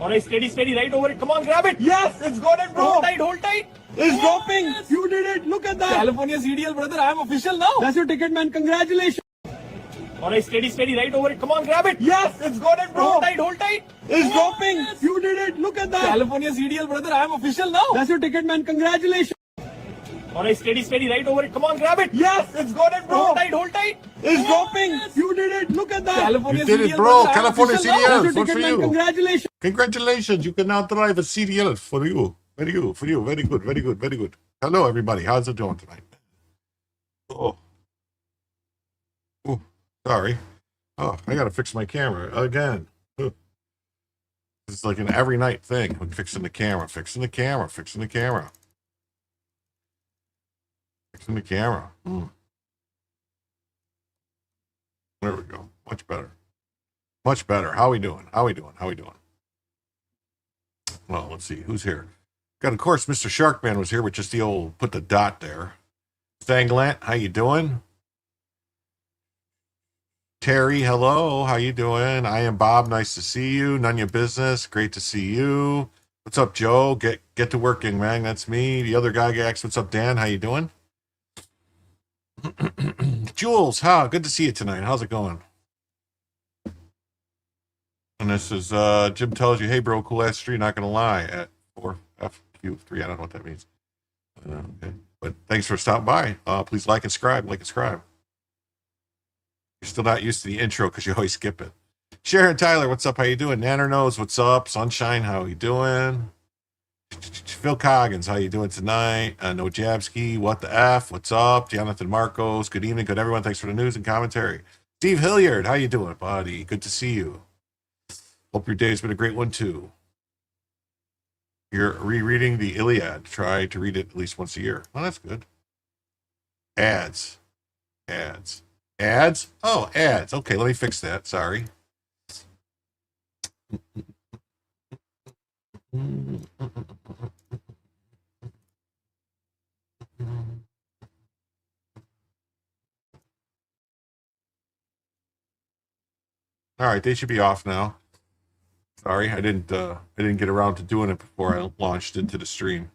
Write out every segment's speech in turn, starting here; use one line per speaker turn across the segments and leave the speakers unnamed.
All right, steady, steady, right over it. Come on, grab it.
Yes, it's got it, bro.
Hold tight, hold tight.
It's dropping. You did it. Look at that.
California CDL, brother. I am official now.
That's your ticket, man. Congratulations.
All right, steady, steady, right over it. Come on, grab it.
Yes, it's got it, bro.
Hold tight, hold tight.
It's dropping. You did it. Look at that.
California CDL, brother. I am official now.
That's your ticket, man. Congratulations.
All right, steady, steady, right over it. Come on, grab it.
Yes, it's got it, bro.
Hold tight, hold tight.
It's dropping. You did it. Look at that.
California
You did
CDL,
it, bro.
brother. I am
California
official now.
CDL.
That's your
Good
ticket,
for
man.
you.
Congratulations.
Congratulations. You can now drive a CDL for you. Very good. For you. Very good. Very good. Very good. Hello, everybody. How's it doing tonight? Oh. Oh, sorry. Oh, I got to fix my camera again. Oh. It's like an every night thing. I'm fixing the camera, fixing the camera, fixing the camera. Fixing the camera. There we go. Much better. Much better. How we doing? How we doing? How we doing? Well, let's see. Who's here? Got, of course, Mr. Sharkman was here with just the old, put the dot there. Stanglant, how you doing? Terry, hello. How you doing? I am Bob. Nice to see you. None of your business. Great to see you. What's up, Joe? Get to working, man. That's me. The other guy asks, what's up, Dan? How you doing? Jules, good to see you tonight. How's it going? And this is Jim tells you, hey bro, cool ass street, not gonna lie, at 4FQ3. I don't know what that means. Okay. But thanks for stopping by. Please like and subscribe. You're still not used to the intro because you always skip it. Sharon Tyler, what's up? How you doing? Nanner knows what's up. Sunshine, how you doing? Phil Coggins, how you doing tonight? No Jabsky, what the F? What's up? Jonathan Marcos, good evening, good everyone. Thanks for the news and commentary. Steve Hilliard, how you doing, buddy? Good to see you. Hope your day's been a great one too. You're rereading the Iliad. Try to read it at least once a year. Well, that's good. Ads. Oh, ads. Okay, let me fix that. Sorry. All right, they should be off now. Sorry, I didn't get around to doing it before I launched into the stream.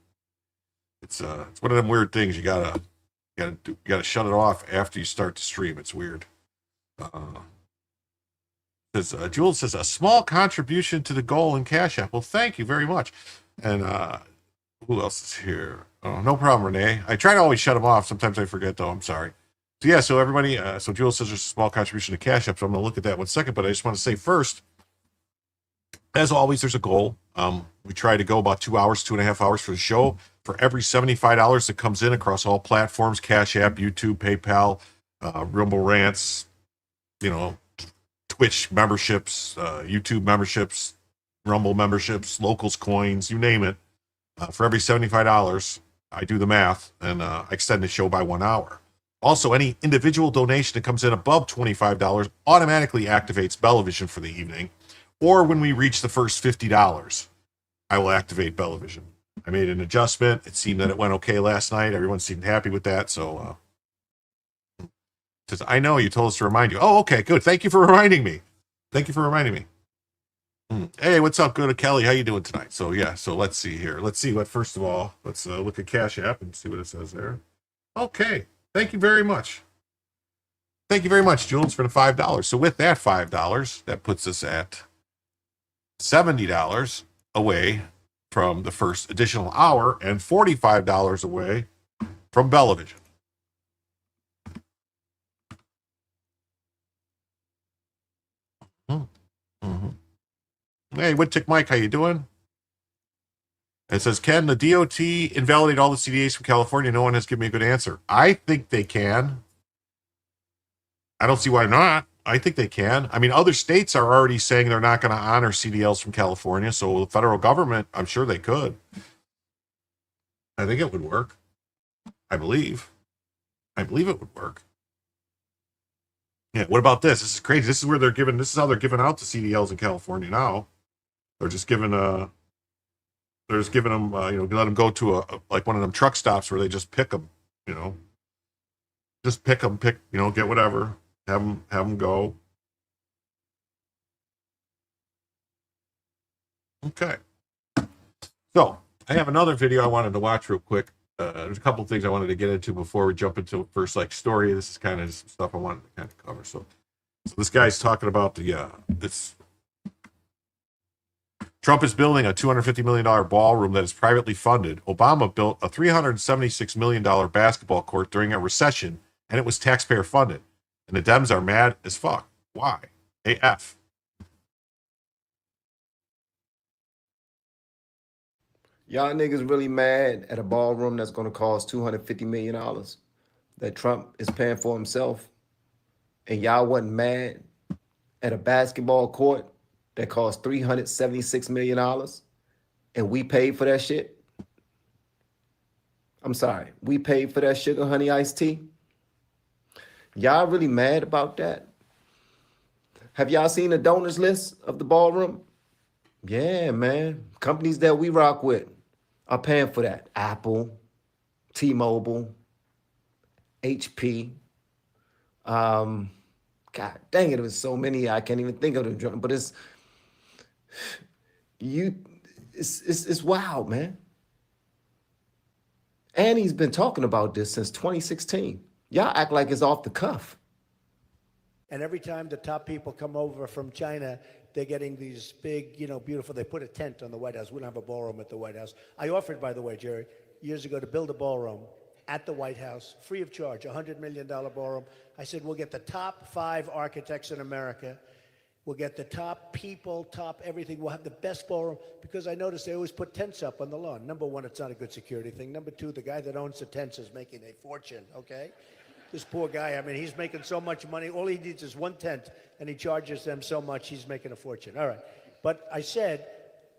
It's one of them weird things. You gotta shut it off after you start the stream. It's weird. Jules says a small contribution to the goal in Cash App. Well, thank you very much. And who else is here? Oh, no problem, Renee. I try to always shut them off. Sometimes I forget though. I'm sorry. So yeah, so everybody, so Jules says there's a small contribution to Cash App. So I'm gonna look at that one second. But I just want to say first, as always, there's a goal. We try to go about 2 hours, 2.5 hours for the show. For every $75 that comes in across all platforms, Cash App, YouTube, PayPal, Rumble Rants, Twitch memberships, YouTube memberships, Rumble memberships, Locals coins, you name it. For every $75, I do the math and I extend the show by 1 hour. Also, any individual donation that comes in above $25 automatically activates Bellavision for the evening. Or when we reach the first $50, I will activate Bellavision. I made an adjustment. It seemed that it went okay last night. Everyone seemed happy with that. So, I know you told us to remind you. Oh, okay, good. Thank you for reminding me. Hey, what's up? Good, Kelly. How you doing tonight? So yeah, so let's see here. Let's see what, first of all, let's look at Cash App and see what it says there. Okay. Thank you very much. Thank you very much, Jules, for the $5. So with that $5, that puts us at $70 away from the first additional hour and $45 away from Bellavision. Hey, Whittick Mike, how you doing? It says, can the DOT invalidate all the CDAs from California? No one has given me a good answer. I think they can. I don't see why not. I think they can. I mean, other states are already saying they're not going to honor CDLs from California, so the federal government, I'm sure they could. I think it would work. I believe it would work. Yeah, what about this? This is crazy. This is how they're giving out the CDLs in California now. They're just giving them, let them go to like one of them truck stops where they just pick them, just pick, get whatever, have them go. Okay. So I have another video I wanted to watch real quick. There's a couple of things I wanted to get into before we jump into first story. This is kind of stuff I wanted to kind of cover. So this guy's talking about this. Trump is building a $250 million ballroom that is privately funded. Obama built a $376 million basketball court during a recession, and it was taxpayer funded. And the Dems are mad as fuck. Why? AF.
Y'all niggas really mad at a ballroom that's going to cost $250 million that Trump is paying for himself? And y'all wasn't mad at a basketball court that cost $376 million and we paid for that shit? I'm sorry, we paid for that sugar honey iced tea? Y'all really mad about that? Have y'all seen the donors list of the ballroom? Yeah, man. Companies that we rock with are paying for that. Apple, T-Mobile, HP, God dang it, it was so many I can't even think of them. But it's wild, man. And he's been talking about this since 2016. Y'all act like it's off the cuff.
And every time the top people come over from China, they're getting these big, beautiful, they put a tent on the White House. We don't have a ballroom at the White House. I offered, by the way, Jerry, years ago to build a ballroom at the White House, free of charge, $100 million ballroom. I said, we'll get the top 5 architects in America. We'll get the top people, top everything. We'll have the best ballroom, because I noticed they always put tents up on the lawn. Number one, it's not a good security thing. Number two, the guy that owns the tents is making a fortune, okay? This poor guy, I mean, he's making so much money. All he needs is one tent, and he charges them so much, he's making a fortune. All right. But I said,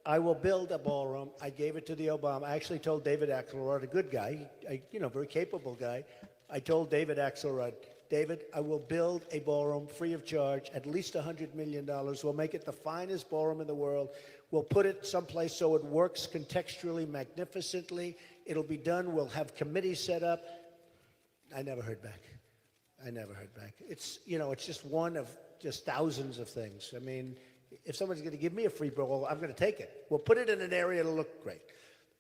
I will build a ballroom. I gave it to the Obama. I actually told David Axelrod, a good guy, very capable guy. I told David Axelrod, David, I will build a ballroom free of charge, at least $100 million. We'll make it the finest ballroom in the world. We'll put it someplace so it works contextually, magnificently. It'll be done. We'll have committees set up. I never heard back. It's, it's just one of just thousands of things. I mean, if someone's going to give me a free ballroom, I'm going to take it. We'll put it in an area that'll look great.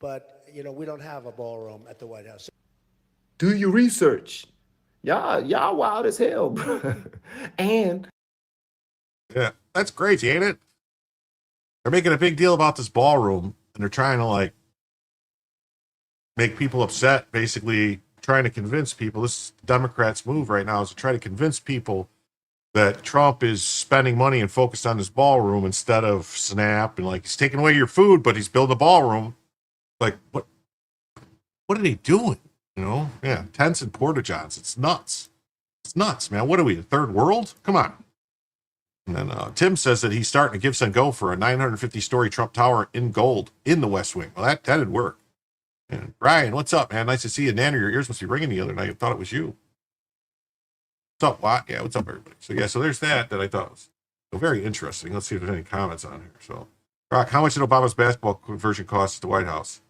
But, we don't have a ballroom at the White House.
Do your research. Y'all wild as hell, bro. And
Yeah, that's crazy, ain't it? They're making a big deal about this ballroom, and they're trying to make people upset, basically trying to convince people. This is the Democrats' move right now, is to try to convince people that Trump is spending money and focused on this ballroom instead of SNAP, and he's taking away your food, but he's building a ballroom. What are they doing? Yeah, tents and porta-johns. It's nuts. It's nuts, man. What are we, the third world? Come on. And then Tim says that he's starting to give some go for a 950-story Trump Tower in gold in the West Wing. Well, that'd work. And Brian, what's up, man? Nice to see you. Nana, your ears must be ringing the other night. I thought it was you. What's up, Watt? Yeah, what's up, everybody? So there's that I thought was very interesting. Let's see if there's any comments on here. So, Rock, how much did Obama's basketball conversion cost at the White House?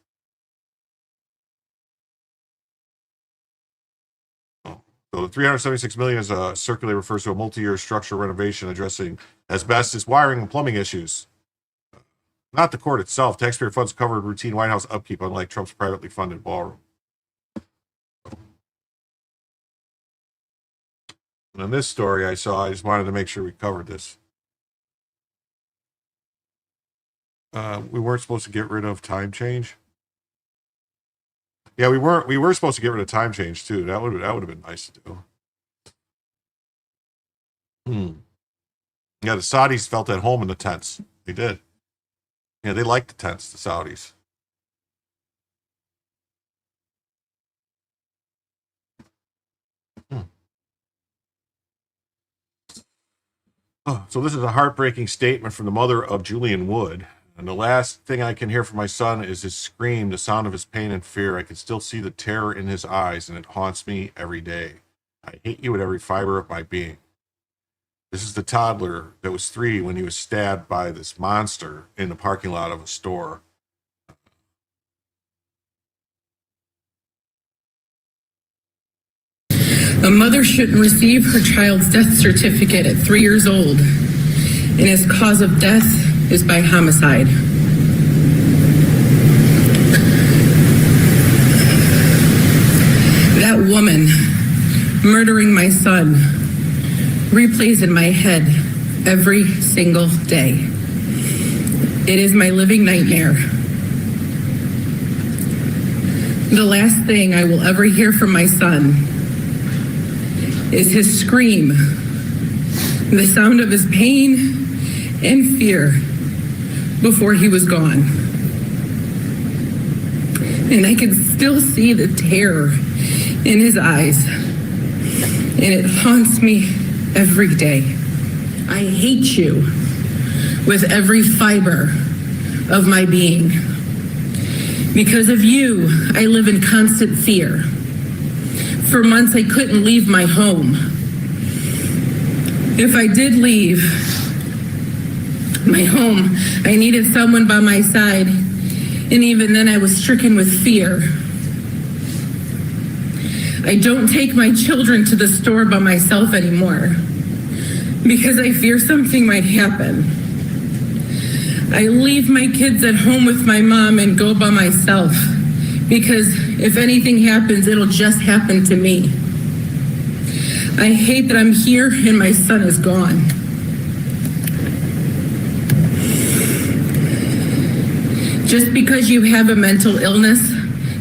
So the $376 million is circularly refers to a multi-year structural renovation addressing asbestos, wiring, and plumbing issues. Not the court itself. Taxpayer funds covered routine White House upkeep, unlike Trump's privately funded ballroom. And in this story I saw, I just wanted to make sure we covered this. We weren't supposed to get rid of time change. Yeah, we were supposed to get rid of time change too. That would have been nice to do. Yeah, the Saudis felt at home in the tents. They did. Yeah, they like the tents, the Saudis. So this is a heartbreaking statement from the mother of Julian Wood. And the last thing I can hear from my son is his scream, the sound of his pain and fear. I can still see the terror in his eyes, and it haunts me every day. I hate you with every fiber of my being. This is the toddler that was 3 when he was stabbed by this monster in the parking lot of a store.
A mother shouldn't receive her child's death certificate at 3 years old, and his cause of death is by homicide. That woman murdering my son replays in my head every single day. It is my living nightmare. The last thing I will ever hear from my son is his scream, the sound of his pain and fear before he was gone. And I can still see the terror in his eyes, and it haunts me every day. I hate you with every fiber of my being. Because of you, I live in constant fear. For months, I couldn't leave my home. If I did leave my home, I needed someone by my side, and even then I was stricken with fear. I don't take my children to the store by myself anymore. because I fear something might happen. I leave my kids at home with my mom and go by myself because if anything happens, it'll just happen to me. I hate that I'm here and my son is gone. Just because you have a mental illness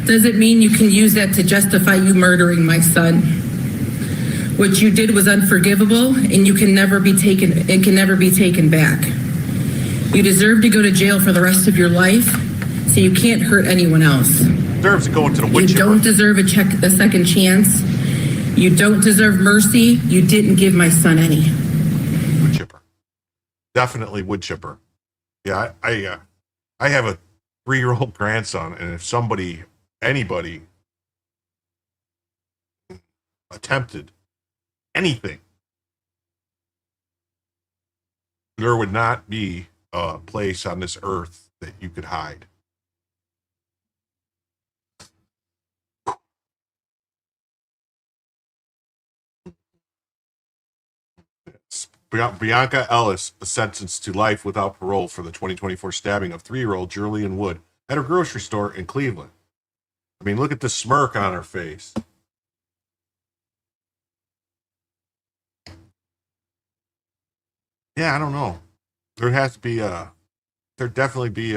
doesn't mean you can use that to justify you murdering my son. What you did was unforgivable and it can never be taken back. You deserve to go to jail for the rest of your life, so you can't hurt anyone else.
Deserves to go into the wood
You
chipper.
don't deserve a second chance. You don't deserve mercy. You didn't give my son any.
Wood chipper. Definitely wood chipper. Yeah, I have a 3-year-old grandson, and if anybody attempted anything, there would not be a place on this earth that you could hide. Bianca Ellis was sentenced to life without parole for the 2024 stabbing of 3-year-old Julian Wood at a grocery store in Cleveland. I mean, look at the smirk on her face. Yeah, I don't know. There'd definitely be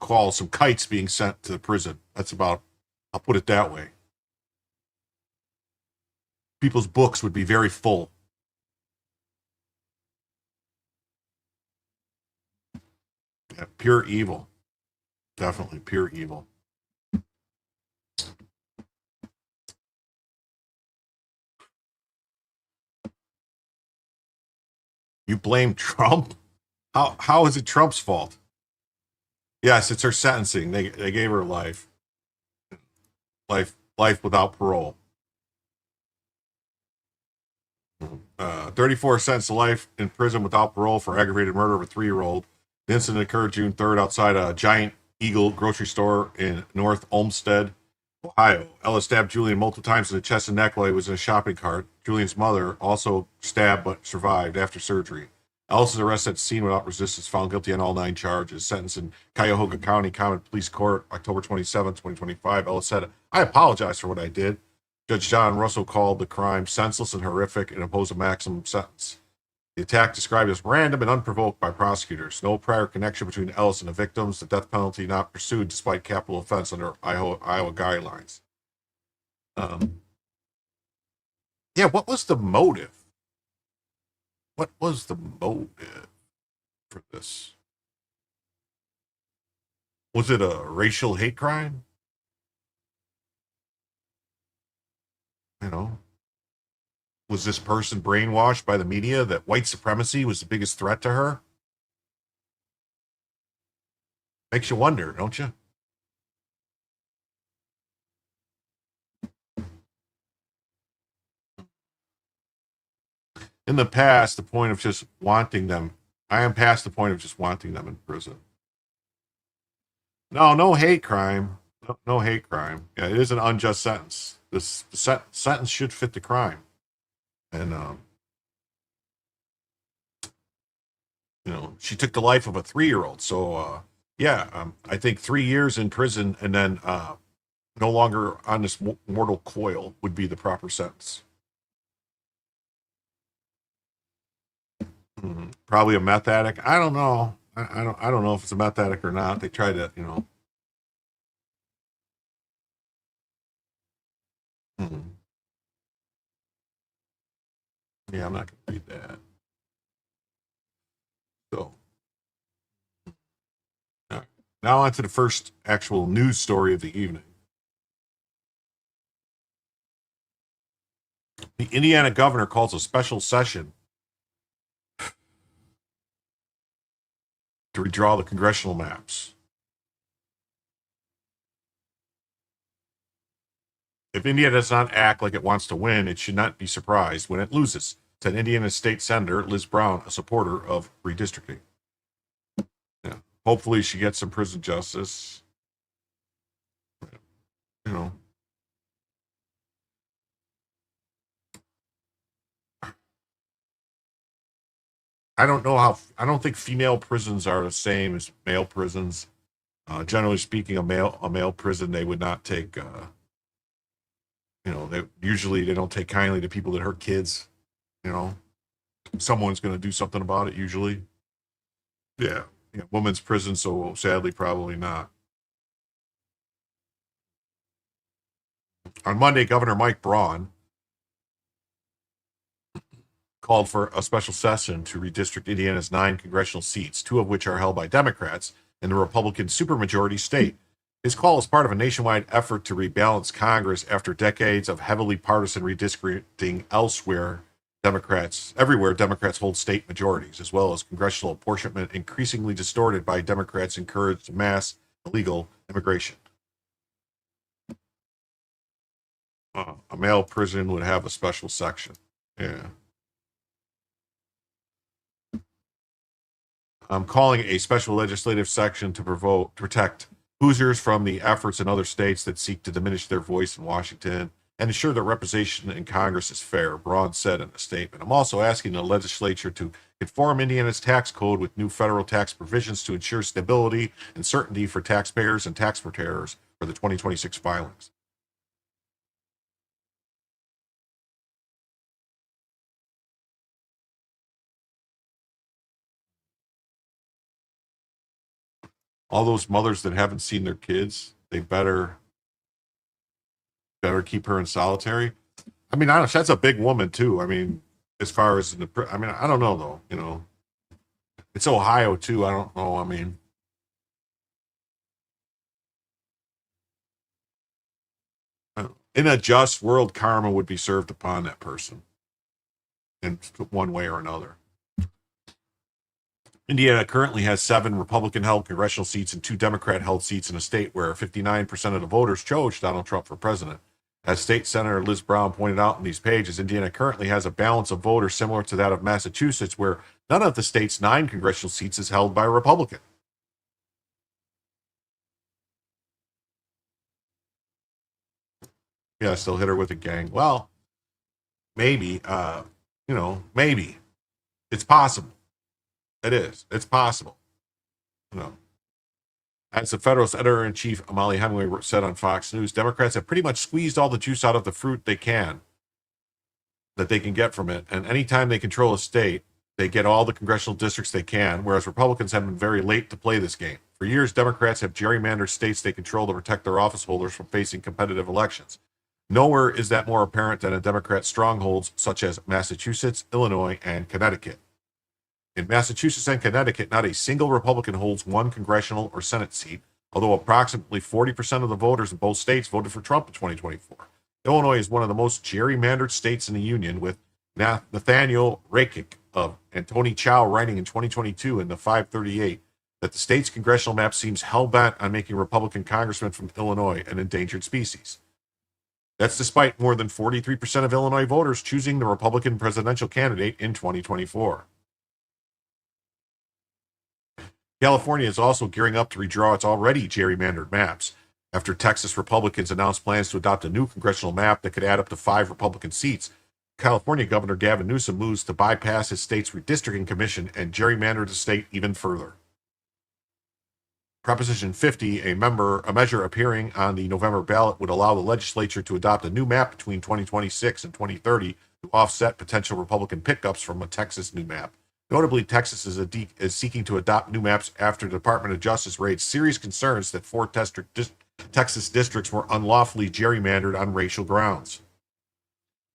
some kites being sent to the prison. I'll put it that way. People's books would be very full. Yeah, pure evil. Definitely pure evil. You blame Trump? How is it Trump's fault? Yes, it's her sentencing. They gave her life without parole. 34 sentenced to life in prison without parole for aggravated murder of a 3-year-old. The incident occurred June 3rd outside a Giant Eagle grocery store in North Olmsted, Ohio. Ellis stabbed Julian multiple times in the chest and neck while he was in a shopping cart. Julian's mother also stabbed but survived after surgery. Ellis is arrested at the scene without resistance, found guilty on all 9 charges. Sentenced in Cuyahoga County Common Police Court, October 27, 2025. Ellis said, "I apologize for what I did." Judge John Russell called the crime senseless and horrific and imposed a maximum sentence. The attack described as random and unprovoked by prosecutors. No prior connection between Ellis and the victims. The death penalty not pursued despite capital offense under Iowa guidelines. Yeah, what was the motive? What was the motive for this? Was it a racial hate crime? You know, was this person brainwashed by the media that white supremacy was the biggest threat to her? Makes you wonder, don't you? In the past, the point of just wanting them, I am past the point of just wanting them in prison. No hate crime. No hate crime. Yeah, it is an unjust sentence. This sentence should fit the crime. And, she took the life of a 3-year-old. So, I think 3 years in prison and then no longer on this mortal coil would be the proper sentence. Probably a meth addict. I don't know. I don't know if it's a meth addict or not. They tried to, Yeah, I'm not going to read that. So, now on to the first actual news story of the evening. The Indiana governor calls a special session to redraw the congressional maps. If India does not act like it wants to win, it should not be surprised when it loses, said Indiana State Senator Liz Brown, a supporter of redistricting. Yeah. Hopefully she gets some prison justice. I don't know how. I don't think female prisons are the same as male prisons. Generally speaking, a male prison, they would not take. They don't take kindly to people that hurt kids. You know, someone's going to do something about it. Usually, yeah. Women's prison, so sadly, probably not. On Monday, Governor Mike Braun called for a special session to redistrict Indiana's 9 congressional seats, 2 of which are held by Democrats in the Republican supermajority state. His call is part of a nationwide effort to rebalance Congress after decades of heavily partisan redistricting elsewhere. Everywhere Democrats hold state majorities, as well as congressional apportionment increasingly distorted by Democrats' encouraged mass illegal immigration. A male prison would have a special section. Yeah. I'm calling a special legislative section to protect Hoosiers from the efforts in other states that seek to diminish their voice in Washington and ensure that representation in Congress is fair, Braun said in a statement. I'm also asking the legislature to conform Indiana's tax code with new federal tax provisions to ensure stability and certainty for taxpayers and tax preparers for the 2026 filings. All those mothers that haven't seen their kids, they better keep her in solitary. I mean, honestly, that's a big woman too. I mean, as far as I don't know though. It's Ohio too. I don't know. I mean, in a just world, karma would be served upon that person in one way or another. Indiana currently has 7 Republican-held congressional seats and 2 Democrat-held seats in a state where 59% of the voters chose Donald Trump for president. As State Senator Liz Brown pointed out in these pages, Indiana currently has a balance of voters similar to that of Massachusetts, where none of the state's 9 congressional seats is held by a Republican. Yeah, still hit her with a gang. Well, maybe, maybe. It's possible. It is. It's possible. As the Federalist editor-in-chief Molly Hemingway said on Fox News, Democrats have pretty much squeezed all the juice out of the fruit that they can get from it. And anytime they control a state, they get all the congressional districts they can, whereas Republicans have been very late to play this game. For years, Democrats have gerrymandered states they control to protect their office holders from facing competitive elections. Nowhere is that more apparent than in Democrat strongholds such as Massachusetts, Illinois, and Connecticut. In Massachusetts and Connecticut, not a single Republican holds 1 congressional or Senate seat, although approximately 40% of the voters in both states voted for Trump in 2024. Illinois is one of the most gerrymandered states in the Union, with Nathaniel Rakic of Antoni Chow writing in 2022 in the 538 that the state's congressional map seems hell-bent on making Republican congressmen from Illinois an endangered species. That's despite more than 43% of Illinois voters choosing the Republican presidential candidate in 2024. California is also gearing up to redraw its already gerrymandered maps after Texas Republicans announced plans to adopt a new congressional map that could add up to 5 Republican seats. California Governor Gavin Newsom moves to bypass his state's redistricting commission and gerrymander the state even further. Proposition 50, a measure appearing on the November ballot, would allow the legislature to adopt a new map between 2026 and 2030 to offset potential Republican pickups from a Texas new map. Notably, Texas is seeking to adopt new maps after the Department of Justice raised serious concerns that 4 Texas districts were unlawfully gerrymandered on racial grounds.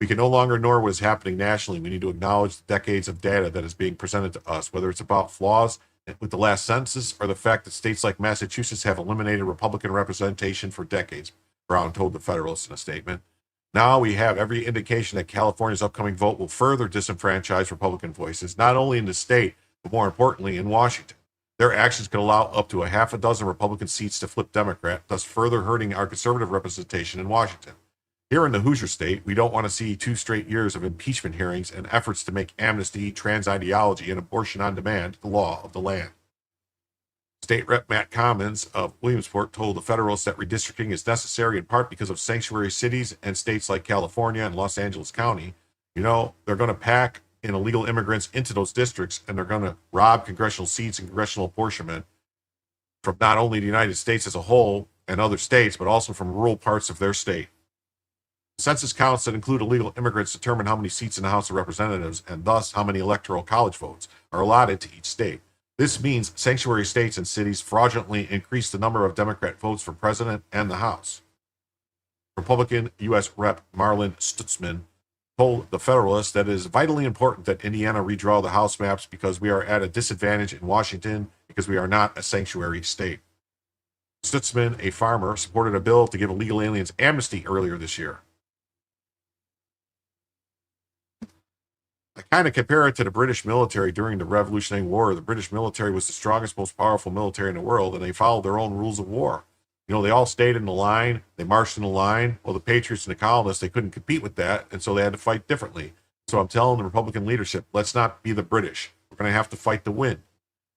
We can no longer ignore what is happening nationally. We need to acknowledge the decades of data that is being presented to us, whether it's about flaws with the last census or the fact that states like Massachusetts have eliminated Republican representation for decades, Brown told the Federalist in a statement. Now we have every indication that California's upcoming vote will further disenfranchise Republican voices, not only in the state, but more importantly in Washington. Their actions could allow up to a half a dozen Republican seats to flip Democrat, thus further hurting our conservative representation in Washington. Here in the Hoosier state, we don't want to see 2 straight years of impeachment hearings and efforts to make amnesty, trans ideology, and abortion on demand the law of the land. State Rep Matt Commons of Williamsport told the Federalists that redistricting is necessary in part because of sanctuary cities and states like California and Los Angeles County. They're going to pack in illegal immigrants into those districts, and they're going to rob congressional seats and congressional apportionment from not only the United States as a whole and other states, but also from rural parts of their state. Census counts that include illegal immigrants determine how many seats in the House of Representatives and thus how many electoral college votes are allotted to each state. This means sanctuary states and cities fraudulently increase the number of Democrat votes for president and the House. Republican U.S. Rep. Marlin Stutzman told the Federalist that it is vitally important that Indiana redraw the House maps because we are at a disadvantage in Washington because we are not a sanctuary state. Stutzman, a farmer, supported a bill to give illegal aliens amnesty earlier this year. I kind of compare it to the British military during the Revolutionary War. The British military was the strongest, most powerful military in the world, and they followed their own rules of war. You know, they all stayed in the line. They marched in the line. Well, the Patriots and the colonists, they couldn't compete with that, and so they had to fight differently. So I'm telling the Republican leadership, let's not be the British. We're going to have to fight to win.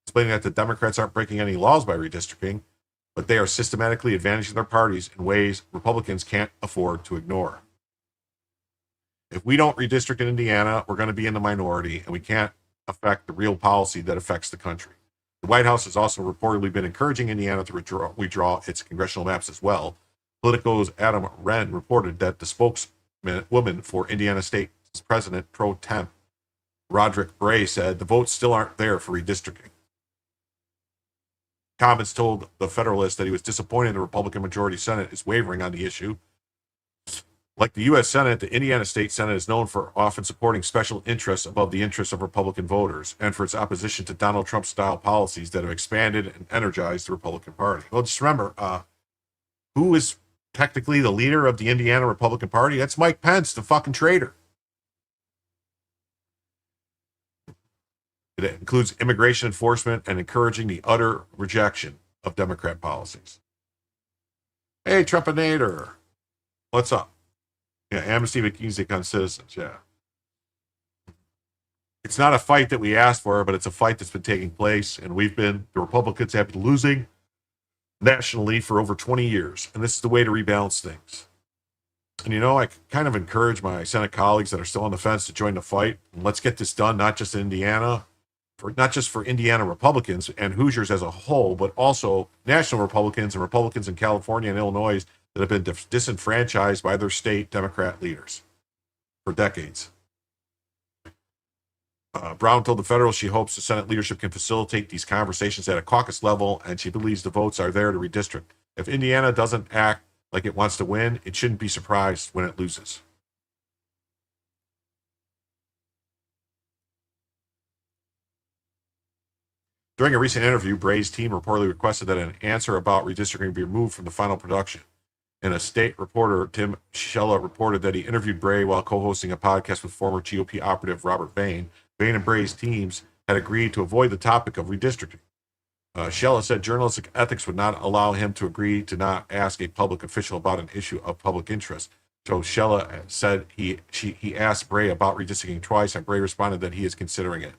Explaining that the Democrats aren't breaking any laws by redistricting, but they are systematically advantaging their parties in ways Republicans can't afford to ignore. If we don't redistrict in Indiana, we're going to be in the minority, and we can't affect the real policy that affects the country. The White House has also reportedly been encouraging Indiana to redraw its congressional maps as well. Politico's Adam Wren reported that the spokeswoman for Indiana State President Pro Temp, Roderick Bray, said the votes still aren't there for redistricting. Commons told the Federalist that he was disappointed the Republican majority Senate is wavering on the issue. Like the U.S. Senate, the Indiana State Senate is known for often supporting special interests above the interests of Republican voters and for its opposition to Donald Trump-style policies that have expanded and energized the Republican Party. Well, just remember, who is technically the leader of the Indiana Republican Party? That's Mike Pence, the fucking traitor. It includes immigration enforcement and encouraging the utter rejection of Democrat policies. Hey, Trumpinator. What's up? Yeah, amnesty McKinsey on citizens, yeah. It's not a fight that we asked for, but it's a fight that's been taking place, and the Republicans have been losing nationally for over 20 years, and this is the way to rebalance things. And you know, I kind of encourage my Senate colleagues that are still on the fence to join the fight, and let's get this done, not just in Indiana, not just for Indiana Republicans and Hoosiers as a whole, but also national Republicans and Republicans in California and Illinois that have been disenfranchised by their state Democrat leaders for decades. Brown told the Federalist she hopes the Senate leadership can facilitate these conversations at a caucus level, and she believes the votes are there to redistrict. If Indiana doesn't act like it wants to win, it shouldn't be surprised when it loses. During a recent interview, Bray's team reportedly requested that an answer about redistricting be removed from the final production. And a state reporter, Tim Shella, reported that he interviewed Bray while co-hosting a podcast with former GOP operative Robert Bain. Bain and Bray's teams had agreed to avoid the topic of redistricting. Shella said journalistic ethics would not allow him to agree to not ask a public official about an issue of public interest. So Shella said he asked Bray about redistricting twice, and Bray responded that he is considering it.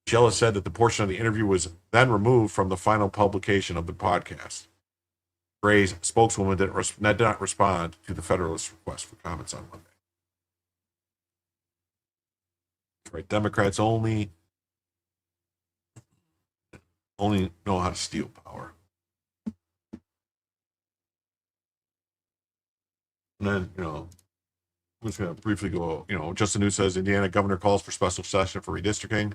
Shella said that the portion of the interview was then removed from the final publication of the podcast. Bray's spokeswoman did not respond to the Federalist request for comments on Monday. Right, Democrats only know how to steal power. And then, I'm just going to briefly go, Justin New says Indiana governor calls for special session for redistricting.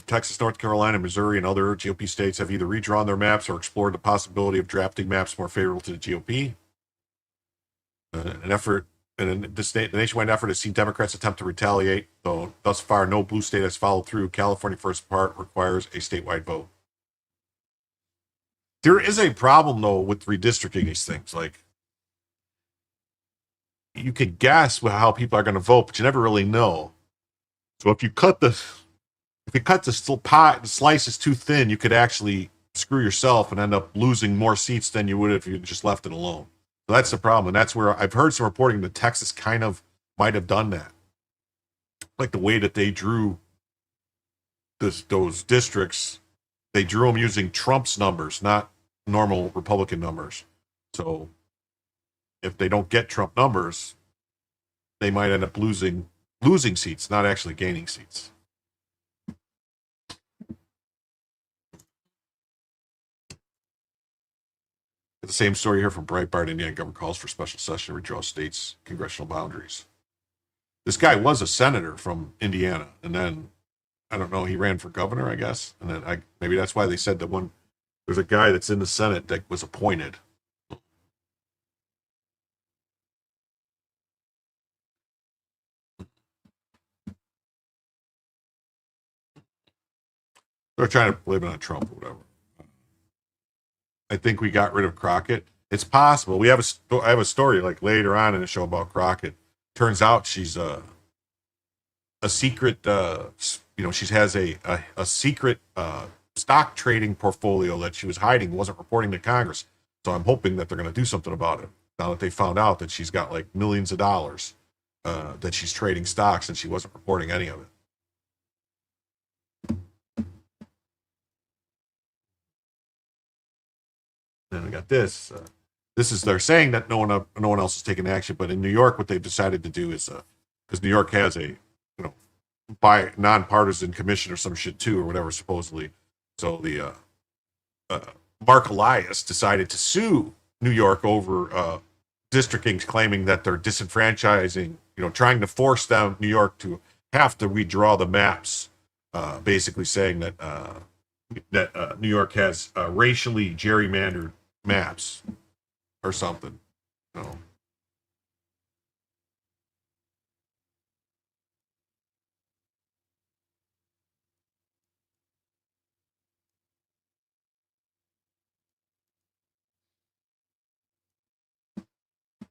Texas, North Carolina, Missouri, and other GOP states have either redrawn their maps or explored the possibility of drafting maps more favorable to the GOP. The nationwide effort has seen Democrats attempt to retaliate, though thus far no blue state has followed through. California, for its part, requires a statewide vote. There is a problem, though, with redistricting these things. Like, you could guess how people are going to vote, but you never really know. So if you cut the slices too thin, you could actually screw yourself and end up losing more seats than you would if you just left it alone. So that's the problem. And that's where I've heard some reporting that Texas kind of might have done that. Like the way that they drew those districts, they drew them using Trump's numbers, not normal Republican numbers. So if they don't get Trump numbers, they might end up losing seats, not actually gaining seats. The same story here from Breitbart. Indiana government calls for special session to redraw states' congressional boundaries. This guy was a senator from Indiana, and then I don't know, he ran for governor, I guess, and then maybe that's why they said that there's a guy that's in the Senate that was appointed. They're trying to blame it on Trump or whatever. I think we got rid of Crockett. It's possible. I have a story like later on in the show about Crockett. Turns out she's a secret. She has a secret stock trading portfolio that she was hiding, wasn't reporting to Congress. So I'm hoping that they're going to do something about it now that they found out that she's got like millions of dollars that she's trading stocks and she wasn't reporting any of it. Then we got this. They're saying that no one else is taking action, but in New York, what they've decided to do is because New York has a by nonpartisan commission or some shit too or whatever supposedly. So the Mark Elias decided to sue New York over districting, claiming that they're disenfranchising, trying to force New York to have to redraw the maps, basically saying that New York has racially gerrymandered maps or something.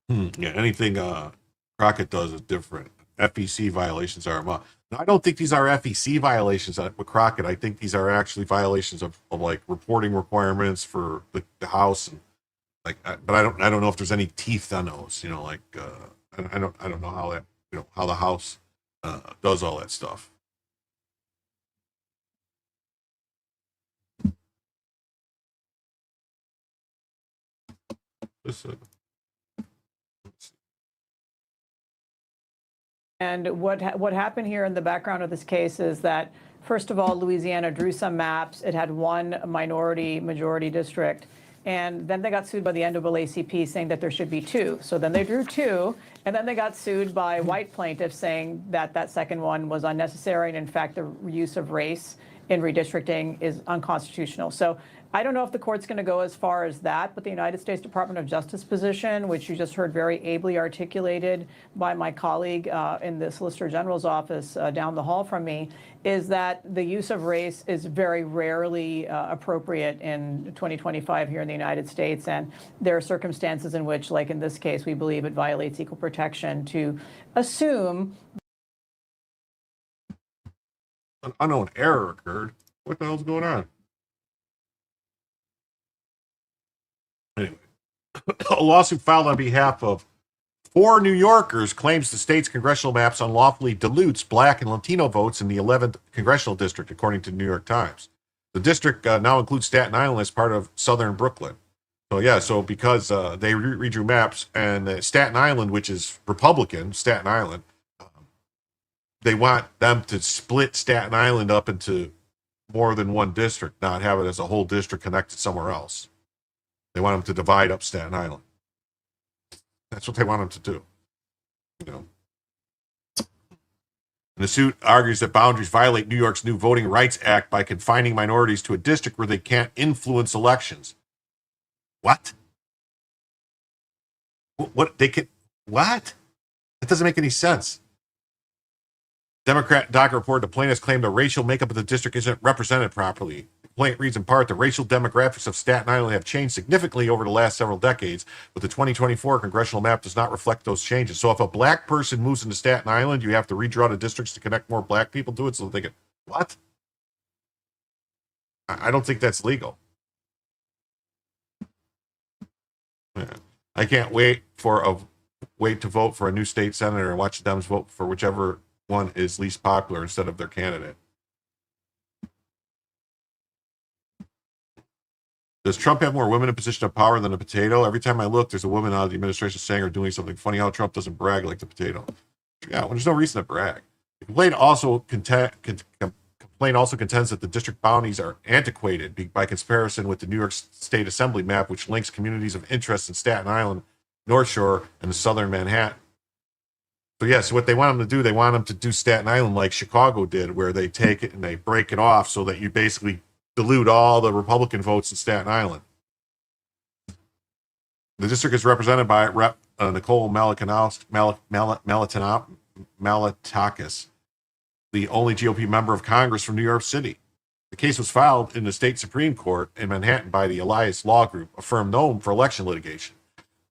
Yeah, anything Crockett does is different. FEC violations are now, I don't think these are FEC violations with Crockett. I think these are actually violations of like reporting requirements for the House and but I don't know if there's any teeth on those. I don't know how that how the House does all that stuff. Listen.
And what happened here in the background of this case is that, first of all, Louisiana drew some maps. It had one majority district. And then they got sued by the NAACP saying that there should be two. So then they drew two, and then they got sued by white plaintiffs saying that that second one was unnecessary. And in fact, the use of race in redistricting is unconstitutional. So I don't know if the court's going to go as far as that, but the United States Department of Justice position, which you just heard very ably articulated by my colleague in the Solicitor General's office down the hall from me, is that the use of race is very rarely appropriate in 2025 here in the United States. And there are circumstances in which, like in this case, we believe it violates equal protection to assume.
An unknown error occurred. What the hell's going on? Anyway, a lawsuit filed on behalf of 4 New Yorkers claims the state's congressional maps unlawfully dilutes Black and Latino votes in the 11th congressional district, according to the New York Times. The district now includes Staten Island as part of southern Brooklyn. So because they redrew maps, and Staten Island, which is Republican, Staten Island, they want them to split Staten Island up into more than one district, not have it as a whole district connected somewhere else. They want them to divide up Staten Island. That's what they want them to do. And the suit argues that boundaries violate New York's new Voting Rights Act by confining minorities to a district where they can't influence elections. What? What? They can? What? That doesn't make any sense. Democrat docket reported the plaintiffs claimed the racial makeup of the district isn't represented properly. The complaint reads in part, the racial demographics of Staten Island have changed significantly over the last several decades, but the 2024 congressional map does not reflect those changes. So if a black person moves into Staten Island, you have to redraw the districts to connect more black people to it so they can, what? I don't think that's legal. I can't wait to vote for a new state senator and watch the Dems vote for whichever one is least popular instead of their candidate. Does Trump have more women in position of power than a potato? Every time I look, there's a woman out of the administration saying or doing something. Funny how Trump doesn't brag like the potato. Yeah, well, there's no reason to brag. The complaint also contends that the district boundaries are antiquated by comparison with the New York State Assembly map, which links communities of interest in Staten Island, North Shore, and the southern Manhattan. So yes, what they want them to do, they want them to do Staten Island like Chicago did, where they take it and they break it off so that you basically dilute all the Republican votes in Staten Island. The district is represented by Rep. Nicole Malatakis, the only GOP member of Congress from New York City. The case was filed in the state Supreme Court in Manhattan by the Elias Law Group, a firm known for election litigation.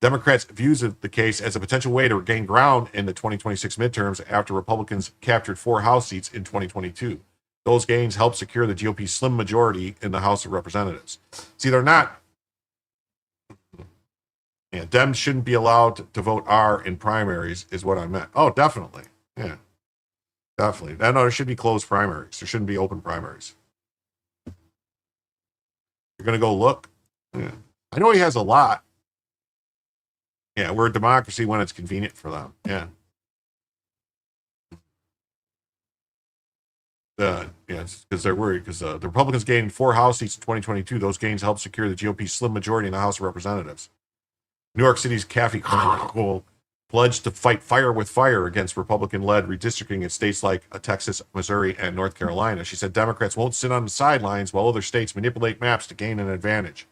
Democrats views the case as a potential way to regain ground in the 2026 midterms after Republicans captured 4 House seats in 2022. Those gains helped secure the GOP's slim majority in the House of Representatives. See, they're not. Yeah, Dems shouldn't be allowed to vote R in primaries, is what I meant. Oh, definitely. Yeah, definitely. No, there should be closed primaries. There shouldn't be open primaries. You're going to go look? Yeah. I know he has a lot. Yeah, we're a democracy when it's convenient for them. Yeah. Because they're worried because the Republicans gained 4 House seats in 2022. Those gains helped secure the GOP's slim majority in the House of Representatives. New York City's Kathy Hochul pledged to fight fire with fire against Republican-led redistricting in states like Texas, Missouri, and North Carolina. She said Democrats won't sit on the sidelines while other states manipulate maps to gain an advantage.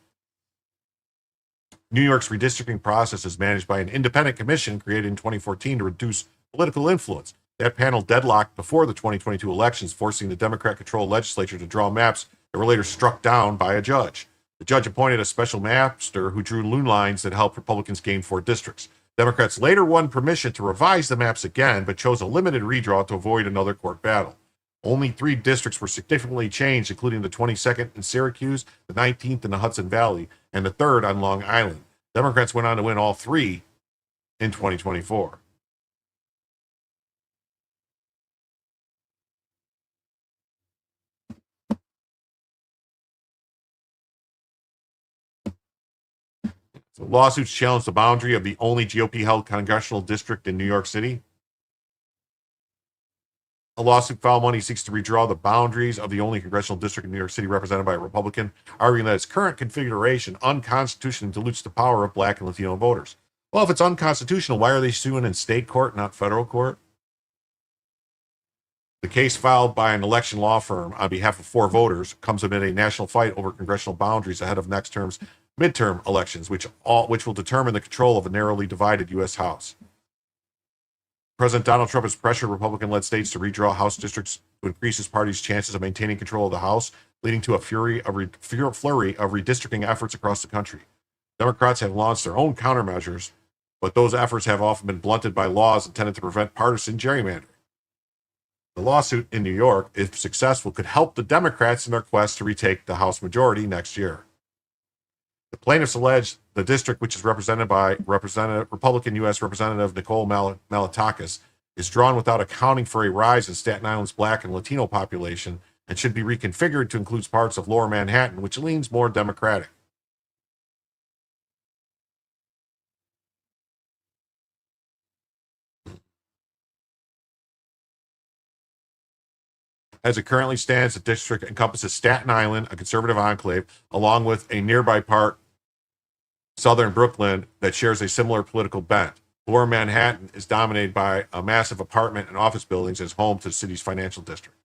New York's redistricting process is managed by an independent commission created in 2014 to reduce political influence. That panel deadlocked before the 2022 elections, forcing the Democrat-controlled legislature to draw maps that were later struck down by a judge. The judge appointed a special mapster who drew loon lines that helped Republicans gain 4 districts. Democrats later won permission to revise the maps again, but chose a limited redraw to avoid another court battle. Only 3 districts were significantly changed, including the 22nd in Syracuse, the 19th in the Hudson Valley, and the 3rd on Long Island. Democrats went on to win all 3 in 2024. So lawsuits challenge the boundary of the only GOP-held congressional district in New York City. A lawsuit filed Monday seeks to redraw the boundaries of the only congressional district in New York City represented by a Republican, arguing that its current configuration unconstitutional and dilutes the power of Black and Latino voters. Well, if it's unconstitutional, why are they suing in state court, not federal court? The case filed by an election law firm on behalf of 4 voters comes amid a national fight over congressional boundaries ahead of next term's midterm elections, which will determine the control of a narrowly divided U.S. House. President Donald Trump has pressured Republican-led states to redraw House districts to increase his party's chances of maintaining control of the House, leading to a flurry of redistricting efforts across the country. Democrats have launched their own countermeasures, but those efforts have often been blunted by laws intended to prevent partisan gerrymandering. The lawsuit in New York, if successful, could help the Democrats in their quest to retake the House majority next year. The plaintiffs allege the district, which is represented by Republican U.S. Representative Nicole Malatakis, is drawn without accounting for a rise in Staten Island's Black and Latino population and should be reconfigured to include parts of Lower Manhattan, which leans more Democratic. As it currently stands, the district encompasses Staten Island, a conservative enclave, along with a nearby part, southern Brooklyn, that shares a similar political bent. Lower Manhattan is dominated by a massive apartment and office buildings as home to the city's financial district.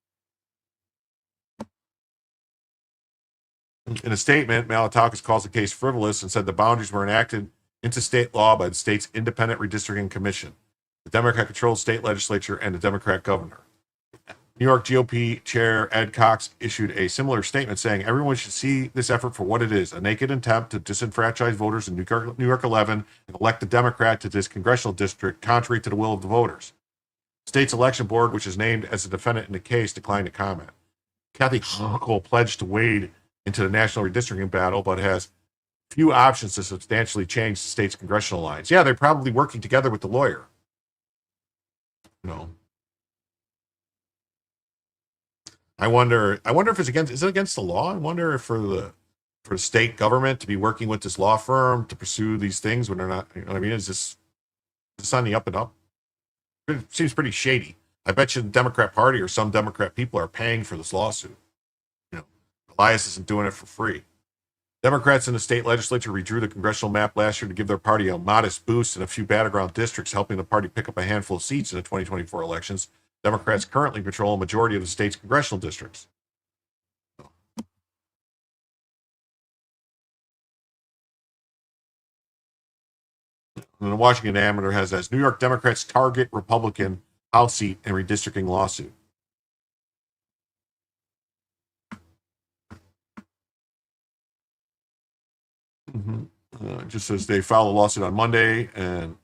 In a statement, Malatakis calls the case frivolous and said the boundaries were enacted into state law by the state's independent redistricting commission, the Democrat-controlled state legislature, and the Democrat governor. New York GOP Chair Ed Cox issued a similar statement saying everyone should see this effort for what it is, a naked attempt to disenfranchise voters in New York 11 and elect a Democrat to this congressional district contrary to the will of the voters. The state's election board, which is named as a defendant in the case, declined to comment. Kathy Hochul pledged to wade into the national redistricting battle, but has few options to substantially change the state's congressional lines. Yeah, they're probably working together with the lawyer. I wonder if is it against the law? I wonder if for the state government to be working with this law firm to pursue these things when they're not, you know what I mean? Is this on the up and up? It seems pretty shady. I bet you the Democrat Party or some Democrat people are paying for this lawsuit. You know, Elias isn't doing it for free. Democrats in the state legislature redrew the congressional map last year to give their party a modest boost in a few battleground districts, helping the party pick up a handful of seats in the 2024 elections. Democrats currently control a majority of the state's congressional districts. And the Washington Examiner has as New York Democrats target Republican House seat in redistricting lawsuit. It just says they filed a lawsuit on Monday and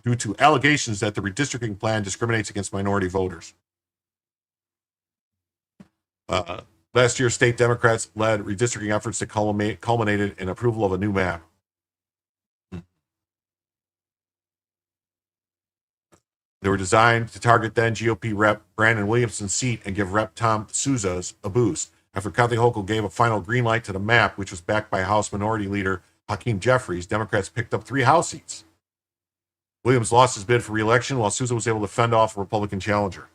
due to allegations that the redistricting plan discriminates against minority voters. Last year, state Democrats led redistricting efforts that culminated in approval of a new map. They were designed to target then GOP Rep. Brandon Williamson's seat and give Rep. Tom Souza's a boost. After Kathy Hochul gave a final green light to the map, which was backed by House Minority Leader Hakeem Jeffries, Democrats picked up 3 House seats. Williams lost his bid for re-election, while Souza was able to fend off a Republican challenger.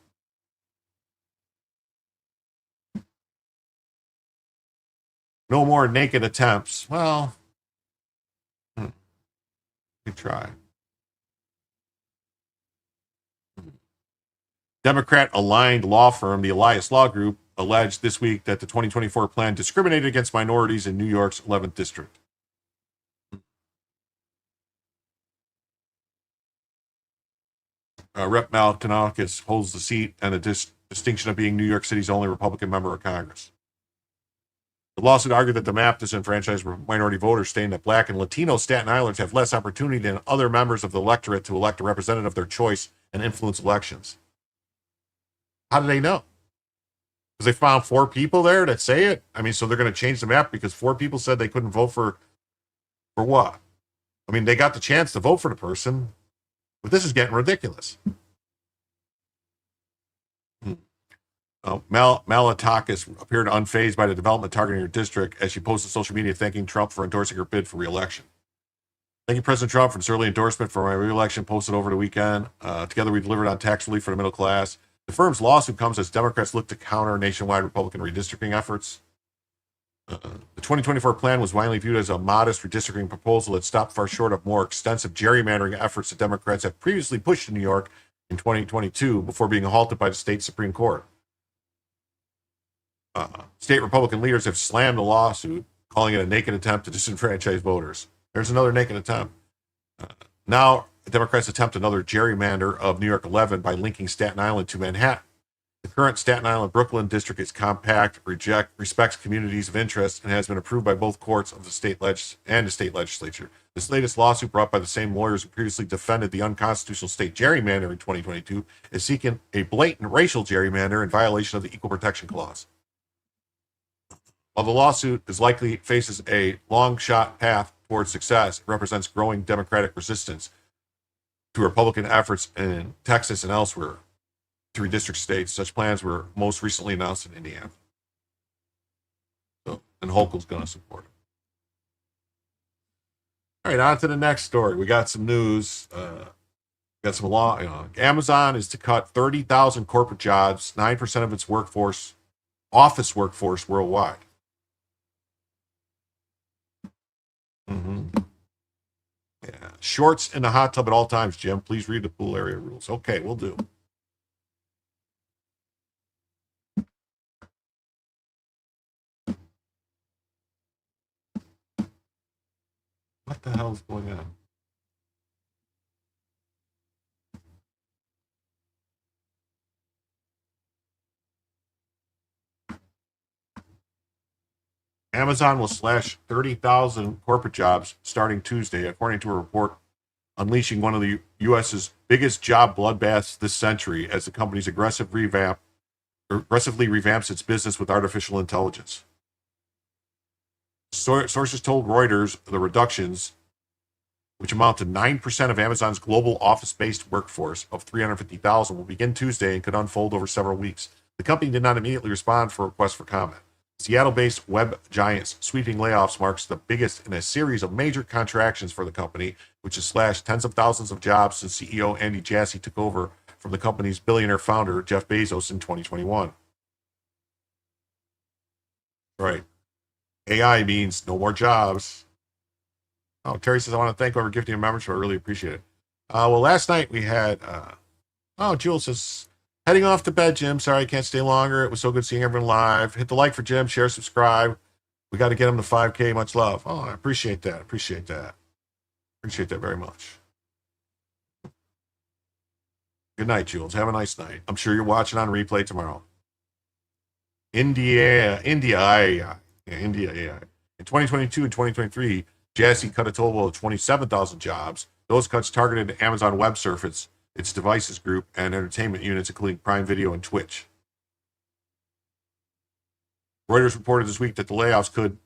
No more naked attempts. Well, good try. Democrat-aligned law firm, the Elias Law Group, alleged this week that the 2024 plan discriminated against minorities in New York's 11th district. Rep. Malkanakis holds the seat and the distinction of being New York City's only Republican member of Congress. The lawsuit argued that the map disenfranchised minority voters, stating that Black and Latino Staten Islanders have less opportunity than other members of the electorate to elect a representative of their choice and influence elections. How do they know? Because they found 4 people there that say it? I mean, so they're going to change the map because 4 people said they couldn't vote for what? I mean, they got the chance to vote for the person, but this is getting ridiculous. Malatakis appeared unfazed by the development targeting her district as she posted social media thanking Trump for endorsing her bid for re-election. Thank you, President Trump, for this early endorsement for my re-election posted over the weekend. Together, we delivered on tax relief for the middle class. The firm's lawsuit comes as Democrats look to counter nationwide Republican redistricting efforts. The 2024 plan was widely viewed as a modest redistricting proposal that stopped far short of more extensive gerrymandering efforts that Democrats have previously pushed in New York in 2022 before being halted by the state Supreme Court. State Republican leaders have slammed the lawsuit, calling it a naked attempt to disenfranchise voters. There's another naked attempt. Now, the Democrats attempt another gerrymander of New York 11 by linking Staten Island to Manhattan. The current Staten Island-Brooklyn district is compact, respects communities of interest, and has been approved by both courts of the state legislature. This latest lawsuit, brought by the same lawyers who previously defended the unconstitutional state gerrymander in 2022, is seeking a blatant racial gerrymander in violation of the Equal Protection Clause. While the lawsuit is likely faces a long shot path towards success, it represents growing Democratic resistance to Republican efforts in Texas and elsewhere to redistrict states. Such plans were most recently announced in Indiana. So, and Hochul's going to support it. All right, on to the next story. We got some news. Got some law. Amazon is to cut 30,000 corporate jobs, 9% of its workforce, office workforce worldwide. Yeah. Shorts in the hot tub at all times, Jim. Please read the pool area rules. Okay, we'll do. What the hell is going on? Amazon will slash 30,000 corporate jobs starting Tuesday, according to a report unleashing one of the U.S.'s biggest job bloodbaths this century as the company's aggressively revamps its business with artificial intelligence. Sources told Reuters the reductions, which amount to 9% of Amazon's global office-based workforce of 350,000, will begin Tuesday and could unfold over several weeks. The company did not immediately respond for requests for comment. Seattle-based web giant's sweeping layoffs marks the biggest in a series of major contractions for the company, which has slashed tens of thousands of jobs since CEO Andy Jassy took over from the company's billionaire founder, Jeff Bezos, in 2021. Right. AI means no more jobs. Oh, Terry says, I want to thank whoever gifted me a membership. I really appreciate it. Well, last night we had, Jules says, heading off to bed, Jim. Sorry I can't stay longer. It was so good seeing everyone live. Hit the like for Jim, share, subscribe. We got to get him to 5K. Much love. Oh, I appreciate that. Appreciate that very much. Good night, Jules. Have a nice night. I'm sure you're watching on replay tomorrow. India AI. In 2022 and 2023, Jassy cut a total of 27,000 jobs. Those cuts targeted Amazon Web Services, its devices group, and entertainment units, including Prime Video and Twitch. Reuters reported this week that the layoffs could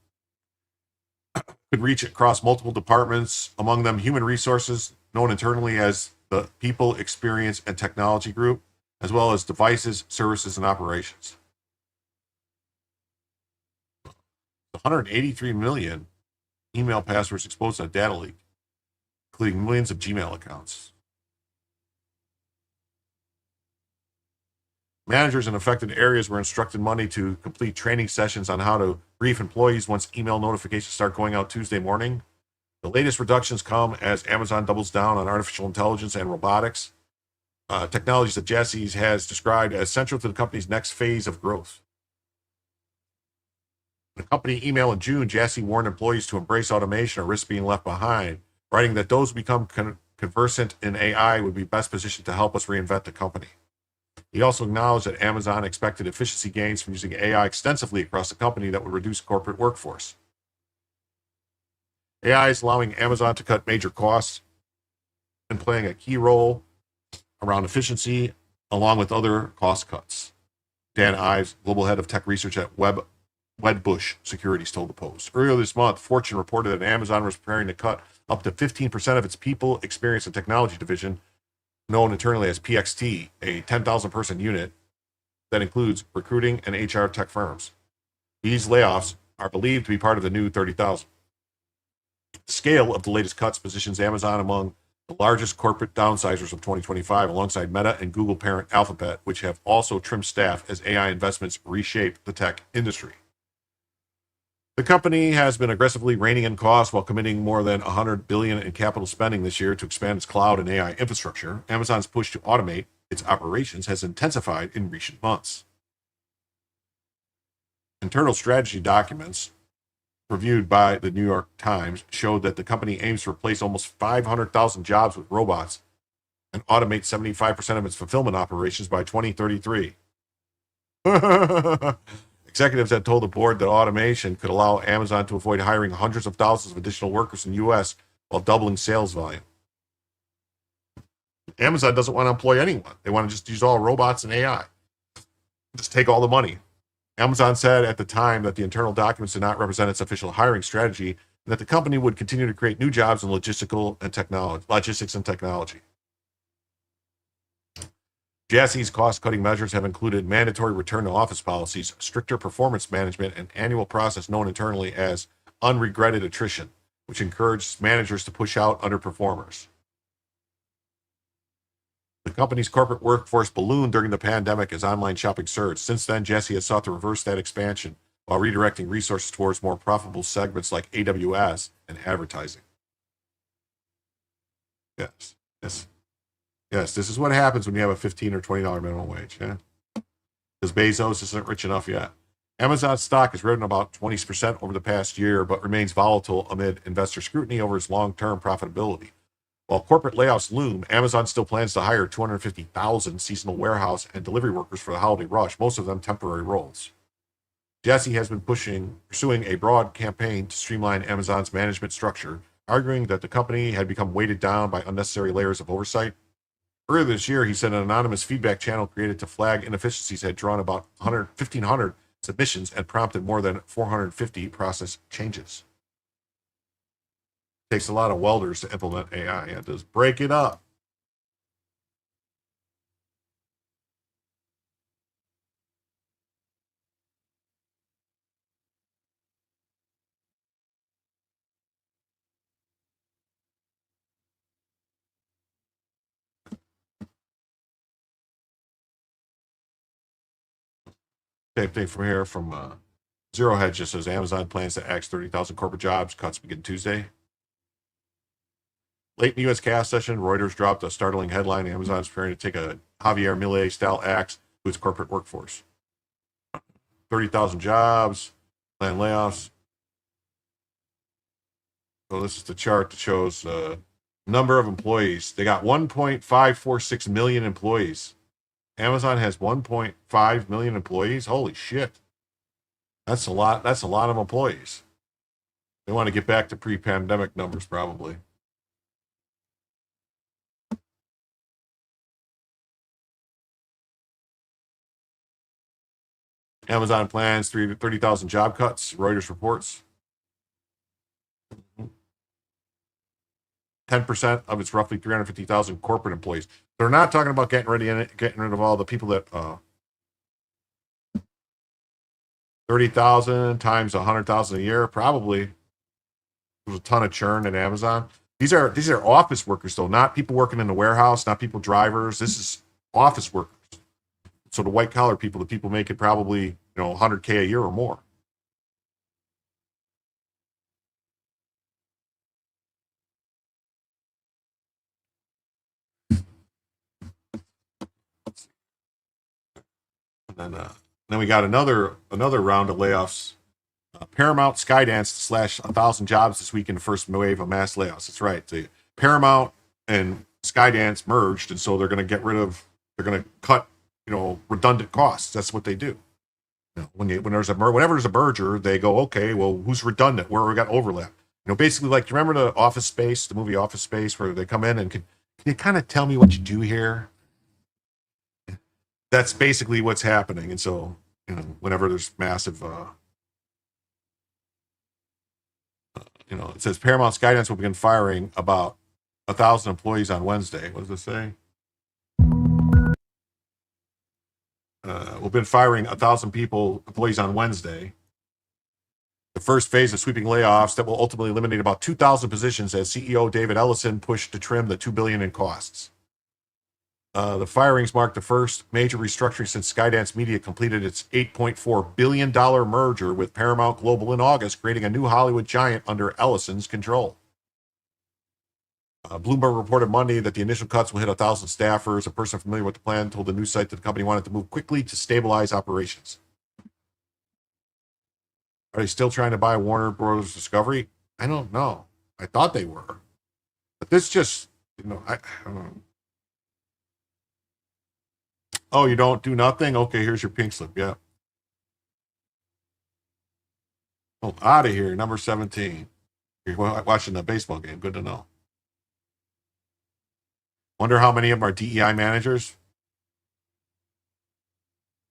reach across multiple departments, among them human resources, known internally as the People, Experience, and Technology Group, as well as devices, services, and operations. 183 million email passwords exposed in a data leak, including millions of Gmail accounts. Managers in affected areas were instructed Monday to complete training sessions on how to brief employees once email notifications start going out Tuesday morning. The latest reductions come as Amazon doubles down on artificial intelligence and robotics, technologies that Jassy has described as central to the company's next phase of growth. In a company email in June, Jassy warned employees to embrace automation or risk being left behind, writing that those who become conversant in AI would be best positioned to help us reinvent the company. He also acknowledged that Amazon expected efficiency gains from using AI extensively across the company that would reduce corporate workforce. AI is allowing Amazon to cut major costs and playing a key role around efficiency, along with other cost cuts. Dan Ives, global head of tech research at Wedbush Securities, told the Post. Earlier this month, Fortune reported that Amazon was preparing to cut up to 15% of its People, Experience, and Technology division, known internally as PXT, a 10,000-person unit that includes recruiting and HR tech firms. These layoffs are believed to be part of the new 30,000. The scale of the latest cuts positions Amazon among the largest corporate downsizers of 2025, alongside Meta and Google parent Alphabet, which have also trimmed staff as AI investments reshape the tech industry. The company has been aggressively reining in costs while committing more than $100 billion in capital spending this year to expand its cloud and AI infrastructure. Amazon's push to automate its operations has intensified in recent months. Internal strategy documents reviewed by the New York Times showed that the company aims to replace almost 500,000 jobs with robots and automate 75% of its fulfillment operations by 2033. Executives had told the board that automation could allow Amazon to avoid hiring hundreds of thousands of additional workers in the U.S. while doubling sales volume. Amazon doesn't want to employ anyone. They want to just use all robots and AI. Just take all the money. Amazon said at the time that the internal documents did not represent its official hiring strategy and that the company would continue to create new jobs in logistics and technology. Jassy's cost-cutting measures have included mandatory return-to-office policies, stricter performance management, and annual process known internally as unregretted attrition, which encourages managers to push out underperformers. The company's corporate workforce ballooned during the pandemic as online shopping surged. Since then, Jassy has sought to reverse that expansion while redirecting resources towards more profitable segments like AWS and advertising. Yes, this is what happens when you have a $15 or $20 minimum wage. Yeah, because Bezos isn't rich enough yet. Amazon's stock has risen about 20% over the past year, but remains volatile amid investor scrutiny over its long-term profitability. While corporate layoffs loom, Amazon still plans to hire 250,000 seasonal warehouse and delivery workers for the holiday rush, most of them temporary roles. Jassy has been pursuing a broad campaign to streamline Amazon's management structure, arguing that the company had become weighted down by unnecessary layers of oversight. Earlier this year, he said an anonymous feedback channel created to flag inefficiencies had drawn about 1,500 submissions and prompted more than 450 process changes. It takes a lot of welders to implement AI. It does break it up. Same thing from here from Zero Hedge. Just says Amazon plans to axe 30,000 corporate jobs. Cuts begin Tuesday. Late in the U.S. chaos session, Reuters dropped a startling headline. Amazon is preparing to take a Javier Milei-style axe to its corporate workforce. 30,000 jobs, plan layoffs. So this is the chart that shows number of employees. They got 1.546 million employees. Amazon has 1.5 million employees. Holy shit. That's a lot. That's a lot of employees. They want to get back to pre-pandemic numbers probably. Amazon plans 30,000 job cuts, Reuters reports. 10% of its roughly 350,000 corporate employees. They're not talking about getting rid of all the people that 30,000 times 100,000 a year. Probably there's a ton of churn at Amazon. These are office workers though, not people working in the warehouse, not people drivers. This is office workers. So the white collar people, the people making probably 100K a year or more. And then we got another round of layoffs. Paramount, Skydance slash 1,000 jobs this week in the first wave of mass layoffs. That's right. The Paramount and Skydance merged, and so they're going to cut redundant costs. That's what they do. Whenever there's a merger, they go, okay, well, who's redundant? Where we got overlap? Basically, like, do you remember the Office Space, the movie Office Space, where they come in and can you kind of tell me what you do here? That's basically what's happening. And so, whenever there's massive, it says Paramount Skydance will begin firing about 1,000 employees on Wednesday. What does it say? We've been firing 1,000 employees on Wednesday. The first phase of sweeping layoffs that will ultimately eliminate about 2,000 positions as CEO David Ellison pushed to trim the $2 billion in costs. The firings marked the first major restructuring since Skydance Media completed its $8.4 billion merger with Paramount Global in August, creating a new Hollywood giant under Ellison's control. Bloomberg reported Monday that the initial cuts will hit 1,000 staffers. A person familiar with the plan told the news site that the company wanted to move quickly to stabilize operations. Are they still trying to buy Warner Bros. Discovery? I don't know. I thought they were. But this just, I don't know. Oh, you don't do nothing? Okay, here's your pink slip. Yeah. Oh, out of here. Number 17. You're watching the baseball game. Good to know. Wonder how many of them are DEI managers.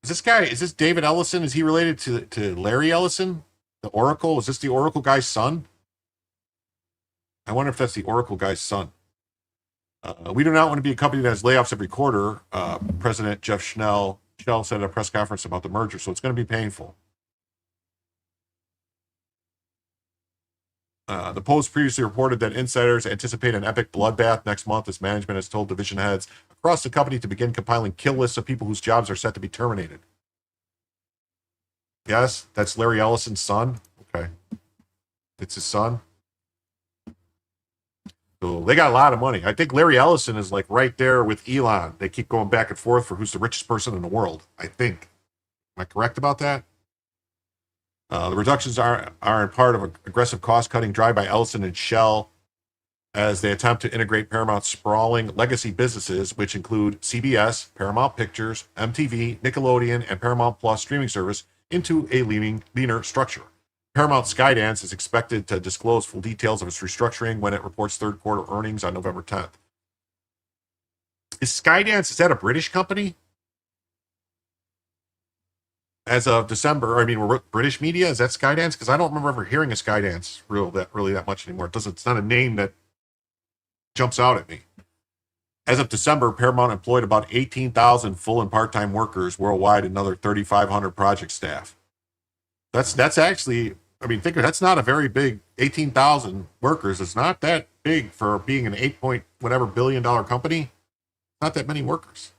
Is this David Ellison? Is he related to Larry Ellison, the Oracle? Is this the Oracle guy's son? I wonder if that's the Oracle guy's son. We do not want to be a company that has layoffs every quarter, President Jeff Schnell said at a press conference about the merger, so it's going to be painful. The Post previously reported that insiders anticipate an epic bloodbath next month as management has told division heads across the company to begin compiling kill lists of people whose jobs are set to be terminated. Yes, that's Larry Ellison's son. Okay. It's his son. So they got a lot of money. I think Larry Ellison is like right there with Elon. They keep going back and forth for who's the richest person in the world, I think. Am I correct about that? The reductions are in part of an aggressive cost-cutting drive by Ellison and Shell as they attempt to integrate Paramount's sprawling legacy businesses, which include CBS, Paramount Pictures, MTV, Nickelodeon, and Paramount Plus streaming service, into a leaner structure. Paramount Skydance is expected to disclose full details of its restructuring when it reports third quarter earnings on November 10th. Is that a British company? As of December, we're British media. Is that Skydance? Because I don't remember ever hearing of Skydance really that much anymore. It's not a name that jumps out at me. As of December, Paramount employed about 18,000 full and part-time workers worldwide, and another 3,500 project staff. That's actually, that's not a very big 18,000 workers. It's not that big for being an 8 billion dollar company. Not that many workers.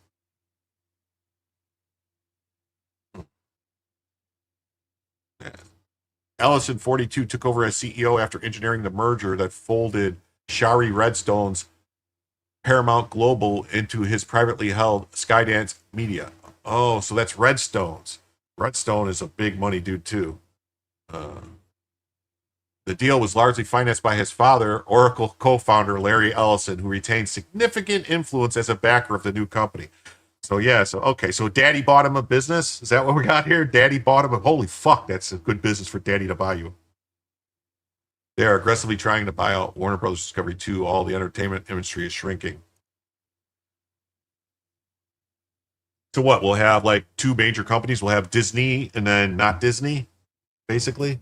Ellison, 42, took over as CEO after engineering the merger that folded Shari Redstone's Paramount Global into his privately held Skydance Media. Oh, so that's Redstone's. Redstone is a big money dude, too. The deal was largely financed by his father, Oracle co-founder Larry Ellison, who retained significant influence as a backer of the new company. So yeah, so Daddy bought him a business. Is that what we got here? Daddy bought him a holy fuck, that's a good business for Daddy to buy you. They are aggressively trying to buy out Warner Brothers Discovery 2. All the entertainment industry is shrinking. So what? We'll have like two major companies. We'll have Disney and then not Disney, basically.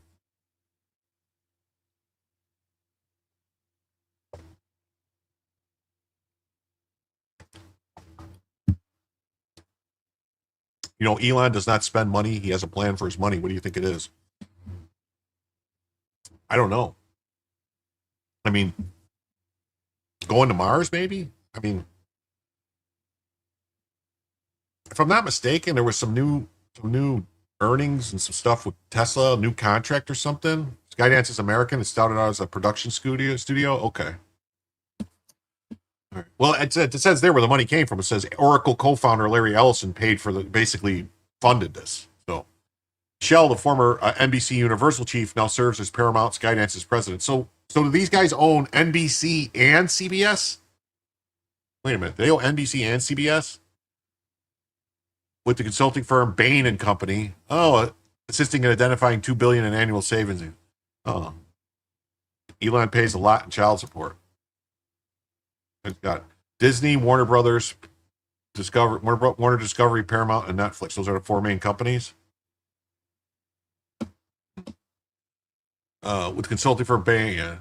You know, Elon does not spend money. He has a plan for his money. What do you think it is? I don't know. I mean, going to Mars, maybe? I mean, if I'm not mistaken, there was some new earnings and some stuff with Tesla, new contract or something. Skydance is American. It started out as a production studio. Okay. All right. Well, it says there where the money came from. It says Oracle co-founder Larry Ellison paid for basically funded this. So Shell, the former NBC Universal chief, now serves as Paramount Skydance's president. So do these guys own NBC and CBS? Wait a minute. They own NBC and CBS? With the consulting firm Bain and Company. Oh, assisting in identifying $2 billion in annual savings. Oh. Elon pays a lot in child support. It's got Disney, Warner Brothers, Warner Discovery, Paramount, and Netflix. Those are the four main companies. With consulting firm Bain.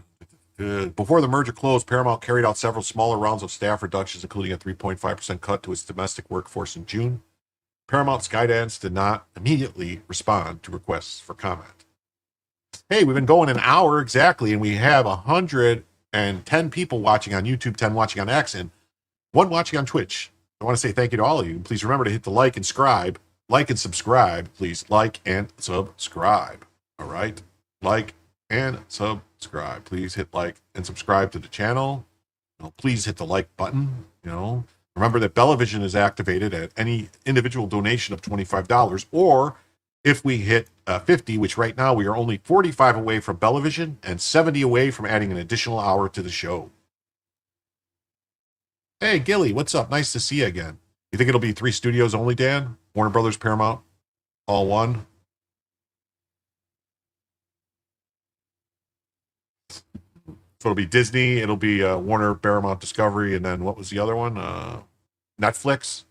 Before the merger closed, Paramount carried out several smaller rounds of staff reductions, including a 3.5% cut to its domestic workforce in June. Paramount Skydance did not immediately respond to requests for comment. Hey, we've been going an hour exactly, and we have 110 people watching on YouTube, 10 watching on X, and 1 watching on Twitch. I want to say thank you to all of you. Please remember to hit the like and subscribe. Like and subscribe. Please like and subscribe. All right? Like and subscribe. Please hit like and subscribe to the channel. Please hit the like button. Remember that Bellavision is activated at any individual donation of $25, or if we hit 50, which right now we are only 45 away from Bellavision and 70 away from adding an additional hour to the show. Hey, Gilly, what's up? Nice to see you again. You think it'll be 3 studios only, Dan? Warner Brothers, Paramount, all one? So it'll be Disney, it'll be Warner, Paramount, Discovery, and then what was the other one? Netflix.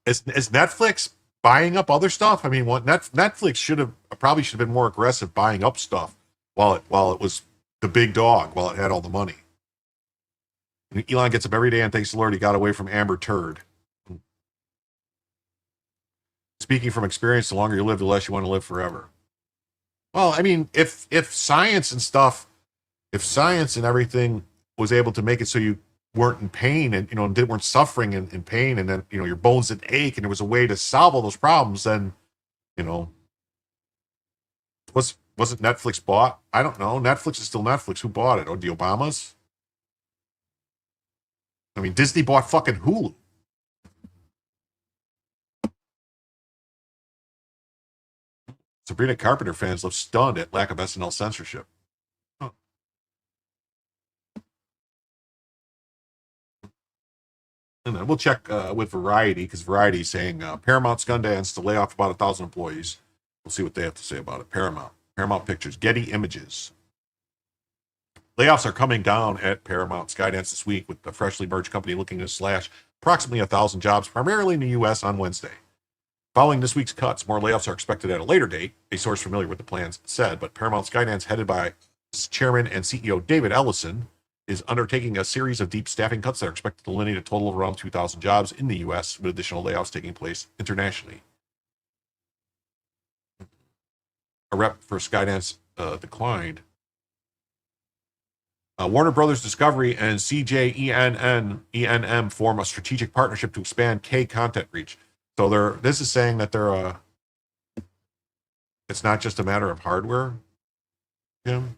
Is Netflix buying up other stuff? I mean, Netflix should have been more aggressive buying up stuff while it was the big dog, while it had all the money. And Elon gets up every day, and thanks to the Lord, he got away from Amber Turd. Speaking from experience, the longer you live, the less you want to live forever. Well, I mean, if science and everything was able to make it so you weren't in pain and weren't suffering in pain, and then your bones didn't ache, and there was a way to solve all those problems, then wasn't Netflix bought? I don't know. Netflix is still Netflix. Who bought it? Or the Obamas? I mean, Disney bought fucking Hulu. Sabrina Carpenter fans look stunned at lack of SNL censorship. Huh. And then we'll check with Variety, because Variety is saying Paramount Skydance to lay off about 1,000 employees. We'll see what they have to say about it. Paramount Pictures, Getty Images. Layoffs are coming down at Paramount Skydance this week, with the freshly merged company looking to slash approximately 1,000 jobs, primarily in the U.S. on Wednesday. Following this week's cuts, more layoffs are expected at a later date, a source familiar with the plans said, but Paramount Skydance, headed by Chairman and CEO David Ellison, is undertaking a series of deep staffing cuts that are expected to eliminate a total of around 2,000 jobs in the U.S., with additional layoffs taking place internationally. A rep for Skydance declined. Warner Brothers Discovery and CJENM form a strategic partnership to expand K content reach. So this is saying that they're It's not just a matter of hardware, Jim.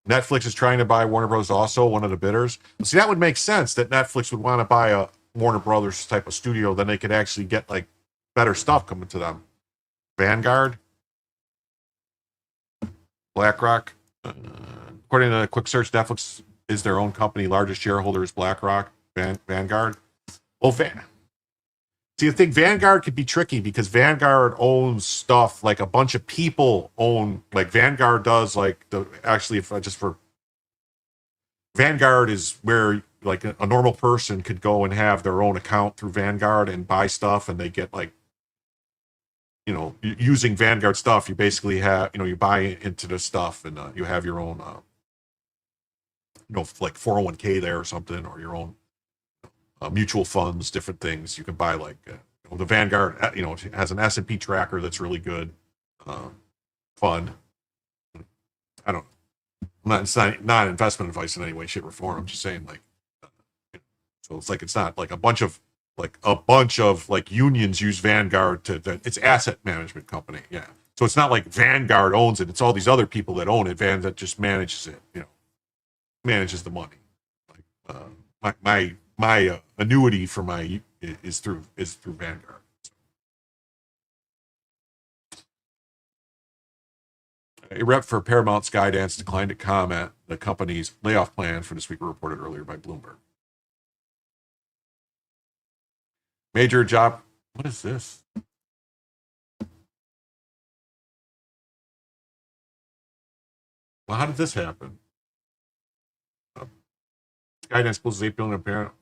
Netflix is trying to buy Warner Bros. Also, one of the bidders. See, that would make sense that Netflix would want to buy a Warner Brothers type of studio. Then they could actually get like better stuff coming to them. Vanguard, BlackRock. According to a quick search, Netflix is their own company. Largest shareholder is BlackRock. Vanguard. Well, see, I think Vanguard could be tricky because Vanguard owns stuff like a bunch of people own, like Vanguard does, like Vanguard is where like a normal person could go and have their own account through Vanguard and buy stuff, and they get like, using Vanguard stuff, you basically have, you buy into the stuff and you have your own, like 401k there or something, or your own mutual funds, different things. You can buy like the Vanguard, it has an S&P tracker that's really good. Fund. I don't know. It's not investment advice in any way, shape, or form. I'm just saying, like, so it's not like a bunch of unions use Vanguard it's asset management company. Yeah. So it's not like Vanguard owns it. It's all these other people that own it. That just manages it, manages the money. Like, my annuity for is through Vanguard. A rep for Paramount Skydance declined to comment the company's layoff plan for this week, reported earlier by Bloomberg. Major job. What is this? Well, how did this happen? Skydance closes $8 billion apparent.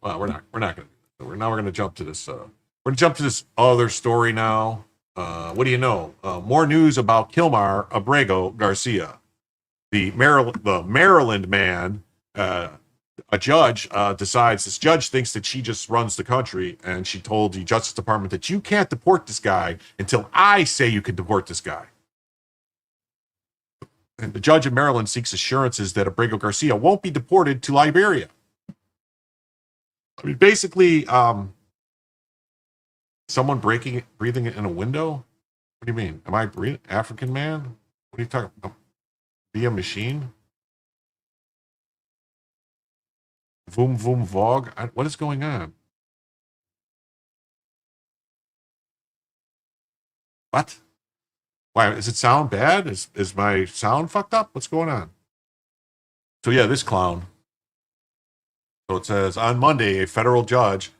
Well, we're not going to. We're going to jump to this. We're going to jump to this other story now. What do you know? More news about Kilmar Abrego Garcia, the Maryland man. A judge this judge thinks that she just runs the country, and she told the Justice Department that you can't deport this guy until I say you can deport this guy. And the judge in Maryland seeks assurances that Abrego Garcia won't be deported to Liberia. I mean, basically, someone breathing in a window? What do you mean? Am I breathing? African man? What are you talking about? Be a machine? Voom voom vogue? What is going on? What? Why, does it sound bad? Is my sound fucked up? What's going on? So yeah, this clown. So it says, on Monday, a federal judge,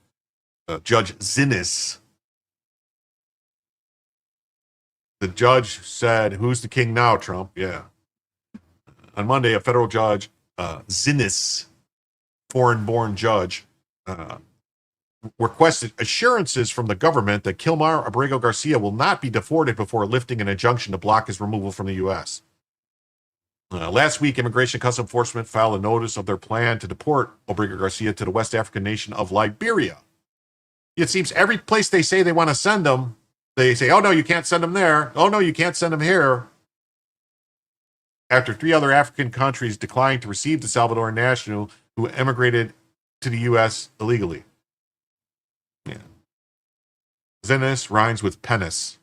Judge Zinnis, the judge said, who's the king now, Trump? Yeah. On Monday, a federal judge, Zinnis, foreign-born judge, requested assurances from the government that Kilmar Abrego Garcia will not be deported before lifting an injunction to block his removal from the U.S. Last week, Immigration and Customs Enforcement filed a notice of their plan to deport Abrego Garcia to the West African nation of Liberia. It seems every place they say they want to send them, they say, oh, no, you can't send them there. Oh, no, you can't send them here. After 3 other African countries declined to receive the Salvadoran national who emigrated to the U.S. illegally. Yeah. Zinnis rhymes with penis.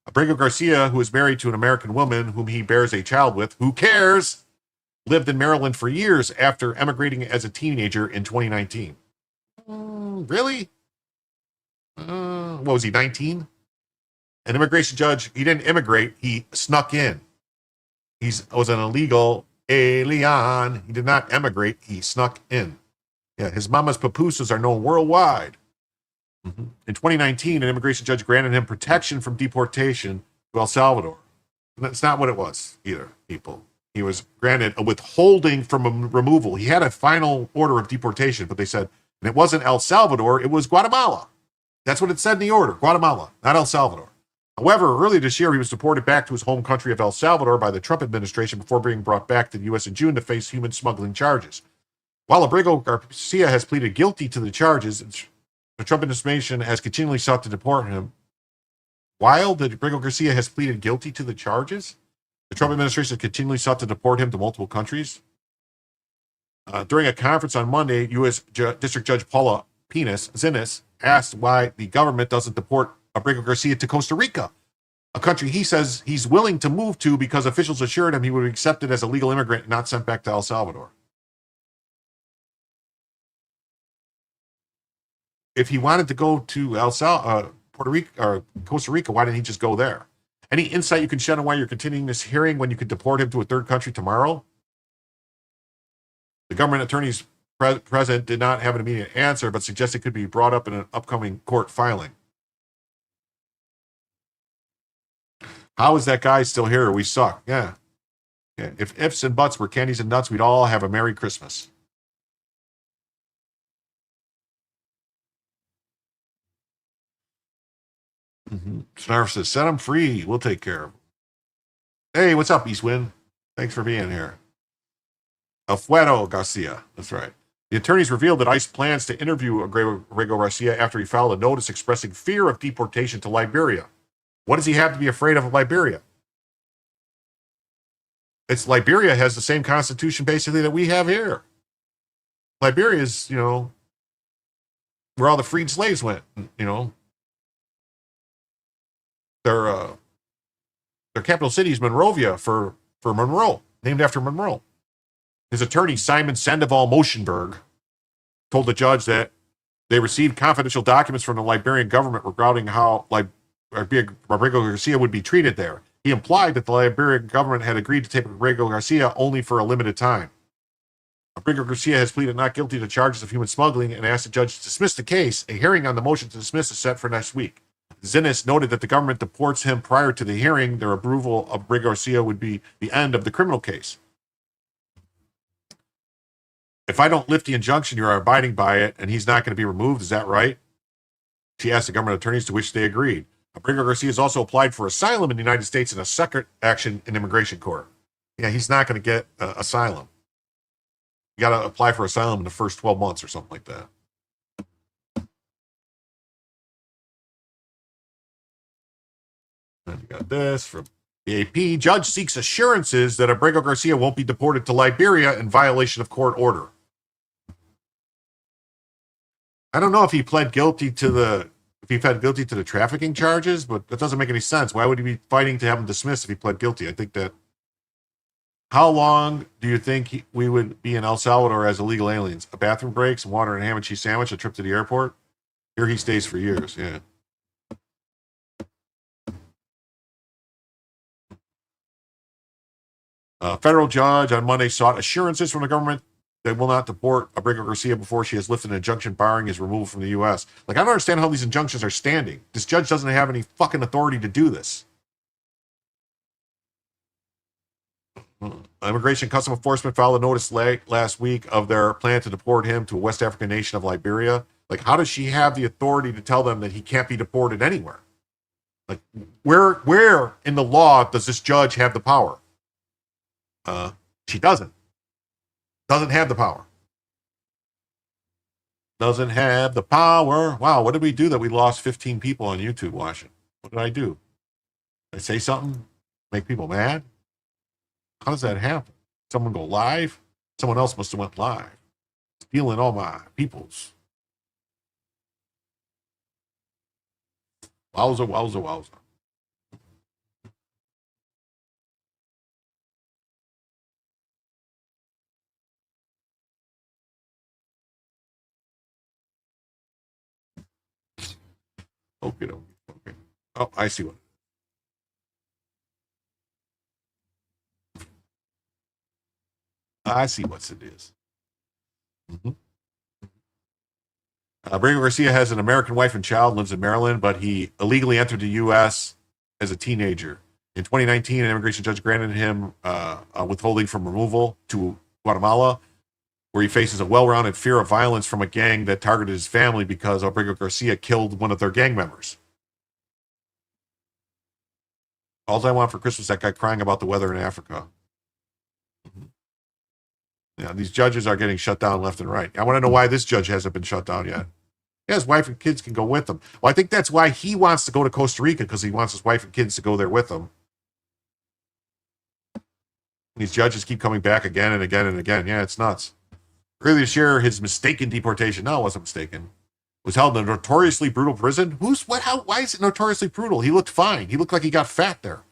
Abrego Garcia, who is married to an American woman whom he bears a child with, who cares, lived in Maryland for years after emigrating as a teenager in 2019. Really? What was he, 19? An immigration judge, he didn't immigrate, he snuck in. He was an illegal alien. He did not emigrate, he snuck in. Yeah, his mama's pupusas are known worldwide. Mm-hmm. In 2019, an immigration judge granted him protection from deportation to El Salvador. And that's not what it was either, people. He was granted a withholding from a removal. He had a final order of deportation, but they said, and it wasn't El Salvador, it was Guatemala. That's what it said in the order, Guatemala, not El Salvador. However, earlier this year, he was deported back to his home country of El Salvador by the Trump administration before being brought back to the U.S. in June to face human smuggling charges. While Abrego Garcia has pleaded guilty to the charges, the Trump administration has continually sought to deport him. While Abrego Garcia has pleaded guilty to the charges, the Trump administration has continually sought to deport him to multiple countries. During a conference on Monday, U.S. District Judge Paula Zinnis asked why the government doesn't deport Abrego Garcia to Costa Rica, a country he says he's willing to move to because officials assured him he would be accepted as a legal immigrant and not sent back to El Salvador. If he wanted to go to Puerto Rico or Costa Rica, why didn't he just go there? Any insight you can shed on why you're continuing this hearing when you could deport him to a third country tomorrow? The government attorneys present did not have an immediate answer, but suggested it could be brought up in an upcoming court filing. How is that guy still here? We suck. Yeah. If ifs and buts were candies and nuts, we'd all have a Merry Christmas. Snarf says, set him free. We'll take care of him. Hey, what's up, Eastwind? Thanks for being here. Alfredo Garcia. That's right. The attorneys revealed that ICE plans to interview Abrego Garcia after he filed a notice expressing fear of deportation to Liberia. What does he have to be afraid of Liberia? Liberia has the same constitution basically that we have here. Liberia is, where all the freed slaves went, Their capital city is Monrovia for Monroe, named after Monroe. His attorney, Simon Sandoval Motionberg, told the judge that they received confidential documents from the Liberian government regarding how Abrego Garcia would be treated there. He implied that the Liberian government had agreed to take Abrego Garcia only for a limited time. Abrego Garcia has pleaded not guilty to charges of human smuggling and asked the judge to dismiss the case. A hearing on the motion to dismiss is set for next week. Zinnes noted that the government deports him prior to the hearing. Their approval of Abrego Garcia would be the end of the criminal case. If I don't lift the injunction, you're abiding by it, and he's not going to be removed. Is that right? She asked the government attorneys, to which they agreed. Abrego Garcia has also applied for asylum in the United States in a separate action in immigration court. Yeah, he's not going to get asylum. You got to apply for asylum in the first 12 months or something like that. And you got this from the AP. Judge seeks assurances that Abrego Garcia won't be deported to Liberia in violation of court order. I don't know if he pled guilty to the trafficking charges, but that doesn't make any sense. Why would he be fighting to have him dismissed if he pled guilty? I think that. How long do you think we would be in El Salvador as illegal aliens? A bathroom break, some water and a ham and cheese sandwich, a trip to the airport? Here he stays for years, yeah. A federal judge on Monday sought assurances from the government that will not deport Abrego Garcia before she has lifted an injunction barring his removal from the U.S. I don't understand how these injunctions are standing. This judge doesn't have any fucking authority to do this. Immigration and Customs Enforcement filed a notice last week of their plan to deport him to a West African nation of Liberia. How does she have the authority to tell them that he can't be deported anywhere? Where in the law does this judge have the power? She doesn't. Doesn't have the power. Doesn't have the power. Wow, what did we do that we lost 15 people on YouTube watching? What did I do? Did I say something? Make people mad? How does that happen? Someone go live? Someone else must have went live. Stealing all my peoples. Wowza, wowza, wowza. Okay. Oh, I see what. I see what it is. Abrego Garcia has an American wife and child, lives in Maryland, but he illegally entered the U.S. as a teenager. In 2019, an immigration judge granted him withholding from removal to Guatemala, where he faces a well-rounded fear of violence from a gang that targeted his family because Abrego Garcia killed one of their gang members. All I want for Christmas is that guy crying about the weather in Africa. Yeah, these judges are getting shut down left and right. I want to know why this judge hasn't been shut down yet. Yeah, his wife and kids can go with him. Well, I think that's why he wants to go to Costa Rica, because he wants his wife and kids to go there with him. These judges keep coming back again and again and again. Yeah, it's nuts. Earlier this year, his mistaken deportation. No, it wasn't mistaken. was held in a notoriously brutal prison. Why is it notoriously brutal? He looked fine. He looked like he got fat there.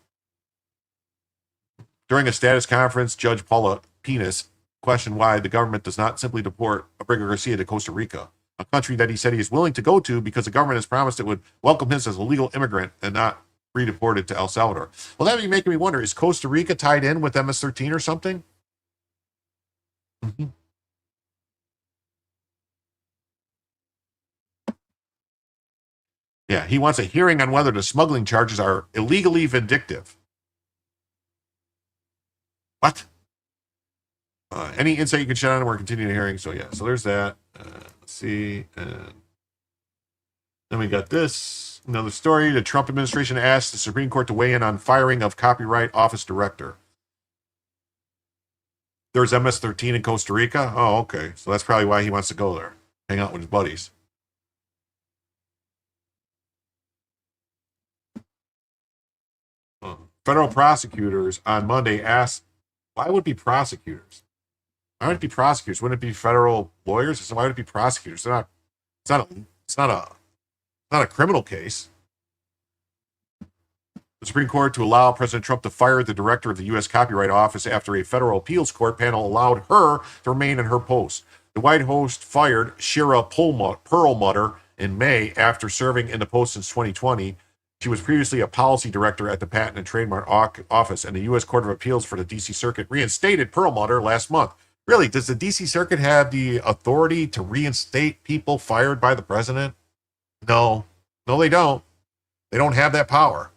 During a status conference, Judge Paula Penis questioned why the government does not simply deport Abrigo Garcia to Costa Rica, a country that he said he is willing to go to because the government has promised it would welcome him as a legal immigrant and not re-deported to El Salvador. Well, that would be making me wonder, is Costa Rica tied in with MS-13 or something? Mm-hmm. Yeah, he wants a hearing on whether the smuggling charges are illegally vindictive. What? Any insight you can shed on it? We're continuing hearing. So, yeah, so there's that. Let's see. Then we got this. Another story. The Trump administration asked the Supreme Court to weigh in on firing of Copyright Office director. There's MS-13 in Costa Rica? Oh, okay. So that's probably why he wants to go there. Hang out with his buddies. Federal prosecutors on Monday asked, why would it be prosecutors? Why would it be prosecutors? Wouldn't it be federal lawyers? So why would it be prosecutors? It's not a criminal case. The Supreme Court to allow President Trump to fire the director of the U.S. Copyright Office after a federal appeals court panel allowed her to remain in her post. The White House fired Shira Perlmutter in May after serving in the post since 2020. She was previously a policy director at the Patent and Trademark Office, and the U.S. Court of Appeals for the D.C. Circuit reinstated Perlmutter last month. Really, does the D.C. Circuit have the authority to reinstate people fired by the president? No, they don't. They don't have that power.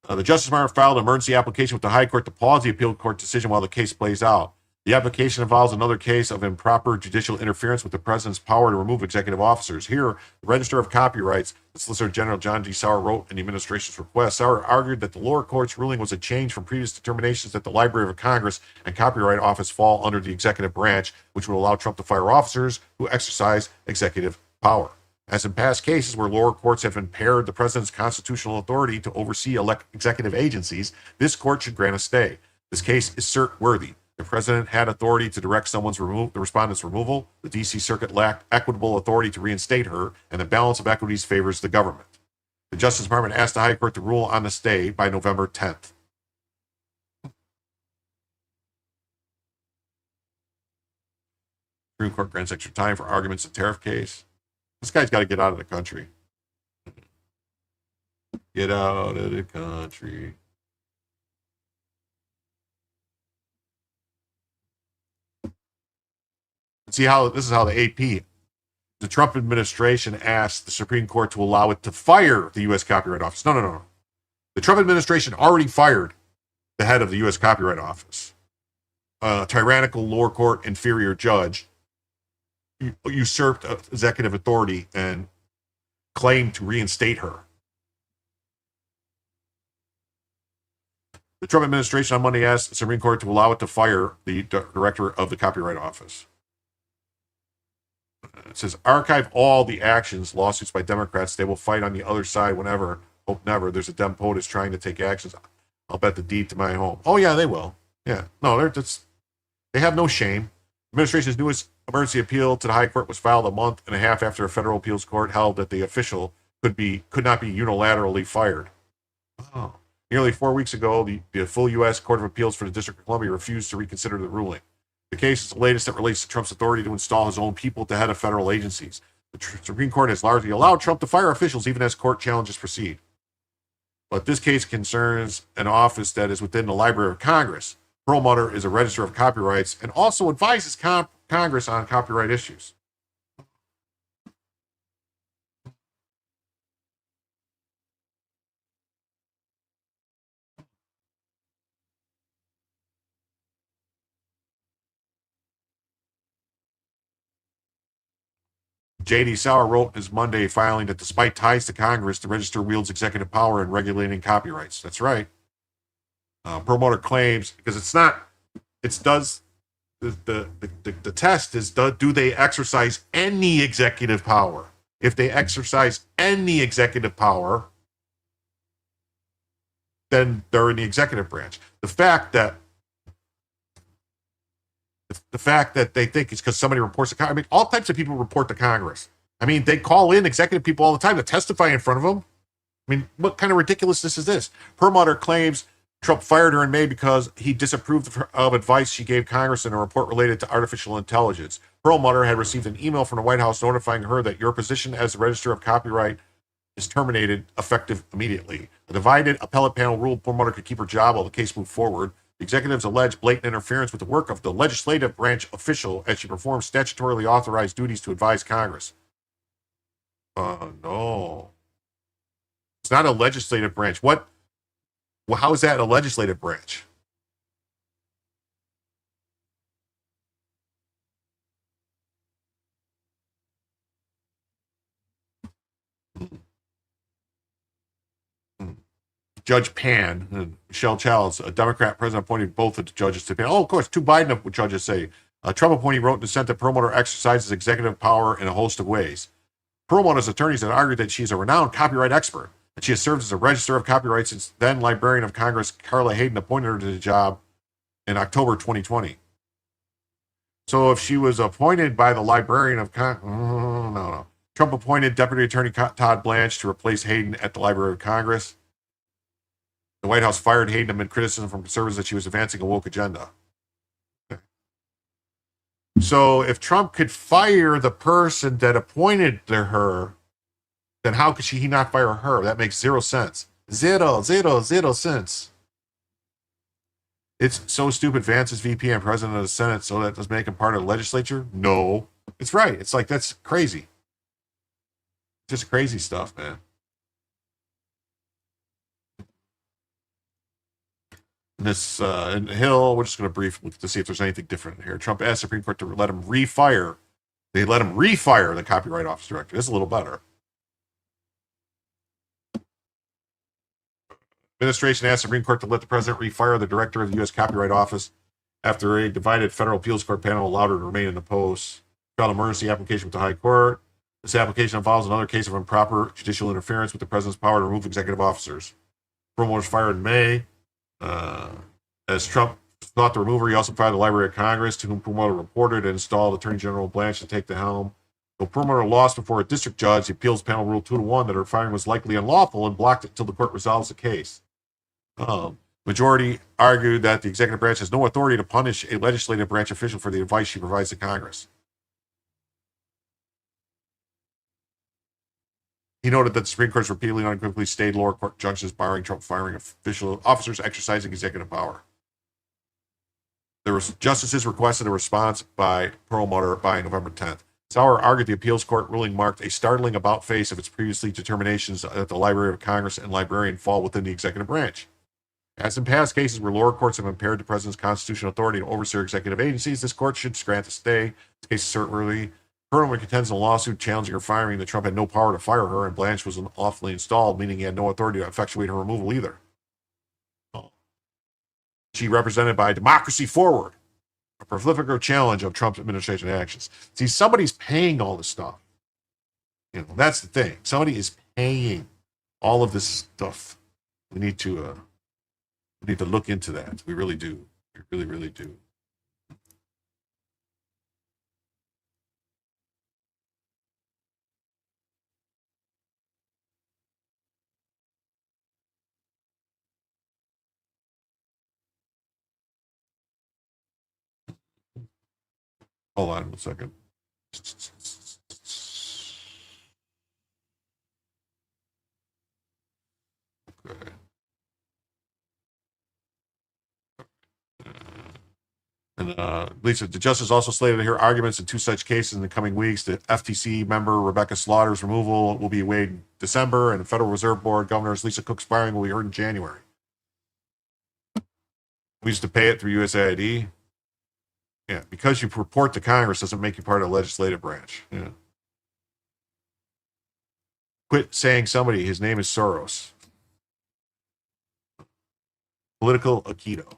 The Justice Department filed an emergency application with the High Court to pause the appeal court decision while the case plays out. The application involves another case of improper judicial interference with the president's power to remove executive officers. Here, the Register of Copyrights, the Solicitor General John G. Sauer wrote in the administration's request. Sauer argued that the lower court's ruling was a change from previous determinations that the Library of Congress and Copyright Office fall under the executive branch, which would allow Trump to fire officers who exercise executive power. As in past cases where lower courts have impaired the president's constitutional authority to oversee executive agencies, this court should grant a stay. This case is cert-worthy. The president had authority to direct the respondent's removal. The D.C. Circuit lacked equitable authority to reinstate her, and the balance of equities favors the government. The Justice Department asked the High Court to rule on the stay by November 10th. Supreme Court grants extra time for arguments in tariff case. This guy's got to get out of the country. Get out of the country. See how this is how the AP, the Trump administration asked the Supreme Court to allow it to fire the U.S. Copyright Office. No. The Trump administration already fired the head of the U.S. Copyright Office. A tyrannical lower court inferior judge usurped executive authority and claimed to reinstate her. The Trump administration on Monday asked the Supreme Court to allow it to fire the director of the Copyright Office. It says, archive all the actions, lawsuits by Democrats. They will fight on the other side whenever, hope never, there's a Dem POTUS trying to take actions. I'll bet the deed to my home. Oh, yeah, they will. Yeah. No, they have no shame. Administration's newest emergency appeal to the High Court was filed a month and a half after a federal appeals court held that the official could not be unilaterally fired. Oh. Nearly 4 weeks ago, the full U.S. Court of Appeals for the District of Columbia refused to reconsider the ruling. The case is the latest that relates to Trump's authority to install his own people at the head of federal agencies. The Supreme Court has largely allowed Trump to fire officials even as court challenges proceed. But this case concerns an office that is within the Library of Congress. Perlmutter is a Register of Copyrights and also advises Congress on copyright issues. J.D. Sauer wrote in his Monday filing that despite ties to Congress, the Register wields executive power in regulating copyrights. That's right. Perlmutter claims, because the test is, do they exercise any executive power? If they exercise any executive power, then they're in the executive branch. The fact that The fact that they think it's because somebody reports to Congress. I mean, all types of people report to Congress. I mean, they call in executive people all the time to testify in front of them. I mean, what kind of ridiculousness is this? Perlmutter claims Trump fired her in May because he disapproved of advice she gave Congress in a report related to artificial intelligence. Perlmutter had received an email from the White House notifying her that your position as the Register of Copyright is terminated effective immediately. A divided appellate panel ruled Perlmutter could keep her job while the case moved forward. The executives alleged blatant interference with the work of the legislative branch official as she performed statutorily authorized duties to advise Congress. No. It's not a legislative branch. What? Well, how is that a legislative branch? Judge Pan and Michelle Childs, a Democrat president, appointed both of the judges to Pan. Oh, of course, two Biden judges say Trump appointee wrote in dissent that Perlmutter exercises executive power in a host of ways. Perlmutter's attorneys had argued that she's a renowned copyright expert, and she has served as a Register of Copyright since then Librarian of Congress Carla Hayden appointed her to the job in October 2020. So if she was appointed by the Librarian of no. Trump appointed Deputy Attorney Todd Blanche to replace Hayden at the Library of Congress. The White House fired Hayden amid criticism from conservatives that she was advancing a woke agenda. Okay. So if Trump could fire the person that appointed her, then how could he not fire her? That makes zero sense. Zero sense. It's so stupid. Vance is VP and president of the Senate, so that does make him part of the legislature? No. It's right. It's like, that's crazy. Just crazy stuff, man. This in Hill, we're just going to brief to see if there's anything different here. Trump asked Supreme Court to let him refire. They let him refire the Copyright Office director. This is a little better. Administration asked Supreme Court to let the president refire the director of the U.S. Copyright Office after a divided federal appeals court panel allowed her to remain in the post. Filed an emergency application with the High Court. This application involves another case of improper judicial interference with the president's power to remove executive officers. Perlmutter was fired in May. As Trump sought to remove her, he also fired the Library of Congress, to whom Perlmutter reported, and installed Attorney General Blanche to take the helm. Though Perlmutter lost before a district judge, the appeals panel ruled 2-1 that her firing was likely unlawful and blocked it until the court resolves the case. Majority argued that the executive branch has no authority to punish a legislative branch official for the advice she provides to Congress. He noted that the Supreme Court has repeatedly and unequivocally stayed lower court injunctions barring Trump firing official officers exercising executive power. There was justices requested a response by Perlmutter by November 10th. Sauer argued the appeals court ruling marked a startling about-face of its previously determinations that the Library of Congress and librarian fall within the executive branch. As in past cases where lower courts have impaired the president's constitutional authority to oversee executive agencies, this court should grant a stay. This case is certainly Perlmutter contends in a lawsuit challenging her firing that Trump had no power to fire her and Blanche was unlawfully installed, meaning he had no authority to effectuate her removal either. She represented by Democracy Forward, a prolific challenge of Trump's administration actions. See, somebody's paying all this stuff. You know, that's the thing. Somebody is paying all of this stuff. We need to look into that. We really do. We really, really do. Hold on 1 second. Okay. And Lisa, the justice also slated to hear arguments in 2 such cases in the coming weeks. The FTC member Rebecca Slaughter's removal will be weighed in December, and the Federal Reserve Board Governor's Lisa Cook's firing will be heard in January. We used to pay it through USAID. Yeah, because you report to Congress doesn't make you part of the legislative branch. Yeah. Quit saying somebody, his name is Soros. Political Aikido.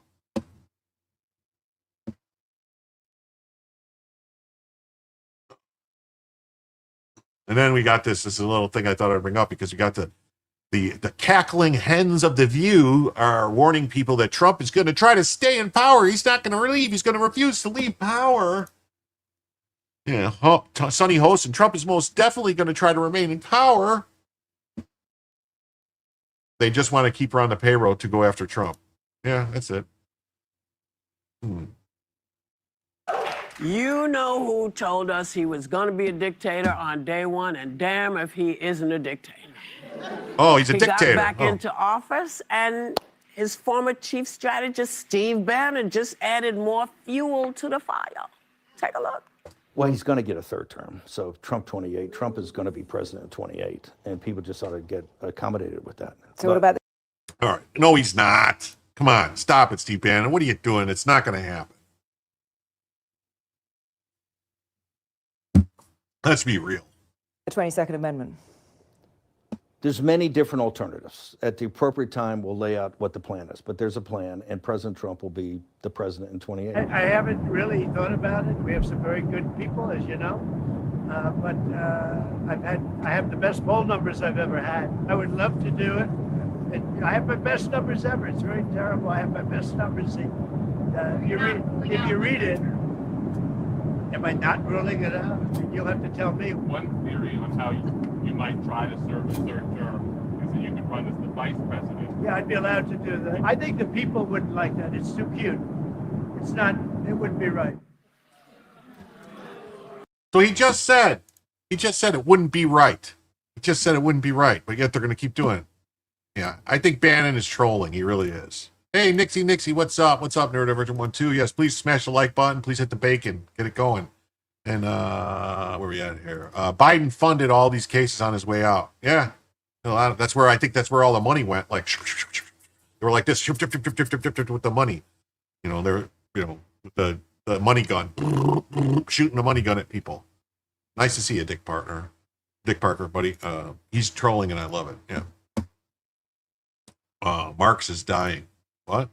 And then we got this. This is a little thing I thought I'd bring up because we got the the cackling hens of the View are warning people that Trump is going to try to stay in power. He's not going to leave. He's going to refuse to leave power. Yeah, Sonny Host and Trump is most definitely going to try to remain in power. They just want to keep her on the payroll to go after Trump. Yeah, that's it.
You know who told us he was going to be a dictator on day one, and damn if he isn't a dictator.
Oh, he's a
He
dictator.
got back into office, and his former chief strategist, Steve Bannon, just added more fuel to the fire. Take a look.
Well, he's going to get a third term. So Trump 28, Trump is going to be president in 28, and people just ought to get accommodated with that.
So what about
All right. No, he's not. Come on, stop it, Steve Bannon. What are you doing? It's not going to happen. Let's be real.
the 22nd Amendment?
There's many different alternatives. At the appropriate time, we'll lay out what the plan is, but there's a plan, and President Trump will be the president in 28.
I haven't really thought about it. We have some very good people, as you know. But I have the best poll numbers I've ever had. I would love to do it. And I have my best numbers ever. It's very terrible. I have my best numbers. If you read it, am I not ruling it out? You'll have to tell me.
One theory on how you might try to serve a third term is that you could run as the vice president.
Yeah, I'd be allowed to do that. I think the people wouldn't like that. It's too cute. It's not, it wouldn't be right.
So he just said it wouldn't be right. He just said it wouldn't be right, but yet they're going to keep doing it. Yeah, I think Bannon is trolling. He really is. Hey, Nixie, what's up? What's up, Neurodivergent 1-2? Yes, please smash the like button. Please hit the bacon. Get it going. And where are we at here? Biden funded all these cases on his way out. Yeah, that's where I think that's where all the money went. Like they were like this with the money. They're with the money gun, shooting the money gun at people. Nice to see you, Dick Parker, buddy. He's trolling and I love it. Yeah. Marx is dying. What?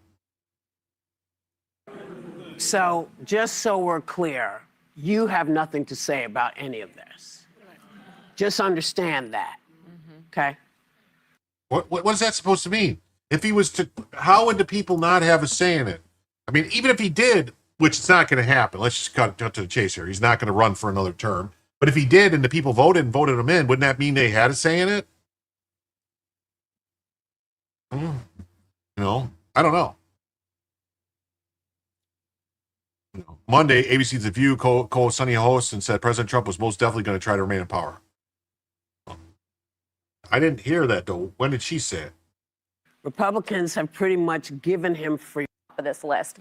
So, just so we're clear, you have nothing to say about any of this. Just understand that. Okay?
What is that supposed to mean? If he was to, how would the people not have a say in it? I mean, even if he did, which is not going to happen. Let's just cut to the chase here. He's not going to run for another term. But if he did and the people voted him in, wouldn't that mean they had a say in it? I don't know. Monday, ABC's The View called Sonny host and said President Trump was most definitely going to try to remain in power. I didn't hear that, though. When did she say it?
Republicans have pretty much given him free
of this list.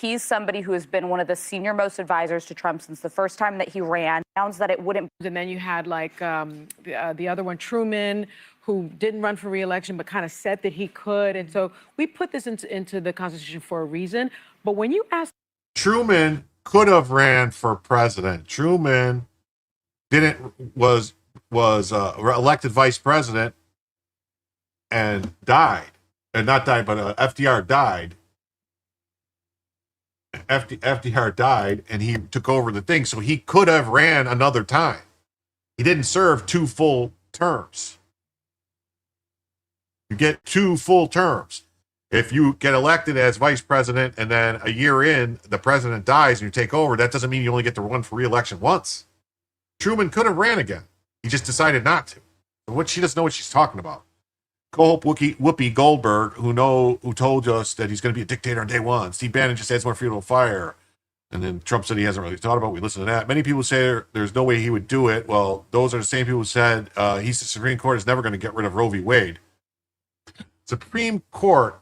He's somebody who has been one of the senior most advisors to Trump since the first time that he ran. Sounds that it wouldn't.
And then you had the other one, Truman, who didn't run for re-election but kind of said that he could. And so we put this into the Constitution for a reason. But when you ask,
Truman could have ran for president. Truman was elected vice president and died, and not died, but FDR died. FDR died, and he took over the thing, so he could have ran another time. He didn't serve 2 full terms. You get 2 full terms. If you get elected as vice president and then a year in, the president dies and you take over, that doesn't mean you only get to run for re-election once. Truman could have ran again. He just decided not to. She doesn't know what she's talking about. Co-host Whoopi Goldberg, who told us that he's going to be a dictator on day one. Steve Bannon just adds more fuel to the fire. And then Trump said he hasn't really thought about it. We listened to that. Many people say there's no way he would do it. Well, those are the same people who said the Supreme Court is never going to get rid of Roe v. Wade. Supreme Court,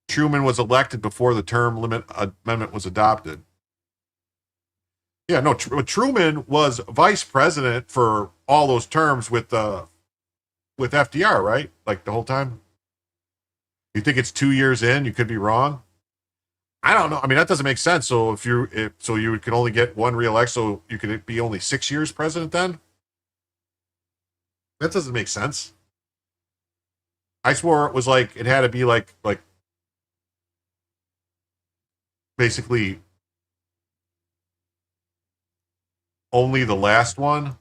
Truman was elected before the term limit amendment was adopted. Yeah, no, Truman was vice president for all those terms with FDR, right? Like the whole time. You think it's 2 years in? You could be wrong. I don't know. I mean, that doesn't make sense. So you can only get one re-election, so you could be only 6 years president then? That doesn't make sense. I swore it was like it had to be like basically only the last one.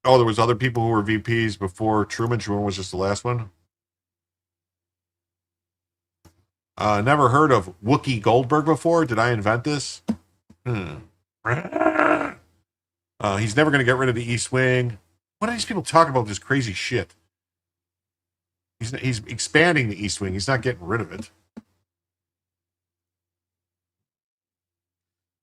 Oh, there was other people who were VPs before Truman. Truman was just the last one. Never heard of Wookie Goldberg before. Did I invent this? He's never going to get rid of the East Wing. What are these people talking about? This crazy shit. He's expanding the East Wing. He's not getting rid of it.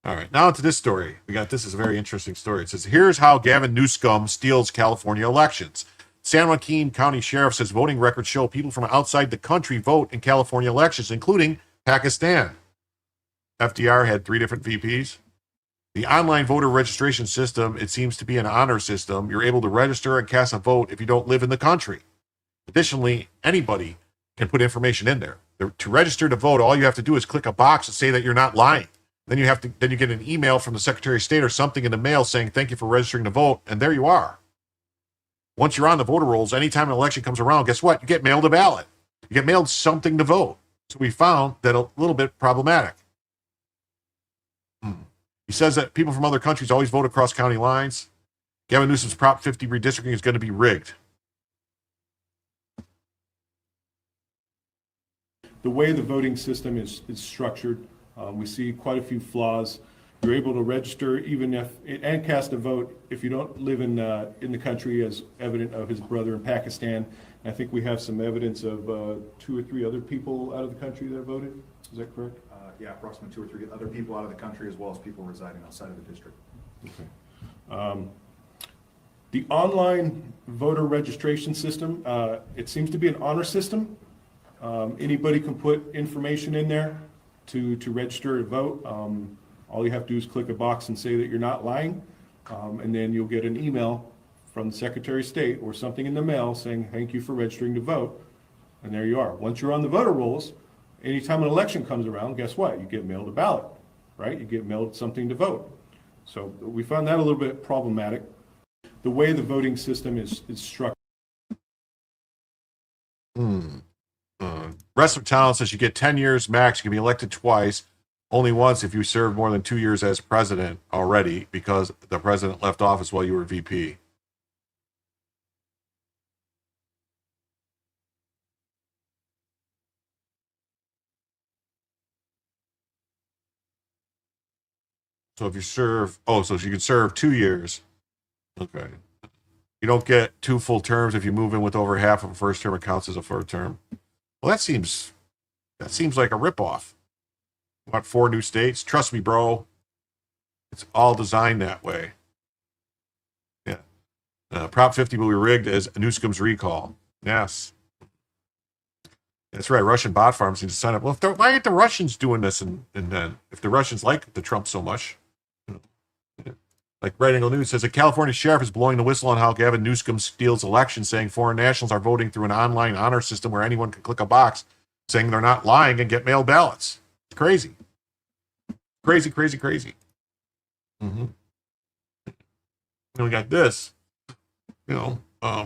All right, now to this story. This is a very interesting story. It says, here's how Gavin Newsom steals California elections. San Joaquin County Sheriff says voting records show people from outside the country vote in California elections, including Pakistan. FDR had 3 different VPs. The online voter registration system, it seems to be an honor system. You're able to register and cast a vote if you don't live in the country. Additionally, anybody can put information in there. To register to vote, all you have to do is click a box and say that you're not lying. Then you get an email from the Secretary of State or something in the mail saying, thank you for registering to vote, and there you are. Once you're on the voter rolls, anytime an election comes around, guess what? You get mailed a ballot. You get mailed something to vote. So we found that a little bit problematic. He says that people from other countries always vote across county lines. Gavin Newsom's Prop 50 redistricting is going to be rigged.
The way the voting system is structured, we see quite a few flaws. You're able to register even if and cast a vote if you don't live in the country, as evident of his brother in Pakistan. I think we have some evidence of 2 or 3 other people out of the country that voted. Is that correct?
Yeah, approximately 2 or 3 other people out of the country, as well as people residing outside of the district.
Okay. The online voter registration system, it seems to be an honor system. Anybody can put information in there to register to vote. All you have to do is click a box and say that you're not lying, and then you'll get an email from the Secretary of State or something in the mail saying, thank you for registering to vote, and there you are. Once you're on the voter rolls, anytime an election comes around, guess what? You get mailed a ballot, right? You get mailed something to vote. So we found that a little bit problematic. The way the voting system is structured.
Rest of town says you get 10 years max. You can be elected twice, only once if you served more than 2 years as president already, because the president left office while you were VP. So if you serve, so you can serve 2 years. Okay. You don't get 2 full terms if you move in with over half of a first term. It counts as a first term. Well, that seems like a ripoff. Want 4 new states? Trust me, bro. It's all designed that way. Yeah. Prop 50 will be rigged as Newsom's recall. Yes. That's right. Russian bot farms need to sign up. Well, why aren't the Russians doing this? And then if the Russians like the Trump so much, like Red Angle News says, a California sheriff is blowing the whistle on how Gavin Newsom steals elections, saying foreign nationals are voting through an online honor system where anyone can click a box saying they're not lying and get mailed ballots. It's crazy. Crazy, crazy, crazy. And we got this.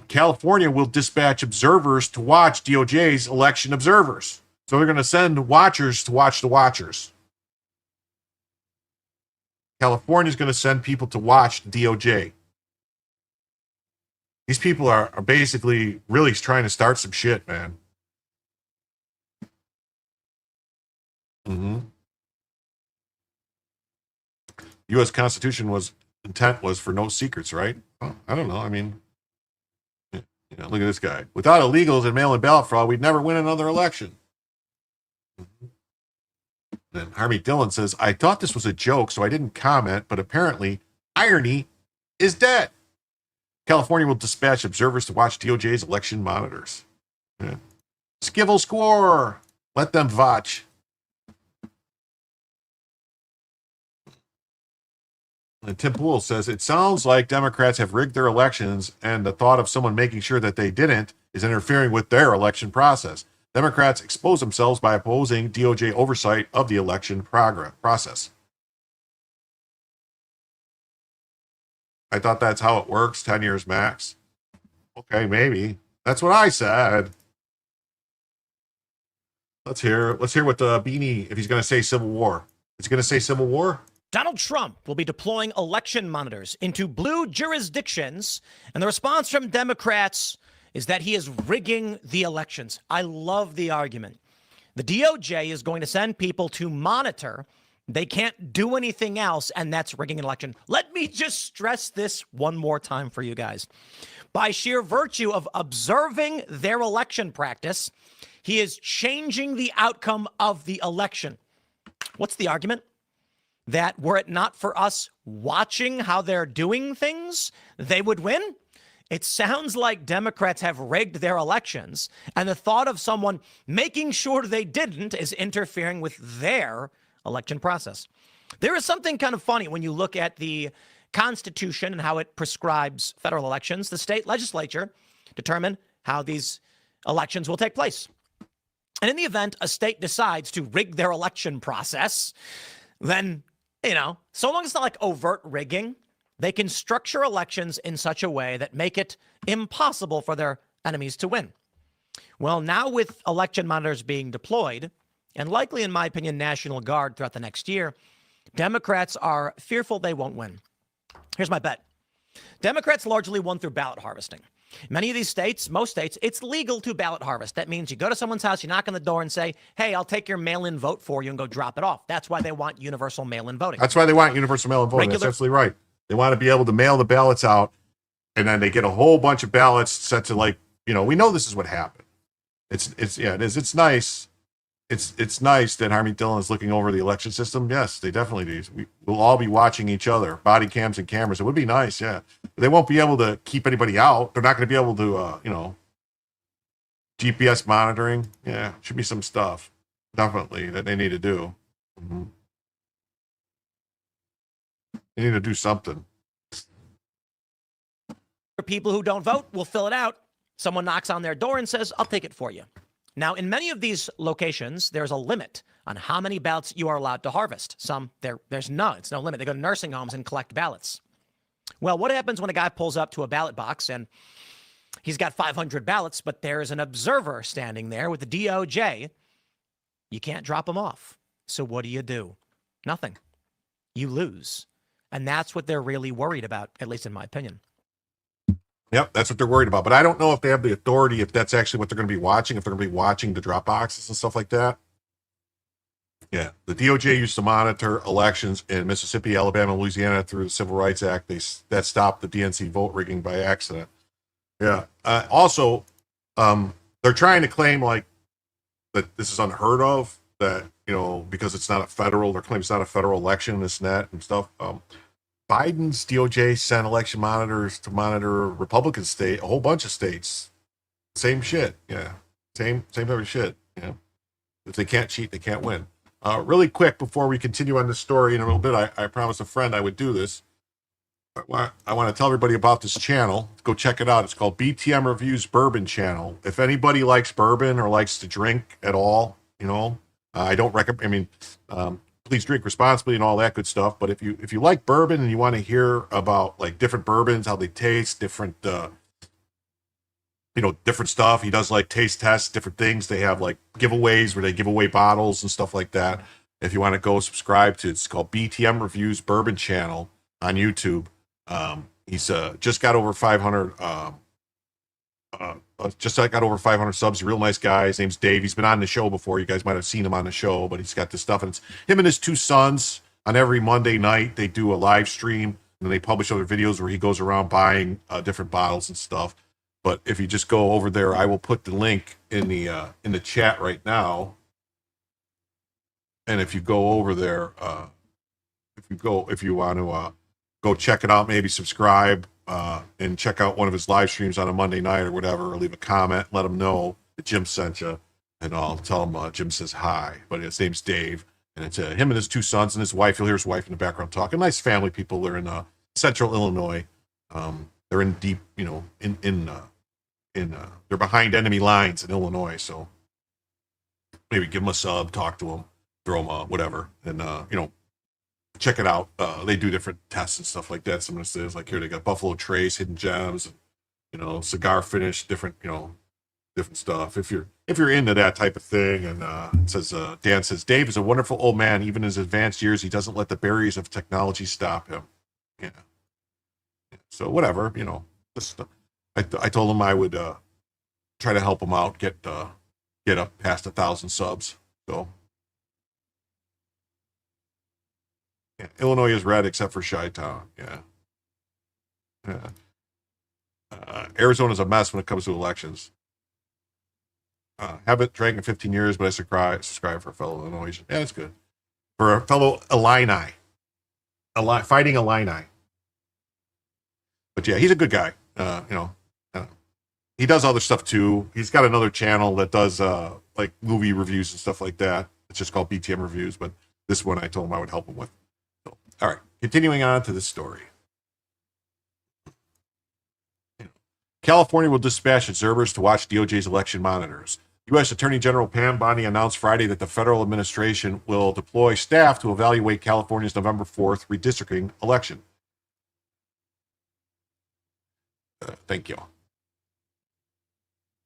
California will dispatch observers to watch DOJ's election observers. So they're going to send watchers to watch the watchers. California's going to send people to watch DOJ. These people are basically really trying to start some shit, man. U.S. Constitution intent was for no secrets, right? Well, I don't know. I mean, look at this guy. Without illegals and mail-in ballot fraud, we'd never win another election. Then Harvey Dillon says, I thought this was a joke, so I didn't comment, but apparently irony is dead. California will dispatch observers to watch DOJ's election monitors. Yeah. Skivel score. Let them watch. And Tim Pool says, it sounds like Democrats have rigged their elections, and the thought of someone making sure that they didn't is interfering with their election process. Democrats expose themselves by opposing DOJ oversight of the election process. I thought that's how it works, 10 years max. Okay, maybe. That's what I said. Let's hear what the Beanie, if he's going to say Civil War. Is he going to say Civil War?
Donald Trump will be deploying election monitors into blue jurisdictions, and the response from Democrats is that he is rigging the elections. I love the argument. The DOJ is going to send people to monitor. They can't do anything else, and that's rigging an election. Let me just stress this one more time for you guys. By sheer virtue of observing their election practice, he is changing the outcome of the election. What's the argument? That were it not for us watching how they're doing things, they would win? It sounds like Democrats have rigged their elections, and the thought of someone making sure they didn't is interfering with their election process. There is something kind of funny when you look at the Constitution and how it prescribes federal elections. The state legislature determine how these elections will take place. And in the event a state decides to rig their election process, then, so long as it's not like overt rigging, they can structure elections in such a way that make it impossible for their enemies to win. Well, now with election monitors being deployed, and likely, in my opinion, National Guard throughout the next year, Democrats are fearful they won't win. Here's my bet. Democrats largely won through ballot harvesting. Many of these states, most states, it's legal to ballot harvest. That means you go to someone's house, you knock on the door and say, hey, I'll take your mail-in vote for you and go drop it off. That's why they want universal mail-in voting.
That's why they want universal mail-in voting. That's absolutely right. They want to be able to mail the ballots out, and then they get a whole bunch of ballots sent to we know this is what happened. It's nice. It's nice that Harvey Dillon is looking over the election system. Yes, they definitely do. We'll all be watching each other, body cams and cameras. It would be nice, yeah. But they won't be able to keep anybody out. They're not going to be able to, GPS monitoring. Yeah, should be some stuff, definitely, that they need to do. Mm-hmm. They need to do something.
People who don't vote will fill it out. Someone knocks on their door and says, I'll take it for you. Now, in many of these locations, there's a limit on how many ballots you are allowed to harvest. Some, it's no limit. They go to nursing homes and collect ballots. Well, what happens when a guy pulls up to a ballot box and he's got 500 ballots, but there's an observer standing there with the DOJ? You can't drop him off. So what do? Nothing. You lose. And that's what they're really worried about, at least in my opinion.
Yep, that's what they're worried about. But I don't know if they have the authority, if that's actually what they're going to be watching, if they're going to be watching the drop boxes and stuff like that. Yeah, the DOJ used to monitor elections in Mississippi, Alabama, Louisiana through the Civil Rights Act. That stopped the DNC vote rigging by accident. Yeah. Also, they're trying to claim that this is unheard of, that, because it's not a federal, they're claiming it's not a federal election, this and that and stuff. Biden's DOJ sent election monitors to monitor Republican state, a whole bunch of states. Same shit. Yeah. Same type of shit. Yeah. If they can't cheat, they can't win. Really quick before we continue on this story in a little bit, I promised a friend I would do this. I want to tell everybody about this channel. Go check it out. It's called BTM Reviews Bourbon Channel. If anybody likes bourbon or likes to drink at all, I don't recommend, please drink responsibly and all that good stuff. But if you like bourbon and you want to hear about different bourbons, how they taste, different different stuff. He does taste tests, different things. They have giveaways where they give away bottles and stuff like that. If you want to go subscribe to it, it's called BTM Reviews Bourbon Channel on YouTube. He's just got over 500 subs. He's a real nice guy. His name's Dave. He's been on the show before. You guys might have seen him on the show, but he's got this stuff. And it's him and his two sons on every Monday night. They do a live stream and they publish other videos where he goes around buying different bottles and stuff. But if you just go over there, I will put the link in the chat right now. And if you go over there, if you want to go check it out, maybe subscribe and check out one of his live streams on a Monday night or whatever, or leave a comment, let him know that Jim sent you, and I'll tell him Jim says hi. But his name's Dave, and it's him and his two sons and his wife. You'll hear his wife in the background talking. Nice family people. They're in central Illinois. They're in deep, they're behind enemy lines in Illinois. So maybe give them a sub, talk to them, throw them whatever, and check it out. They do different tests and stuff like that. Some of this is here they got Buffalo Trace, Hidden Gems, cigar finish, different, different stuff. If you're into that type of thing, and it says Dan says Dave is a wonderful old man. Even in his advanced years, he doesn't let the barriers of technology stop him. Yeah. So whatever, Just, I told him I would try to help him out, get up past 1,000 subs. So yeah. Illinois is red except for Chi-Town. Yeah. Arizona's a mess when it comes to elections. Haven't drank in 15 years, but I subscribe for a fellow Illinois. Yeah, that's good. For a fellow Illini. Fighting Illini. But yeah, he's a good guy. He does other stuff too. He's got another channel that does like movie reviews and stuff like that. It's just called BTM Reviews, but this one I told him I would help him with. So, all right, continuing on to this story. California will dispatch observers to watch DOJ's election monitors. U.S. Attorney General Pam Bondi announced Friday that the federal administration will deploy staff to evaluate California's November 4th redistricting election. Thank you.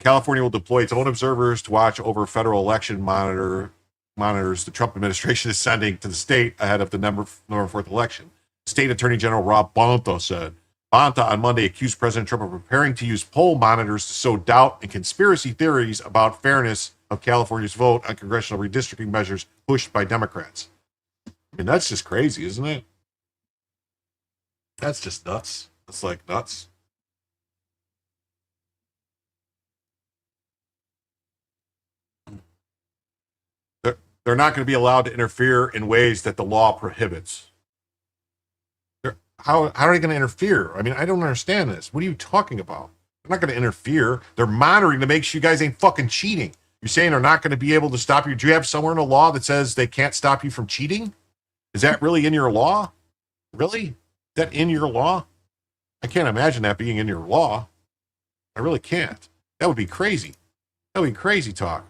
California will deploy its own observers to watch over federal election monitors the Trump administration is sending to the state ahead of the November 4th election. State Attorney General Rob Bonta said. Bonta on Monday accused President Trump of preparing to use poll monitors to sow doubt and conspiracy theories about fairness of California's vote on congressional redistricting measures pushed by Democrats. I mean, that's just crazy, isn't it? That's just nuts. It's like nuts. They're not going to be allowed to interfere in ways that the law prohibits. How are they going to interfere? I mean, I don't understand this. What are you talking about? They're not going to interfere. They're monitoring to make sure you guys ain't fucking cheating. You're saying they're not going to be able to stop you. Do you have somewhere in the law that says they can't stop you from cheating? Is that really in your law? Really? Is that in your law? I can't imagine that being in your law. I really can't. That would be crazy. That would be crazy talk.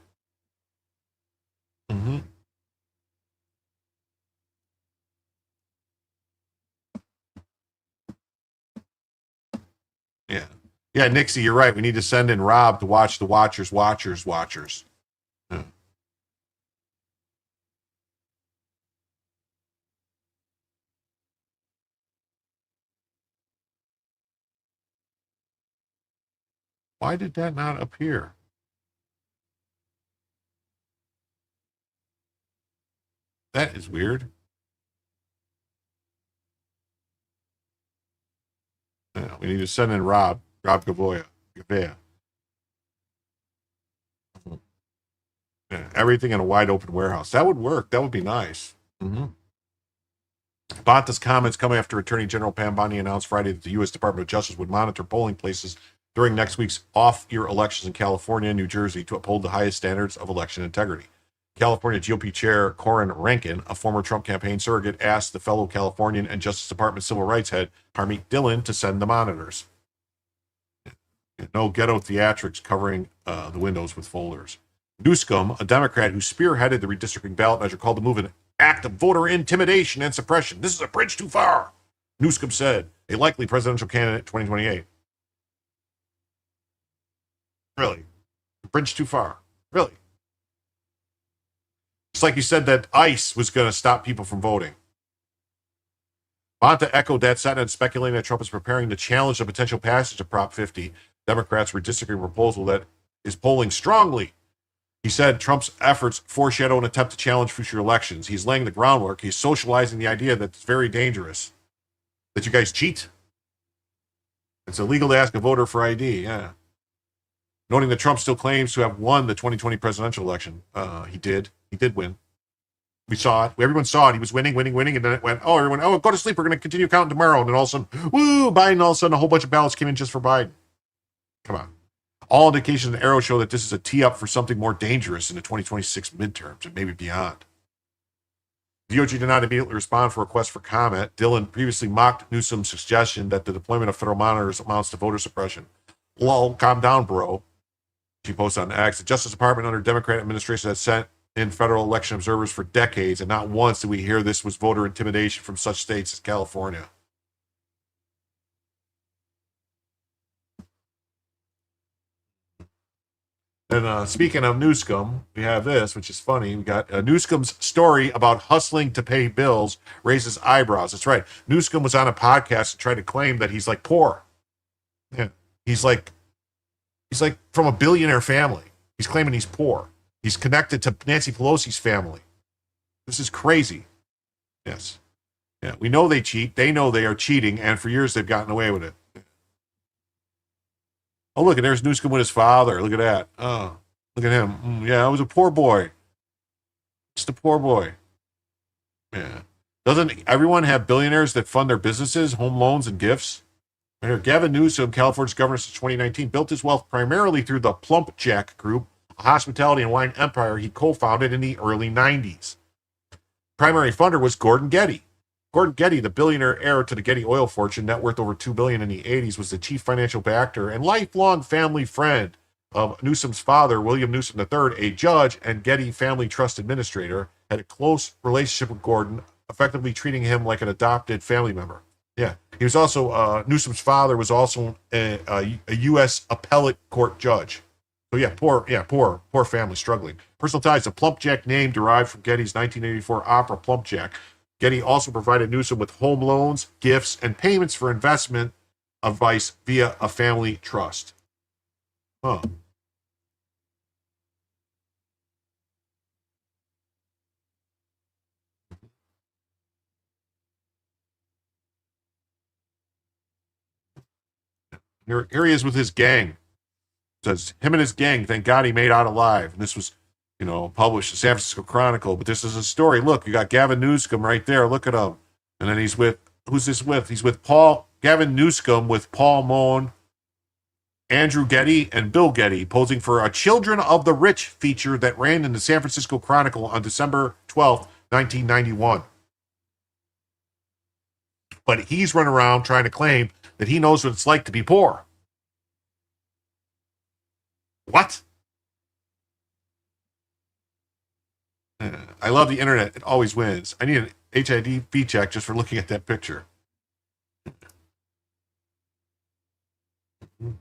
Mm-hmm. Yeah. Yeah, Nixie, you're right. We need to send in Rob to watch the watchers. Yeah. Why did that not appear? That is weird. Yeah, we need to send in Rob Gavoya. Yeah, everything in a wide open warehouse. That would work. That would be nice. Mm-hmm. Bonta's comments come after Attorney General Pam Bondi announced Friday that the U.S. Department of Justice would monitor polling places during next week's off-year elections in California and New Jersey to uphold the highest standards of election integrity. California GOP Chair Corin Rankin, a former Trump campaign surrogate, asked the fellow Californian and Justice Department civil rights head Harmeet Dillon to send the monitors. No ghetto theatrics covering the windows with folders. Newsom, a Democrat who spearheaded the redistricting ballot measure, called the move an act of voter intimidation and suppression. This is a bridge too far, Newsom said, a likely presidential candidate in 2028. Really? A bridge too far? Really? It's like you said that ICE was going to stop people from voting. Bonta echoed that sentence, speculating that Trump is preparing to challenge the potential passage of Prop 50, Democrats' redistricting proposal that is polling strongly. He said Trump's efforts foreshadow an attempt to challenge future elections. He's laying the groundwork. He's socializing the idea that it's very dangerous. That you guys cheat. It's illegal to ask a voter for ID, yeah. Noting that Trump still claims to have won the 2020 presidential election. He did. He did win. We saw it. Everyone saw it. He was winning, and then it went, everyone, go to sleep. We're going to continue counting tomorrow. And then all of a sudden, woo, Biden, all of a sudden, a whole bunch of ballots came in just for Biden. Come on. All indications in the arrow show that this is a tee-up for something more dangerous in the 2026 midterms and maybe beyond. DOJ did not immediately respond for requests for comment. Dillon previously mocked Newsom's suggestion that the deployment of federal monitors amounts to voter suppression. Lol, calm down, bro. She posted on X. The Justice Department under Democrat administration has sent in federal election observers for decades, and not once did we hear this was voter intimidation from such states as California. And speaking of Newscomb, we have this, which is funny. We got Newscomb's story about hustling to pay bills raises eyebrows. That's right. Newscomb was on a podcast and tried to claim that he's like poor. Yeah, he's like from a billionaire family. He's claiming he's poor. He's connected to Nancy Pelosi's family. This is crazy. Yes. Yeah, we know they cheat. They know they are cheating, and for years they've gotten away with it. Oh, look, and there's Newscomb with his father. Look at that. Oh, look at him. Yeah, I was a poor boy. Just a poor boy. Yeah. Doesn't everyone have billionaires that fund their businesses, home loans, and gifts? Right here, Gavin Newsom, California's governor since 2019, built his wealth primarily through the Plump Jack Group, a hospitality and wine empire he co-founded in the early 90s. Primary funder was Gordon Getty. Gordon Getty, the billionaire heir to the Getty oil fortune, net worth over $2 billion in the 80s, was the chief financial backer and lifelong family friend of Newsom's father, William Newsom III, a judge and Getty Family Trust administrator, had a close relationship with Gordon, effectively treating him like an adopted family member. Yeah, he was also Newsom's father was also a U.S. appellate court judge. So poor family struggling. Personal ties. The Plump Jack name derived from Getty's 1984 opera Plump Jack. Getty also provided Newsom with home loans, gifts, and payments for investment advice via a family trust. Huh. Here he is with his gang. It says him and his gang, thank God he made out alive. And this was, published in San Francisco Chronicle. But this is a story. Look, you got Gavin Newsom right there. Look at him. And then he's with, who's this with? He's with Gavin Newsom with Paul Moen, Andrew Getty, and Bill Getty, posing for a Children of the Rich feature that ran in the San Francisco Chronicle on December 12th, 1991. But he's running around trying to claim that he knows what it's like to be poor. What? I love the internet. It always wins. I need an HID check just for looking at that picture. So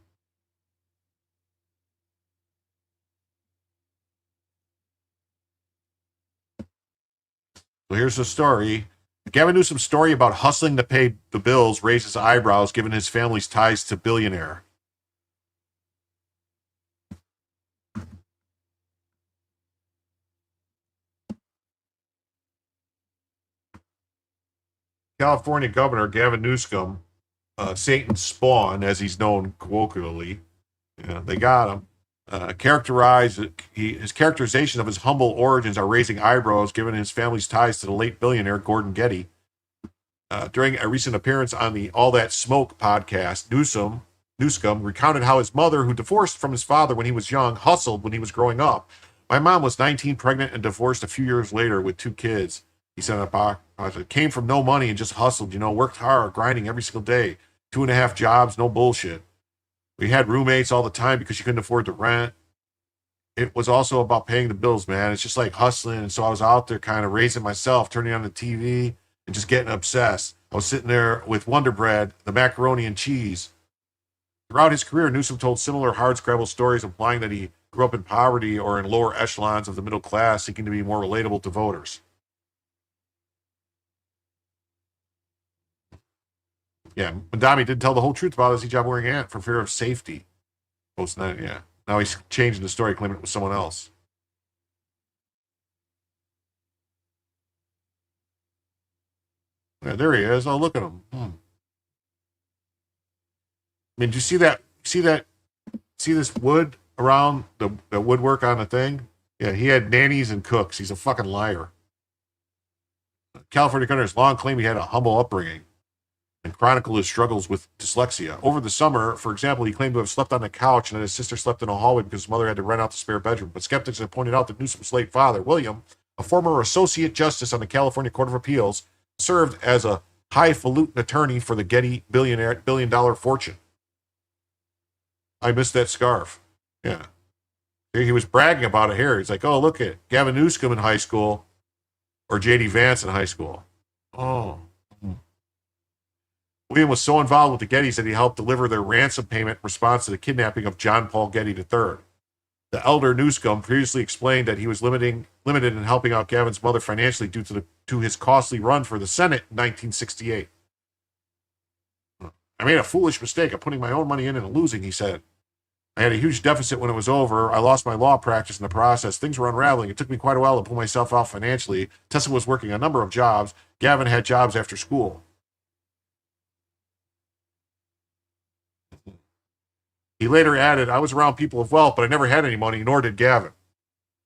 here's the story. Gavin Newsom's story about hustling to pay the bills raises eyebrows given his family's ties to billionaire. California Governor Gavin Newsom, Satan's spawn, as he's known colloquially, they got him. His characterization of his humble origins are raising eyebrows given his family's ties to the late billionaire Gordon Getty. During a recent appearance on the All That Smoke podcast, Newsom recounted how his mother, who divorced from his father when he was young, hustled when he was growing up. My mom was 19, pregnant, and divorced a few years later with 2 kids. He said, came from no money and just hustled, worked hard, grinding every single day. 2.5 jobs, no bullshit. We had roommates all the time because she couldn't afford the rent. It was also about paying the bills, man. It's just like hustling. And so I was out there kind of raising myself, turning on the TV and just getting obsessed. I was sitting there with Wonder Bread, the macaroni and cheese. Throughout his career, Newsom told similar hardscrabble stories implying that he grew up in poverty or in lower echelons of the middle class, seeking to be more relatable to voters. Yeah, Madami didn't tell the whole truth about his hijab wearing aunt for fear of safety. Now he's changing the story, claiming it was someone else. Yeah, there he is. Oh, look at him. I mean, do you see that? See this wood around the woodwork on the thing? Yeah, he had nannies and cooks. He's a fucking liar. California Governor's long claimed he had a humble upbringing and chronicled his struggles with dyslexia. Over the summer, for example, he claimed to have slept on the couch and that his sister slept in a hallway because his mother had to rent out the spare bedroom. But skeptics have pointed out that Newsom's late father, William, a former associate justice on the California Court of Appeals, served as a highfalutin attorney for the Getty billion-dollar fortune. I missed that scarf. Yeah. He was bragging about it here. He's like, oh, look at Gavin Newsom in high school or J.D. Vance in high school. Oh. William was so involved with the Gettys that he helped deliver their ransom payment in response to the kidnapping of John Paul Getty III. The elder Newscomb previously explained that he was limited in helping out Gavin's mother financially due to his costly run for the Senate in 1968. I made a foolish mistake of putting my own money in and losing, he said. I had a huge deficit when it was over. I lost my law practice in the process. Things were unraveling. It took me quite a while to pull myself out financially. Tessa was working a number of jobs. Gavin had jobs after school. He later added, I was around people of wealth, but I never had any money, nor did Gavin.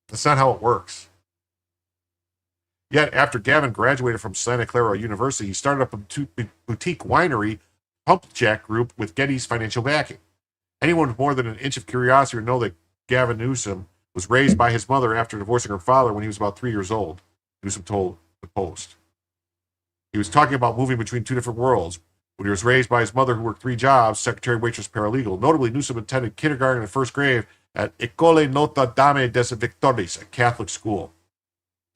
That's not how it works. Yet, after Gavin graduated from Santa Clara University, he started up a boutique winery, Pump Jack Group, with Getty's financial backing. Anyone with more than an inch of curiosity would know that Gavin Newsom was raised by his mother after divorcing her father when he was about 3 years old, Newsom told the Post. He was talking about moving between two different worlds. When he was raised by his mother, who worked 3 jobs, secretary, waitress, paralegal. Notably, Newsom attended kindergarten and first grade at École Notre Dame des Victoires, a Catholic school.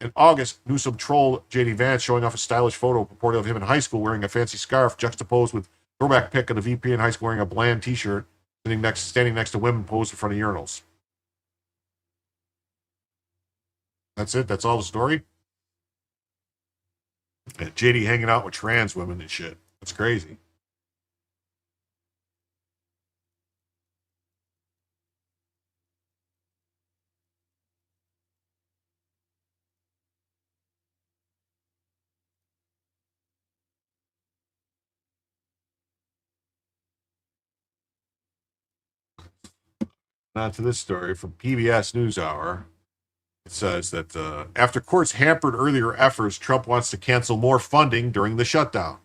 In August, Newsom trolled J.D. Vance, showing off a stylish photo purported of him in high school wearing a fancy scarf, juxtaposed with throwback pic of the VP in high school wearing a bland T-shirt, standing next to women posed in front of urinals. That's it? That's all the story? And JD hanging out with trans women and shit. That's crazy. Now to this story from PBS NewsHour. It says that after courts hampered earlier efforts, Trump wants to cancel more funding during the shutdown.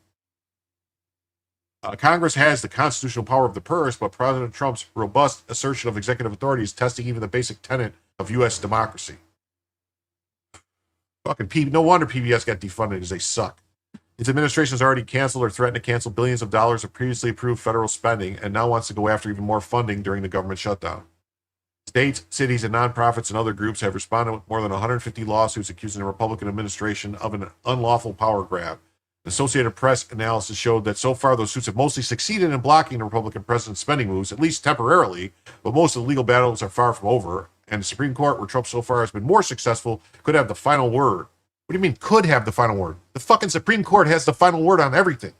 Congress has the constitutional power of the purse, but President Trump's robust assertion of executive authority is testing even the basic tenet of U.S. democracy. No wonder PBS got defunded, because they suck. His administration has already canceled or threatened to cancel billions of dollars of previously approved federal spending, and now wants to go after even more funding during the government shutdown. States, cities, and nonprofits and other groups have responded with more than 150 lawsuits accusing the Republican administration of an unlawful power grab. The Associated Press analysis showed that so far those suits have mostly succeeded in blocking the Republican president's spending moves, at least temporarily, but most of the legal battles are far from over, and the Supreme Court, where Trump so far has been more successful, could have the final word. What do you mean, could have the final word? The fucking Supreme Court has the final word on everything.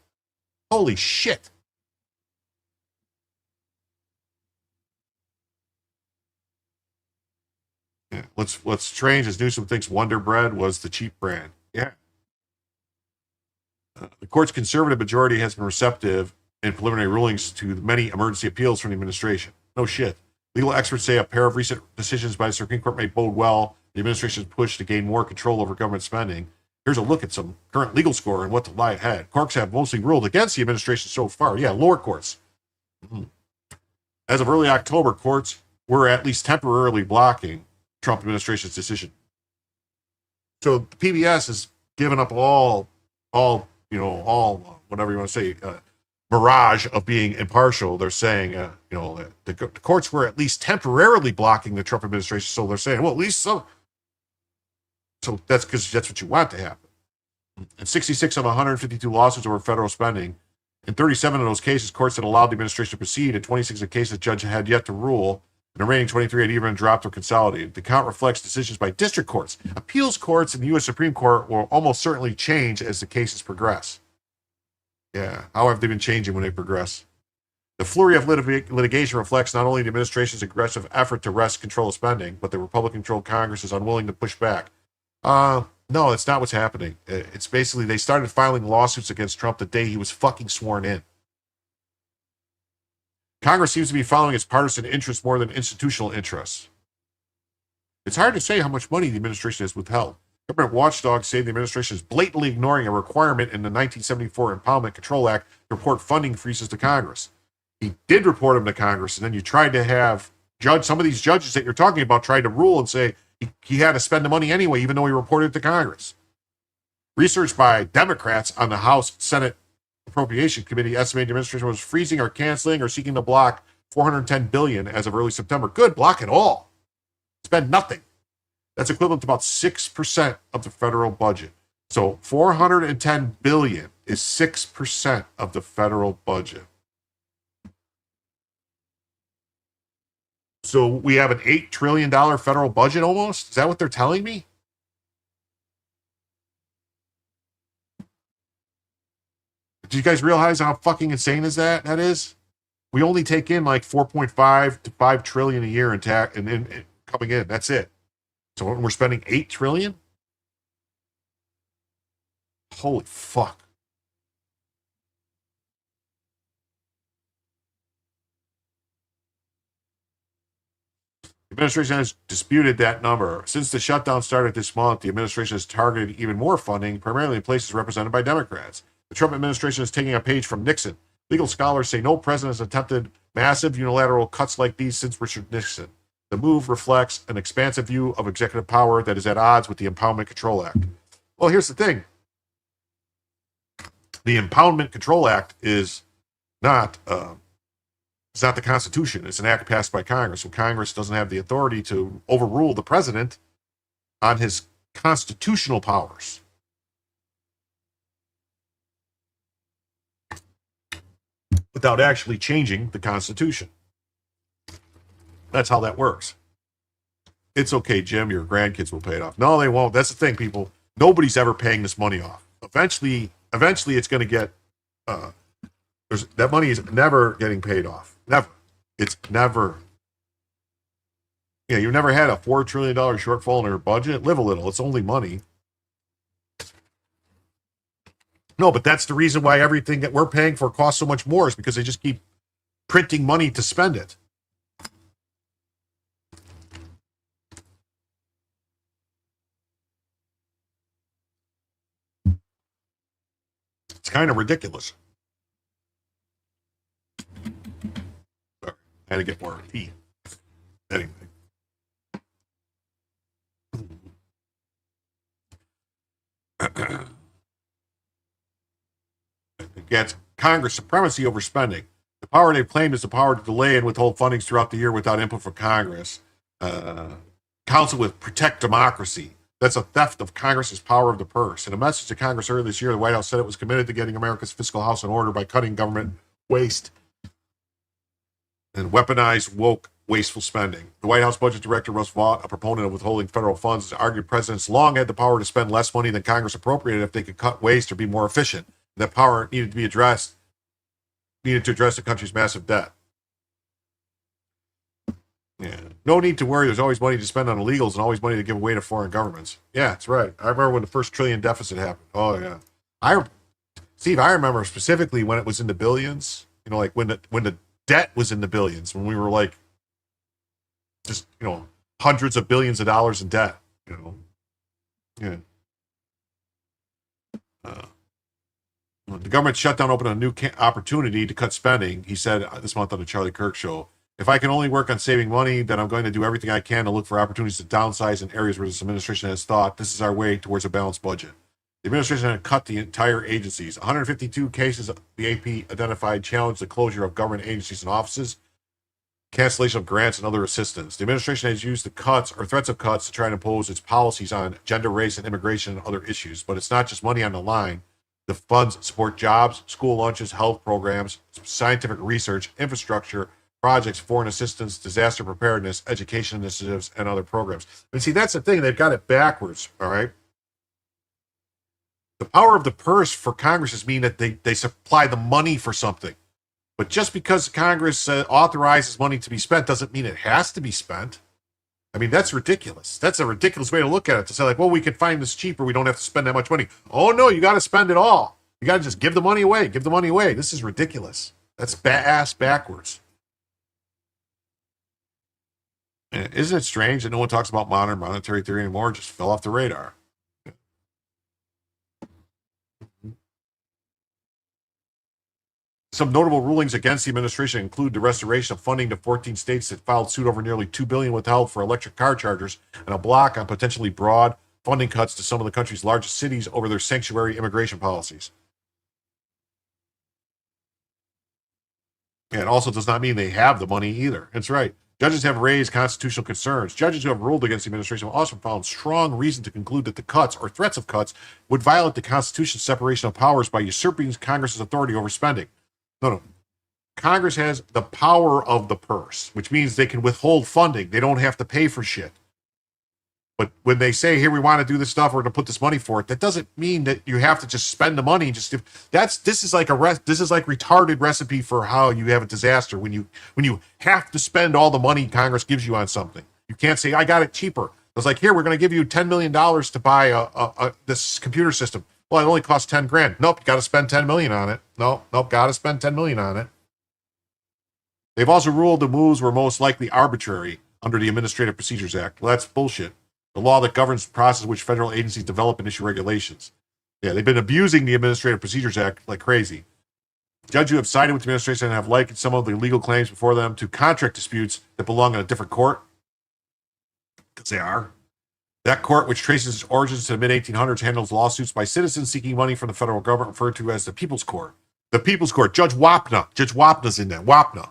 Holy shit. Yeah. What's strange is Newsom thinks Wonder Bread was the cheap brand. Yeah. The court's conservative majority has been receptive in preliminary rulings to the many emergency appeals from the administration. No shit. Legal experts say a pair of recent decisions by the Supreme Court may bode well the administration's push to gain more control over government spending. Here's a look at some current legal score and what to lie ahead. Courts have mostly ruled against the administration so far. Yeah, lower courts. As of early October, courts were at least temporarily blocking Trump administration's decision. So the PBS has given up all whatever you want to say, barrage of being impartial. They're saying, the courts were at least temporarily blocking the Trump administration. So they're saying, well, at least so. So that's because that's what you want to happen. And 66 of 152 lawsuits over federal spending. In 37 of those cases, courts had allowed the administration to proceed. In 26 of cases, the judge had yet to rule. The remaining 23 had even dropped or consolidated. The count reflects decisions by district courts. Appeals courts and the U.S. Supreme Court will almost certainly change as the cases progress. Yeah, how have they been changing when they progress? The flurry of litigation reflects not only the administration's aggressive effort to wrest control of spending, but the Republican-controlled Congress is unwilling to push back. No, that's not what's happening. It's basically they started filing lawsuits against Trump the day he was fucking sworn in. Congress seems to be following its partisan interests more than institutional interests. It's hard to say how much money the administration has withheld. Government watchdogs say the administration is blatantly ignoring a requirement in the 1974 Impoundment Control Act to report funding freezes to Congress. He did report them to Congress, and then you tried to have some of these judges that you're talking about tried to rule and say he had to spend the money anyway, even though he reported it to Congress. Research by Democrats on the House Senate Appropriation Committee estimated the administration was freezing or canceling or seeking to block $410 billion as of early September. Good, block it all. Spend nothing. That's equivalent to about 6% of the federal budget. So $410 billion is 6% of the federal budget. So we have an $8 trillion federal budget almost? Is that what they're telling me? Do you guys realize how fucking insane is that is? We only take in like 4.5 to 5 trillion a year in tax and coming in. That's it. So we're spending 8 trillion? Holy fuck. The administration has disputed that number. Since the shutdown started this month, the administration has targeted even more funding, primarily in places represented by Democrats. The Trump administration is taking a page from Nixon. Legal scholars say no president has attempted massive unilateral cuts like these since Richard Nixon. The move reflects an expansive view of executive power that is at odds with the Impoundment Control Act. Well, here's the thing. The Impoundment Control Act is not it's not the Constitution. It's an act passed by Congress. So Congress doesn't have the authority to overrule the president on his constitutional powers. Without actually changing the Constitution. That's how that works. It's okay, Jim, your grandkids will pay it off. No, they won't. That's the thing, people. Nobody's ever paying this money off. Eventually it's going to get, that money is never getting paid off. Never. It's never. Yeah, you've never had a $4 trillion shortfall in your budget. Live a little. It's only money. No, but that's the reason why everything that we're paying for costs so much more is because they just keep printing money to spend it. It's kind of ridiculous. Sorry, I had to get more tea. Anyway. Against Congress supremacy over spending. The power they've claimed is the power to delay and withhold fundings throughout the year without input from Congress. Counsel with protect democracy. That's a theft of Congress's power of the purse. In a message to Congress earlier this year, the White House said it was committed to getting America's fiscal house in order by cutting government waste and weaponized woke wasteful spending. The White House Budget Director Russ Vaught, a proponent of withholding federal funds, has argued presidents long had the power to spend less money than Congress appropriated if they could cut waste or be more efficient. That power needed to address the country's massive debt. Yeah. No need to worry. There's always money to spend on illegals and always money to give away to foreign governments. Yeah, that's right. I remember when the first trillion deficit happened. Oh yeah. Steve, I remember specifically when it was in the billions. You know, like when the debt was in the billions, when we were like just, hundreds of billions of dollars in debt, Yeah. The government shutdown opened a new opportunity to cut spending, he said this month on the Charlie Kirk show. If I can only work on saving money, then I'm going to do everything I can to look for opportunities to downsize in areas where this administration has thought this is our way towards a balanced budget. The administration had cut the entire agencies. 152 cases the AP identified challenged the closure of government agencies and offices, cancellation of grants, and other assistance. The administration has used the cuts or threats of cuts to try and impose its policies on gender, race, and immigration and other issues. But it's not just money on the line. The funds support jobs, school lunches, health programs, scientific research, infrastructure, projects, foreign assistance, disaster preparedness, education initiatives, and other programs. And see, that's the thing. They've got it backwards, all right? The power of the purse for Congress is mean that they supply the money for something. But just because Congress authorizes money to be spent doesn't mean it has to be spent. I mean, that's ridiculous. That's a ridiculous way to look at it, to say like, well, we can find this cheaper. We don't have to spend that much money. Oh, no, you got to spend it all. You got to just give the money away. Give the money away. This is ridiculous. That's ass backwards. And isn't it strange that no one talks about modern monetary theory anymore? It just fell off the radar. Some notable rulings against the administration include the restoration of funding to 14 states that filed suit over nearly $2 billion withheld for electric car chargers, and a block on potentially broad funding cuts to some of the country's largest cities over their sanctuary immigration policies. And it also does not mean they have the money either. That's right. Judges have raised constitutional concerns. Judges who have ruled against the administration have also found strong reason to conclude that the cuts or threats of cuts would violate the Constitution's separation of powers by usurping Congress's authority over spending. No. Congress has the power of the purse, which means they can withhold funding. They don't have to pay for shit. But when they say, here, we want to do this stuff, we're going to put this money for it, that doesn't mean that you have to just spend the money. This is like retarded recipe for how you have a disaster when you have to spend all the money Congress gives you on something. You can't say, I got it cheaper. It's like, here, we're going to give you $10 million to buy this computer system. Well, it only costs 10 grand. Nope, you got to spend 10 million on it. Nope, got to spend 10 million on it. They've also ruled the moves were most likely arbitrary under the Administrative Procedures Act. Well, that's bullshit. The law that governs the process in which federal agencies develop and issue regulations. Yeah, they've been abusing the Administrative Procedures Act like crazy. Judges who have sided with the administration and have likened some of the legal claims before them to contract disputes that belong in a different court. Because they are. That court, which traces its origins to the mid-1800s, handles lawsuits by citizens seeking money from the federal government, referred to as the People's Court. The People's Court. Judge Wapna's in there. Wapna.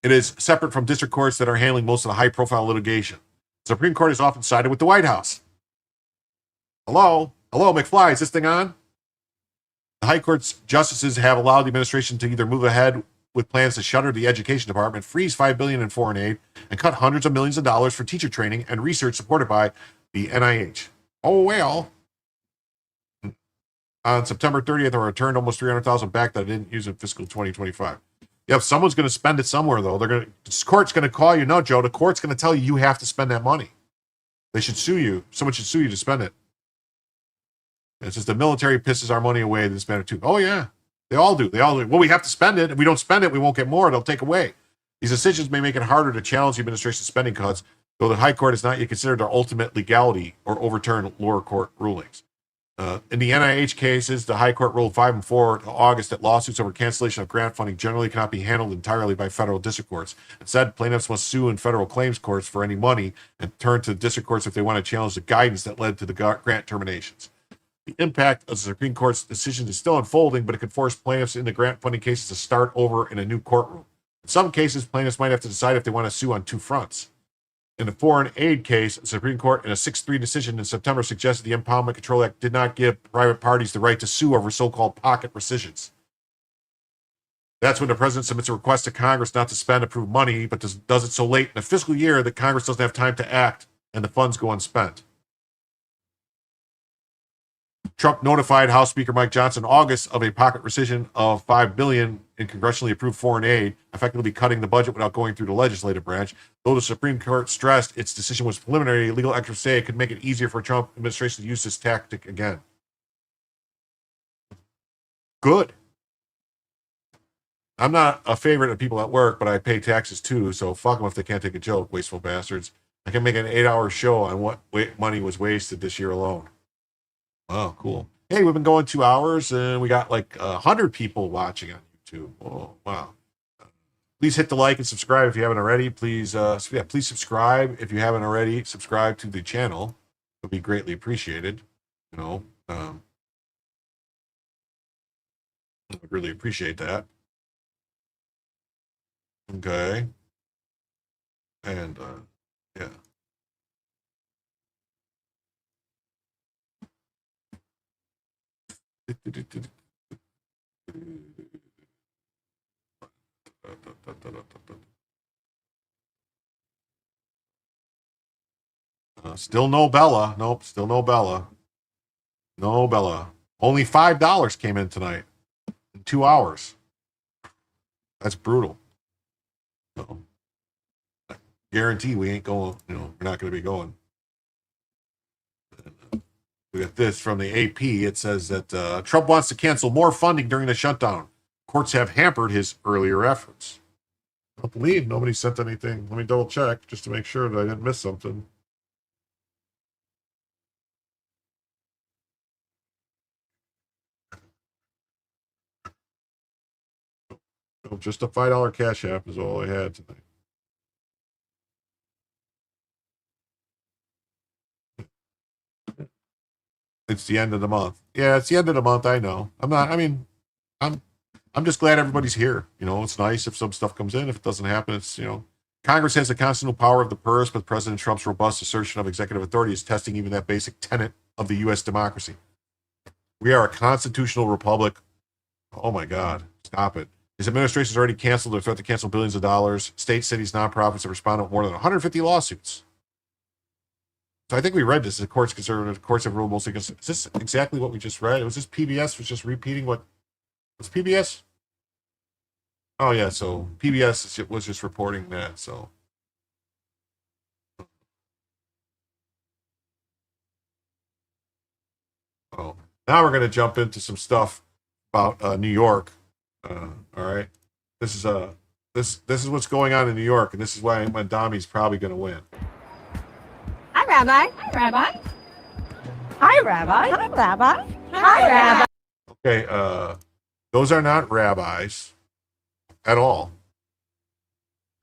It is separate from district courts that are handling most of the high-profile litigation. The Supreme Court has often sided with the White House. Hello, McFly, is this thing on? The High Court's justices have allowed the administration to either move ahead with plans to shutter the education department, freeze $5 billion in foreign aid, and cut hundreds of millions of dollars for teacher training and research supported by the NIH. Oh, well. On September 30th, I returned almost $300,000 back that I didn't use in fiscal 2025. Yeah, if someone's going to spend it somewhere, though, this court's going to call you. No, Joe, the court's going to tell you have to spend that money. They should sue you. Someone should sue you to spend it. And it says the military pisses our money away in this matter, too. Oh, yeah. They all do. Well, we have to spend it. If we don't spend it, we won't get more. They'll take away. These decisions may make it harder to challenge the administration's spending cuts, though the High Court has not yet considered their ultimate legality or overturned lower court rulings. In the NIH cases, the High Court ruled 5-4 in August that lawsuits over cancellation of grant funding generally cannot be handled entirely by federal district courts. Instead, plaintiffs must sue in federal claims courts for any money and turn to district courts if they want to challenge the guidance that led to the grant terminations. The impact of the Supreme Court's decision is still unfolding, but it could force plaintiffs in the grant funding cases to start over in a new courtroom. In some cases, plaintiffs might have to decide if they want to sue on two fronts. In the foreign aid case, the Supreme Court, in a 6-3 decision in September, suggested the Impoundment Control Act did not give private parties the right to sue over so-called pocket rescissions. That's when the president submits a request to Congress not to spend approved money, but does it so late in the fiscal year that Congress doesn't have time to act and the funds go unspent. Trump notified House Speaker Mike Johnson in August of a pocket rescission of $5 billion in congressionally approved foreign aid, effectively cutting the budget without going through the legislative branch. Though the Supreme Court stressed its decision was preliminary, legal experts say it could make it easier for the Trump administration to use this tactic again. Good. I'm not a favorite of people at work, but I pay taxes too, so fuck them if they can't take a joke, wasteful bastards. I can make an 8-hour show on what money was wasted this year alone. Oh, cool. Hey, we've been going 2 hours and we got like 100 people watching on YouTube. Oh, wow. Please hit the like and subscribe if you haven't already. Please subscribe if you haven't already. Subscribe to the channel. It would be greatly appreciated. I would really appreciate that. Okay. And, yeah. Still no Bella. Nope, still no Bella. No Bella. Only $5 came in tonight in 2 hours. That's brutal. So, I guarantee we ain't going, we're not going to be going. We got this from the AP. It says that Trump wants to cancel more funding during the shutdown. Courts have hampered his earlier efforts. I don't believe nobody sent anything. Let me double check just to make sure that I didn't miss something. No, just a $5 Cash App is all I had tonight. It's the end of the month. Yeah, it's the end of the month. I know. I'm just glad everybody's here. It's nice if some stuff comes in. If it doesn't happen, it's, Congress has the constitutional power of the purse, but President Trump's robust assertion of executive authority is testing even that basic tenet of the U.S. democracy. We are a constitutional republic. Oh my God, stop it. His administration has already canceled or threatened to cancel billions of dollars. States, cities, nonprofits have responded with more than 150 lawsuits. So I think we read this. The courts, conservative courts have ruled mostly against. Is this exactly what we just read? Was this PBS was just repeating what was PBS? Oh yeah, so PBS was just reporting that. So oh, now we're gonna jump into some stuff about New York. All right, this is what's going on in New York, and this is why Mandami's probably gonna win.
Hi, Rabbi. Hi, Rabbi. Hi, Rabbi. Hi, Rabbi. Hi, Rabbi.
Okay, those are not rabbis at all,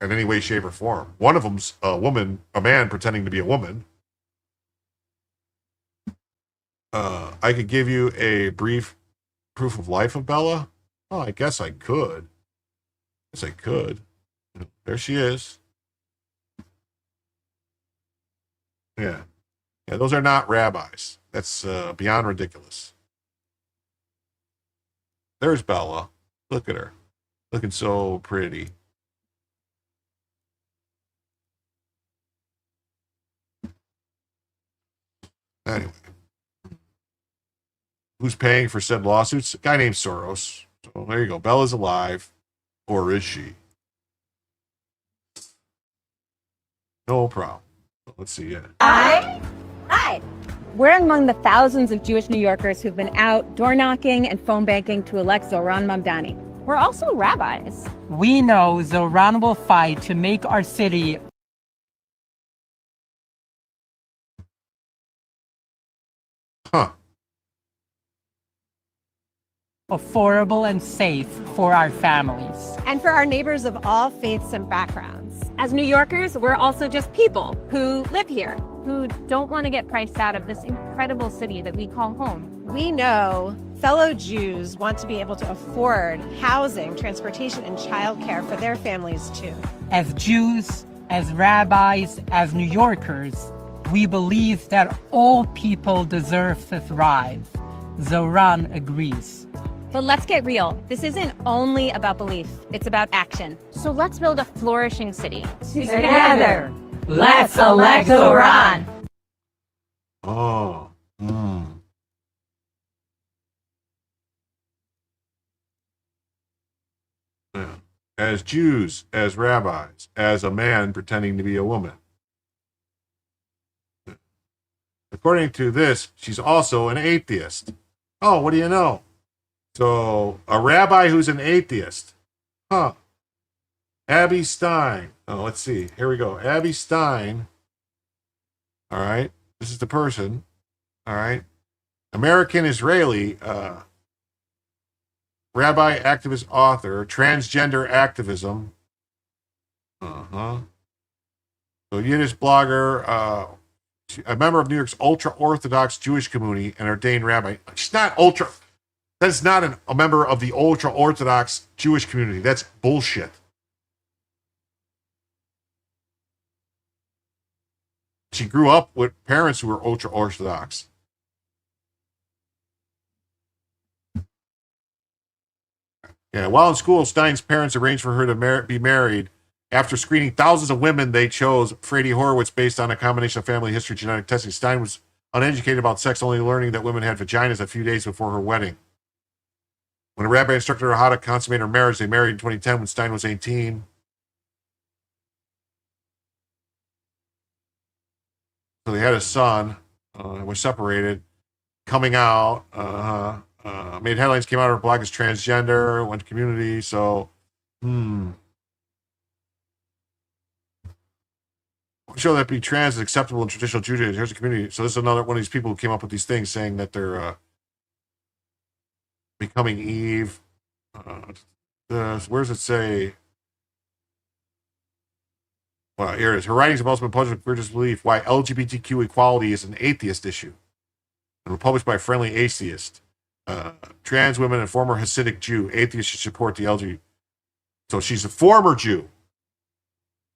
in any way, shape, or form. One of them's a woman, a man pretending to be a woman. I could give you a brief proof of life of Bella. Oh, I guess I could. Yes, I could. There she is. Yeah. Yeah, those are not rabbis. That's beyond ridiculous. There's Bella. Look at her. Looking so pretty. Anyway. Who's paying for said lawsuits? A guy named Soros. So there you go. Bella's alive. Or is she? No problem. Let's see. Yeah.
Hi. Hi. We're among the thousands of Jewish New Yorkers who've been out door knocking and phone banking to elect Zohran Mamdani. We're also rabbis.
We know Zohran will fight to make our city affordable and safe for our families.
And for our neighbors of all faiths and backgrounds. As New Yorkers, we're also just people who live here, who don't want to get priced out of this incredible city that we call home.
We know fellow Jews want to be able to afford housing, transportation, and childcare for their families too.
As Jews, as rabbis, as New Yorkers, we believe that all people deserve to thrive. Zohran agrees.
But let's get real. This isn't only about belief, it's about action. So let's build a flourishing city.
Together, let's elect Zohran.
Oh. Yeah. As Jews, as rabbis, as a man pretending to be a woman. According to this, she's also an atheist. Oh, what do you know? So, a rabbi who's an atheist. Huh. Abby Stein. Oh, let's see. Here we go. Abby Stein. All right. This is the person. All right. American Israeli, rabbi, activist, author, transgender activism. So, Yiddish blogger, a member of New York's ultra-Orthodox Jewish community and ordained rabbi. She's not ultra... That's not a member of the ultra-Orthodox Jewish community. That's bullshit. She grew up with parents who were ultra-Orthodox. Yeah, while in school, Stein's parents arranged for her to be married. After screening thousands of women, they chose Frady Horowitz based on a combination of family history, genetic testing. Stein was uneducated about sex, only learning that women had vaginas a few days before her wedding. When a rabbi instructed her how to consummate her marriage, they married in 2010 when Stein was 18. So they had a son, was separated, coming out, made headlines, came out of her blog as transgender, went to community, so, show that being trans is acceptable in traditional Judaism. Here's a community. So this is another one of these people who came up with these things saying that they're becoming Eve. Where does it say? Well, here it is. Her writings have also been published with religious belief why LGBTQ equality is an atheist issue. And were published by Friendly Atheist. Trans women and former Hasidic Jew. Atheists should support the LGBT. So she's a former Jew,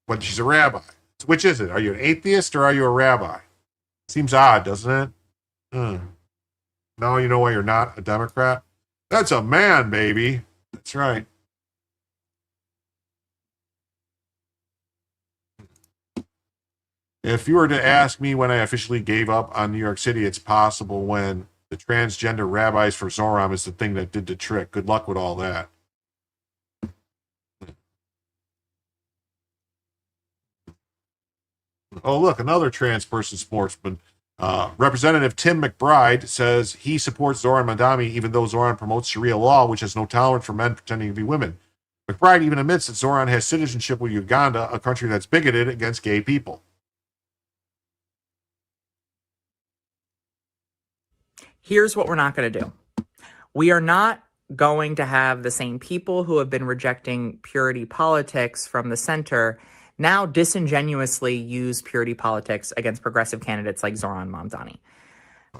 but she's a rabbi. So which is it? Are you an atheist or are you a rabbi? Seems odd, doesn't it? Now you know why you're not a Democrat? That's a man, baby. That's right. If you were to ask me when I officially gave up on New York City, it's possible when the transgender rabbis for Zoram is the thing that did the trick. Good luck with all that. Oh, look, another trans person sportsman. Representative Tim McBride says he supports Zoran Mandami even though Zoran promotes Sharia law, which has no tolerance for men pretending to be women. McBride even admits that Zoran has citizenship with Uganda, a country that's bigoted against gay people.
Here's what we're not going to do. We are not going to have the same people who have been rejecting purity politics from the center now disingenuously use purity politics against progressive candidates like Zoran Mamdani.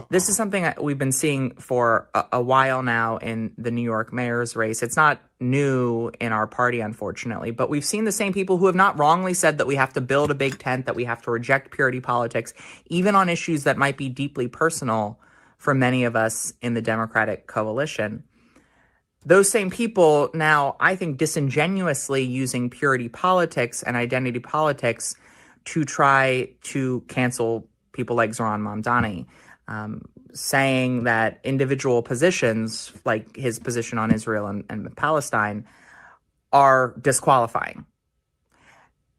This is something that we've been seeing for a while now in the New York mayor's race. It's not new in our party, unfortunately, but we've seen the same people who have not wrongly said that we have to build a big tent, that we have to reject purity politics, even on issues that might be deeply personal for many of us in the Democratic coalition. Those same people now, I think, disingenuously using purity politics and identity politics to try to cancel people like Zoran Mamdani, saying that individual positions, like his position on Israel and Palestine, are disqualifying.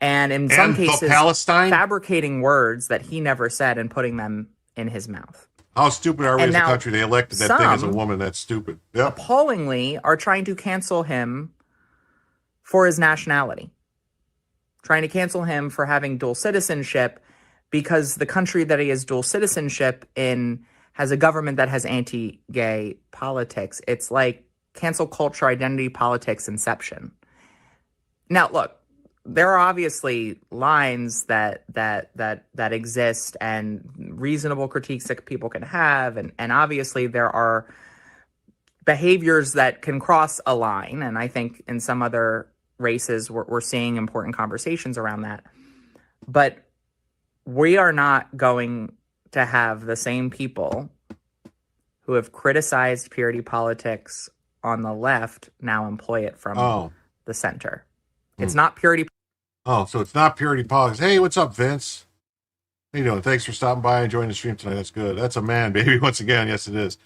And in some cases, fabricating words that he never said and putting them in his mouth.
How stupid are we as a country? They elected that thing as a woman. That's stupid. Yep.
Appallingly are trying to cancel him for his nationality, trying to cancel him for having dual citizenship because the country that he has dual citizenship in has a government that has anti-gay politics. It's like cancel culture, identity politics inception. Now, look, there are obviously lines that exist and reasonable critiques that people can have. And obviously there are behaviors that can cross a line. And I think in some other races, we're seeing important conversations around that. But we are not going to have the same people who have criticized purity politics on the left now employ it from the center. It's not purity.
Oh, so it's not purity politics. Hey, what's up, Vince? How you doing? Thanks for stopping by and joining the stream tonight. That's good. That's a man, baby. Once again, yes, it is.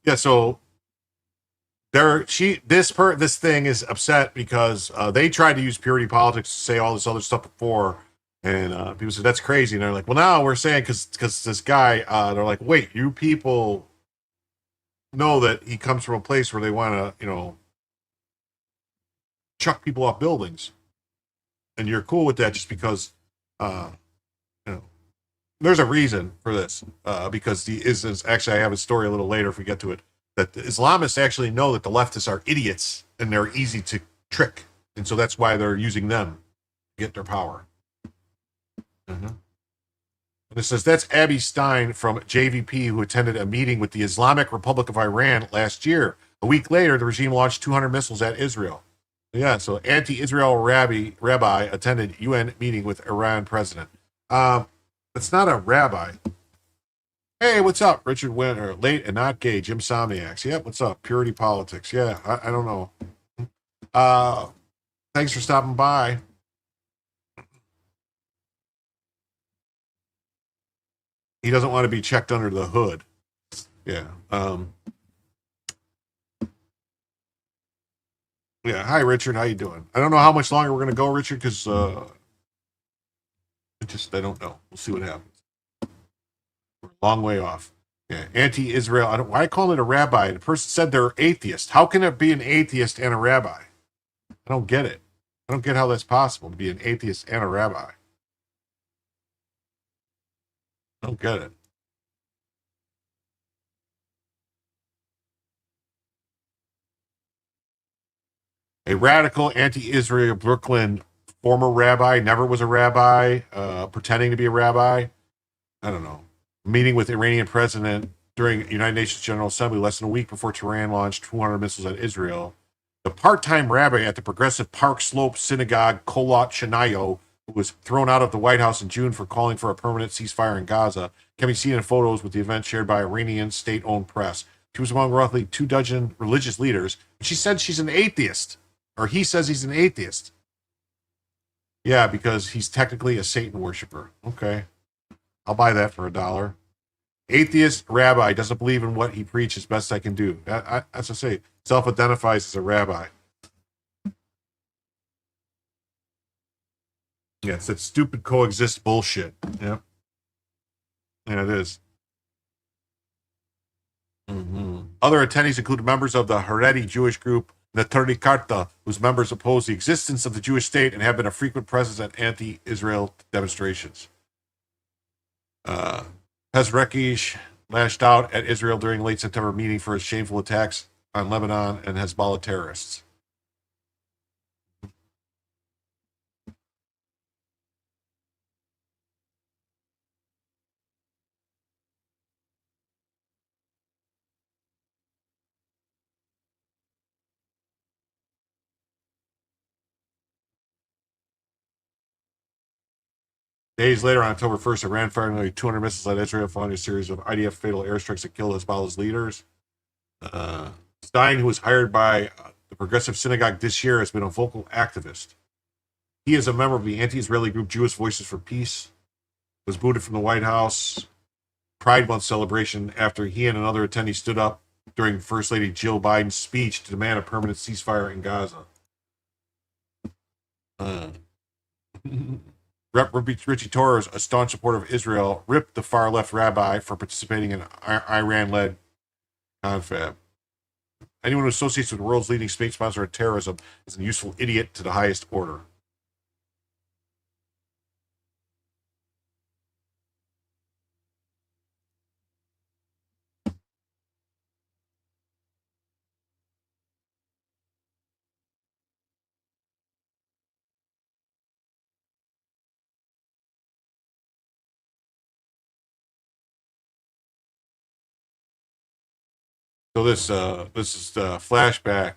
Yeah. So this thing is upset because they tried to use purity politics to say all this other stuff before, and people said that's crazy. And they're like, well, now we're saying because this guy, they're like, wait, you people know that he comes from a place where they want to, chuck people off buildings. And you're cool with that just because, there's a reason for this. Because actually, I have a story a little later if we get to it, that the Islamists actually know that the leftists are idiots and they're easy to trick. And so that's why they're using them to get their power. And it says, that's Abby Stein from JVP, who attended a meeting with the Islamic Republic of Iran last year. A week later, the regime launched 200 missiles at Israel. Yeah, so anti-Israel rabbi attended UN meeting with Iran president. It's not a rabbi. Hey, what's up, Richard Winter? Late and not gay, Jim Somniacs. Yep, what's up? Purity politics. Yeah, I don't know. Thanks for stopping by. He doesn't want to be checked under the hood. Yeah. Yeah, hi Richard, how you doing? I don't know how much longer we're going to go, Richard, because I don't know. We'll see what happens. We're a long way off. Yeah, anti-Israel. Why call it a rabbi? The person said they're atheist. How can it be an atheist and a rabbi? I don't get it. I don't get how that's possible to be an atheist and a rabbi. I don't get it. A radical anti-Israel Brooklyn former rabbi, never was a rabbi, pretending to be a rabbi. I don't know. Meeting with Iranian president during United Nations General Assembly less than a week before Tehran launched 200 missiles at Israel. The part-time rabbi at the progressive Park Slope Synagogue, Kolot Shanayo, who was thrown out of the White House in June for calling for a permanent ceasefire in Gaza, can be seen in photos with the event shared by Iranian state-owned press. She was among roughly 24 religious leaders. She said she's an atheist. Or he says he's an atheist. Yeah, because he's technically a Satan worshiper. Okay. I'll buy that for $1. Atheist rabbi doesn't believe in what he preaches. Best I can do. That's what I say. Self-identifies as a rabbi. Yeah, it's that stupid coexist bullshit. Yep. Yeah, it is. Other attendees include members of the Haredi Jewish group Neturei Karta, whose members oppose the existence of the Jewish state and have been a frequent presence at anti-Israel demonstrations. Pezrekish lashed out at Israel during late September meeting for his shameful attacks on Lebanon and Hezbollah terrorists. Days later, on October 1st, Iran fired nearly 200 missiles at Israel following a series of IDF fatal airstrikes that killed Hezbollah's leaders. Stein, who was hired by the Progressive Synagogue this year, has been a vocal activist. He is a member of the anti-Israeli group Jewish Voices for Peace, was booted from the White House Pride Month celebration after he and another attendee stood up during First Lady Jill Biden's speech to demand a permanent ceasefire in Gaza. Rep. Richie Torres, a staunch supporter of Israel, ripped the far-left rabbi for participating in Iran-led confab. Anyone who associates with the world's leading state sponsor of terrorism is a useful idiot to the highest order. So this is the flashback.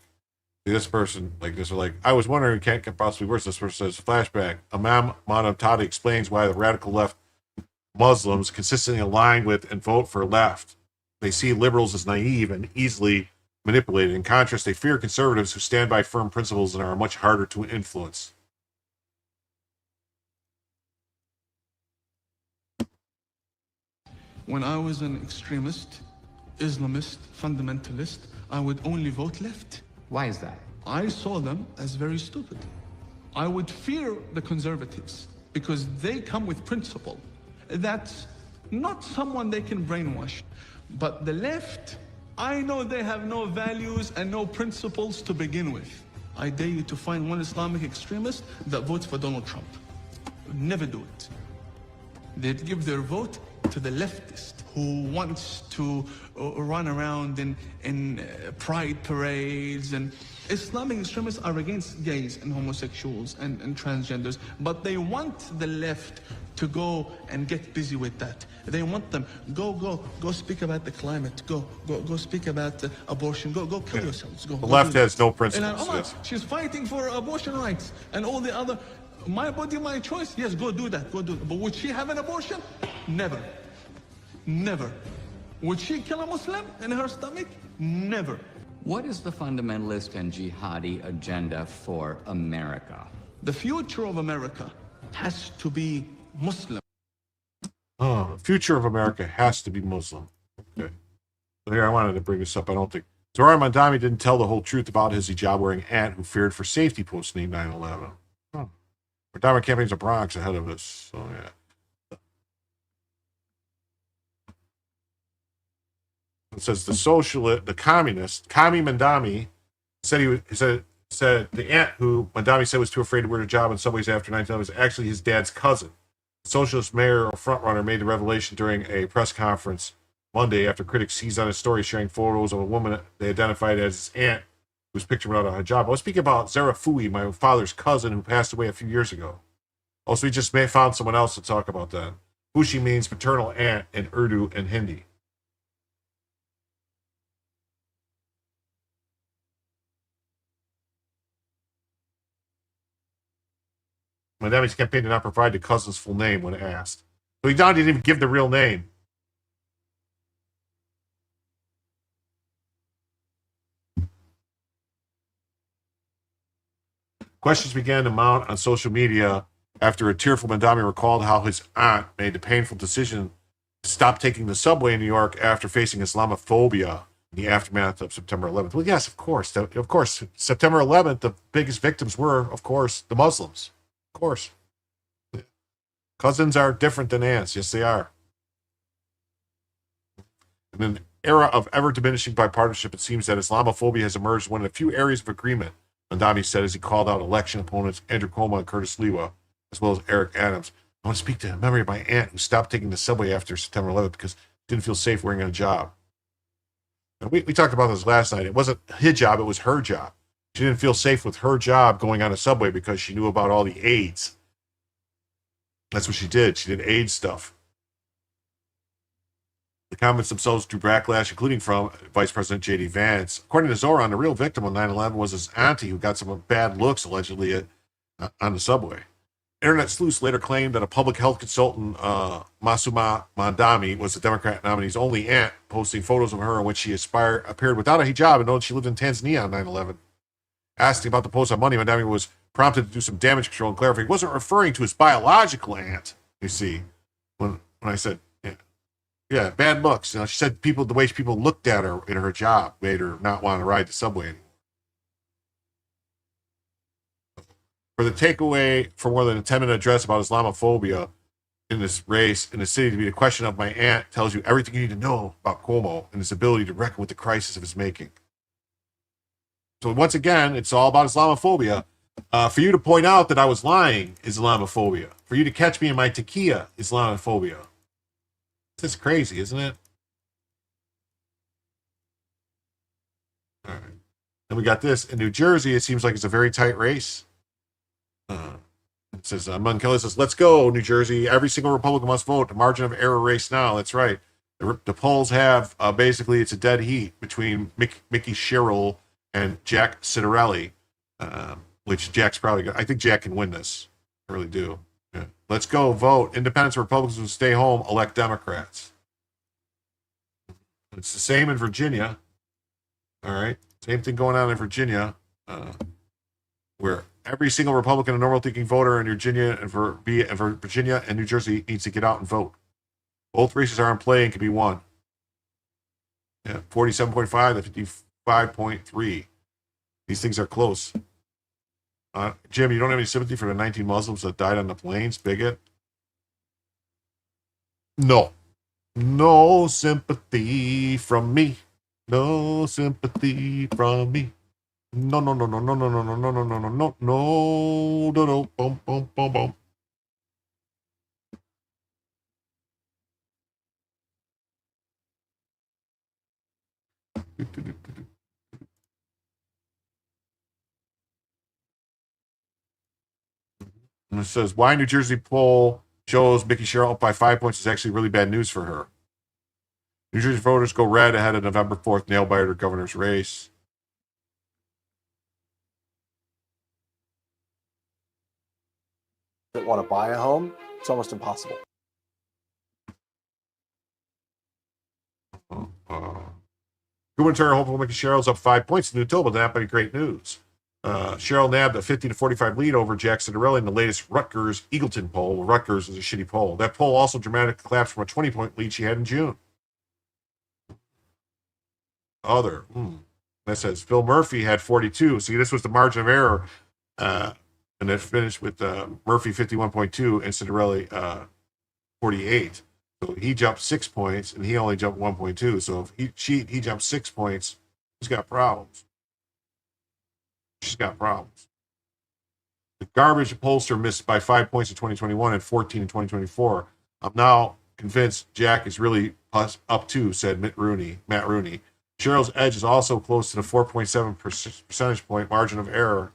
This person, like this, are like, I was wondering, it can't possibly worse. This person says, flashback. Imam Monamtadi explains why the radical left Muslims consistently align with and vote for left. They see liberals as naive and easily manipulated. In contrast, they fear conservatives who stand by firm principles and are much harder to influence.
When I was an extremist, Islamist, fundamentalist, I would only vote left.
Why is that?
I saw them as very stupid. I would fear the conservatives because they come with principle. That's not someone they can brainwash. But the left, I know they have no values and no principles to begin with. I dare you to find one Islamic extremist that votes for Donald Trump. Never do it. They'd give their vote to the leftist who wants to run around in pride parades. And Islamic extremists are against gays and homosexuals and transgenders, but they want the left to go and get busy with that. They want them, go speak about the climate, go speak about abortion, go kill yourselves, go.
The left has no principles.
And yes. She's fighting for abortion rights and all the other, my body, my choice. Yes, go do that, go do it. But would she have an abortion? Never. Never. Would she kill a Muslim in her stomach? Never.
What is the fundamentalist and jihadi agenda for America?
The future of America has to be Muslim.
Oh, the future of America has to be Muslim. Okay. So here, I wanted to bring this up. I don't think Zohar Mandami didn't tell the whole truth about his hijab-wearing aunt who feared for safety post 9/11. Oh. Mandami campaigns a Bronx ahead of us. So yeah. It says the socialist, the communist, Kami Mandami, said the aunt who Mandami said was too afraid to wear a hijab in some ways after 9/11 was actually his dad's cousin. The socialist mayor frontrunner made the revelation during a press conference Monday after critics seized on his story, sharing photos of a woman they identified as his aunt who was pictured without a hijab. I was speaking about Zara Fui, my father's cousin who passed away a few years ago. Also, we just found someone else to talk about that. Fushi means paternal aunt in Urdu and Hindi. Mandami's campaign did not provide the cousin's full name when asked. So he didn't even give the real name. Questions began to mount on social media after a tearful Mandami recalled how his aunt made the painful decision to stop taking the subway in New York after facing Islamophobia in the aftermath of September 11th. Well, yes, of course. Of course, September 11th, the biggest victims were, of course, the Muslims. Of course. Cousins are different than aunts. Yes, they are. In an era of ever-diminishing bipartisanship, it seems that Islamophobia has emerged as one of the few areas of agreement, Mandami said as he called out election opponents Andrew Cuomo and Curtis Lewa, as well as Eric Adams. I want to speak to the memory of my aunt who stopped taking the subway after September 11th because didn't feel safe wearing a job. And we talked about this last night. It wasn't his job, it was her job. She didn't feel safe with her job going on a subway because she knew about all the AIDS. That's what she did. She did AIDS stuff. The comments themselves drew backlash, including from Vice President J.D. Vance. According to Zoran, the real victim of 9/11 was his auntie who got some bad looks, allegedly, on the subway. Internet sleuths later claimed that a public health consultant, Masuma Mandami, was the Democrat nominee's only aunt, posting photos of her in which she appeared without a hijab and known she lived in Tanzania on 9/11. Asked about the post on Monday, Mandami was prompted to do some damage control and clarify he wasn't referring to his biological aunt, you see, when I said, yeah, bad looks. She said the way people looked at her in her job made her not want to ride the subway anymore. For the takeaway for more than a 10-minute address about Islamophobia in this race in the city to be the question of my aunt tells you everything you need to know about Cuomo and his ability to reckon with the crisis of his making. So once again, it's all about Islamophobia. For you to point out that I was lying, Islamophobia. For you to catch me in my taquilla, Islamophobia. This is crazy, isn't it? All right. Then we got this. In New Jersey, it seems like it's a very tight race. It says, Kelly says, let's go, New Jersey. Every single Republican must vote. The margin of error race now. That's right. The polls have, basically, it's a dead heat between Mickey Sherrill and Jack Citarelli, which Jack's probably going to, I think Jack can win this. I really do. Yeah. Let's go vote. Independents and Republicans will stay home, elect Democrats. It's the same in Virginia. All right. Same thing going on in Virginia, where every single Republican and normal thinking voter in Virginia and for Virginia and New Jersey needs to get out and vote. Both races are in play and can be won. Yeah, 47.5 to 55.3. These things are close. Jim, you don't have any sympathy for the 19 Muslims that died on the planes, bigot? No. No sympathy from me. No sympathy from me. No, no, no, no, no, no, no, no, no, no, no, no, no, no, no, no, boom, boom, boom, boom. And it says, why New Jersey poll shows Mickey Sherrill up by 5 points is actually really bad news for her. New Jersey voters go red ahead of November 4th nail-biter governor's race.
That want to buy a home, it's almost impossible.
Gubernatorial hopeful Mickey Sherrill's up 5 points in Newtoba. That might be great news. Sherrill nabbed a 50-45 lead over Jack Citarelli in the latest Rutgers-Eagleton poll. Rutgers is a shitty poll. That poll also dramatically collapsed from a 20-point lead she had in June. That says Phil Murphy had 42. See, this was the margin of error. And it finished with Murphy 51.2 and Citarelli 48. So he jumped 6 points and he only jumped 1.2. So if he jumped 6 points, he's got problems. She's got problems. The garbage pollster missed by 5 points in 2021 and 14 in 2024. I'm now convinced Jack is really up too, said Matt Rooney. Sherrill's edge is also close to the 4.7 percentage point margin of error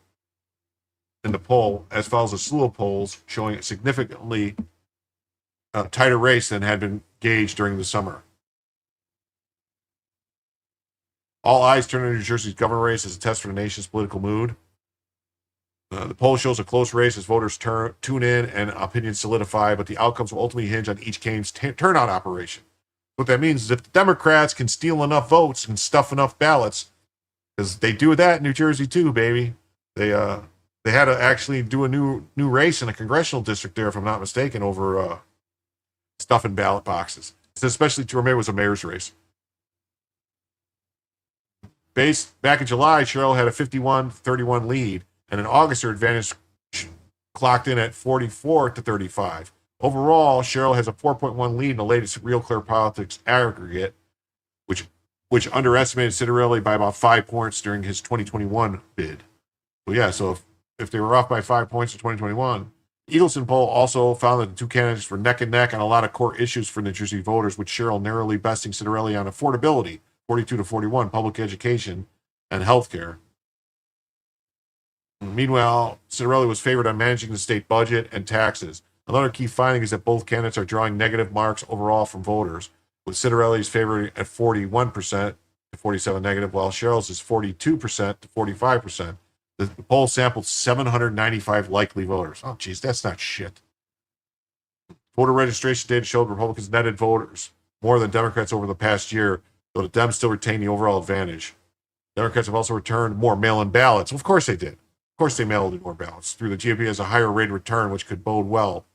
in the poll, as follows a slew of polls showing a significantly tighter race than had been gauged during the summer. All eyes turn to New Jersey's governor race as a test for the nation's political mood. The poll shows a close race as voters tune in and opinions solidify, but the outcomes will ultimately hinge on each candidate's turnout operation. What that means is if the Democrats can steal enough votes and stuff enough ballots, because they do that in New Jersey too, baby. They They had to actually do a new race in a congressional district there, if I'm not mistaken, over stuff in ballot boxes. Especially Tourmaine was a mayor's race. Back in July, Cheryl had a 51-31 lead, and in August, her advantage clocked in at 44-35. Overall, Cheryl has a 4.1 lead in the latest Real Clear Politics aggregate, which underestimated Citarelli by about 5 points during his 2021 bid. Well, yeah, so if they were off by 5 points in 2021, Eagleson poll also found that the two candidates were neck and neck on a lot of core issues for New Jersey voters, with Cheryl narrowly besting Citarelli on affordability, 42-41, public education, and healthcare. Meanwhile, Citarelli was favored on managing the state budget and taxes. Another key finding is that both candidates are drawing negative marks overall from voters, with Citarelli's favored at 41% to 47 negative, while Cheryl's is 42% to 45%. The poll sampled 795 likely voters. Oh, geez, that's not shit. Voter registration data showed Republicans netted voters more than Democrats over the past year, though the Dems still retain the overall advantage. Democrats have also returned more mail-in ballots. Well, of course they did. Of course they mailed in more ballots. Through the GOP has a higher rate of return, which could bode well.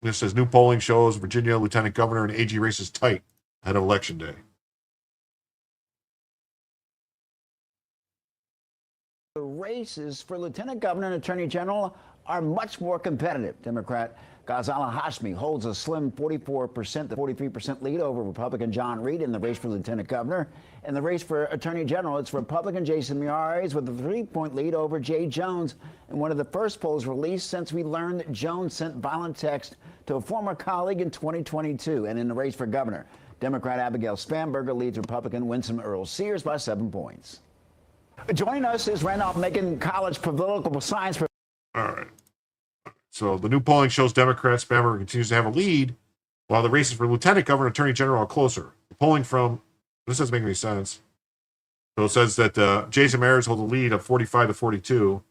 This says new polling shows Virginia Lieutenant Governor and AG races tight ahead of Election Day.
The races for Lieutenant Governor and Attorney General are much more competitive. Democrat Ghazala Hashmi holds a slim 44% to 43% lead over Republican John Reed in the race for Lieutenant Governor. In the race for Attorney General, it's Republican Jason Miyares with a 3-point lead over Jay Jones in one of the first polls released since we learned that Jones sent violent text to a former colleague in 2022. And in the race for governor, Democrat Abigail Spanberger leads Republican Winsome Earl Sears by 7 points. Joining us is Randolph-Macon College political science.
All right. So the new polling shows Democrat Spanberger continues to have a lead, while the races for Lieutenant Governor and Attorney General are closer. The polling from, this doesn't make any sense. So it says that Jason Miyares holds a lead of 45 to 42.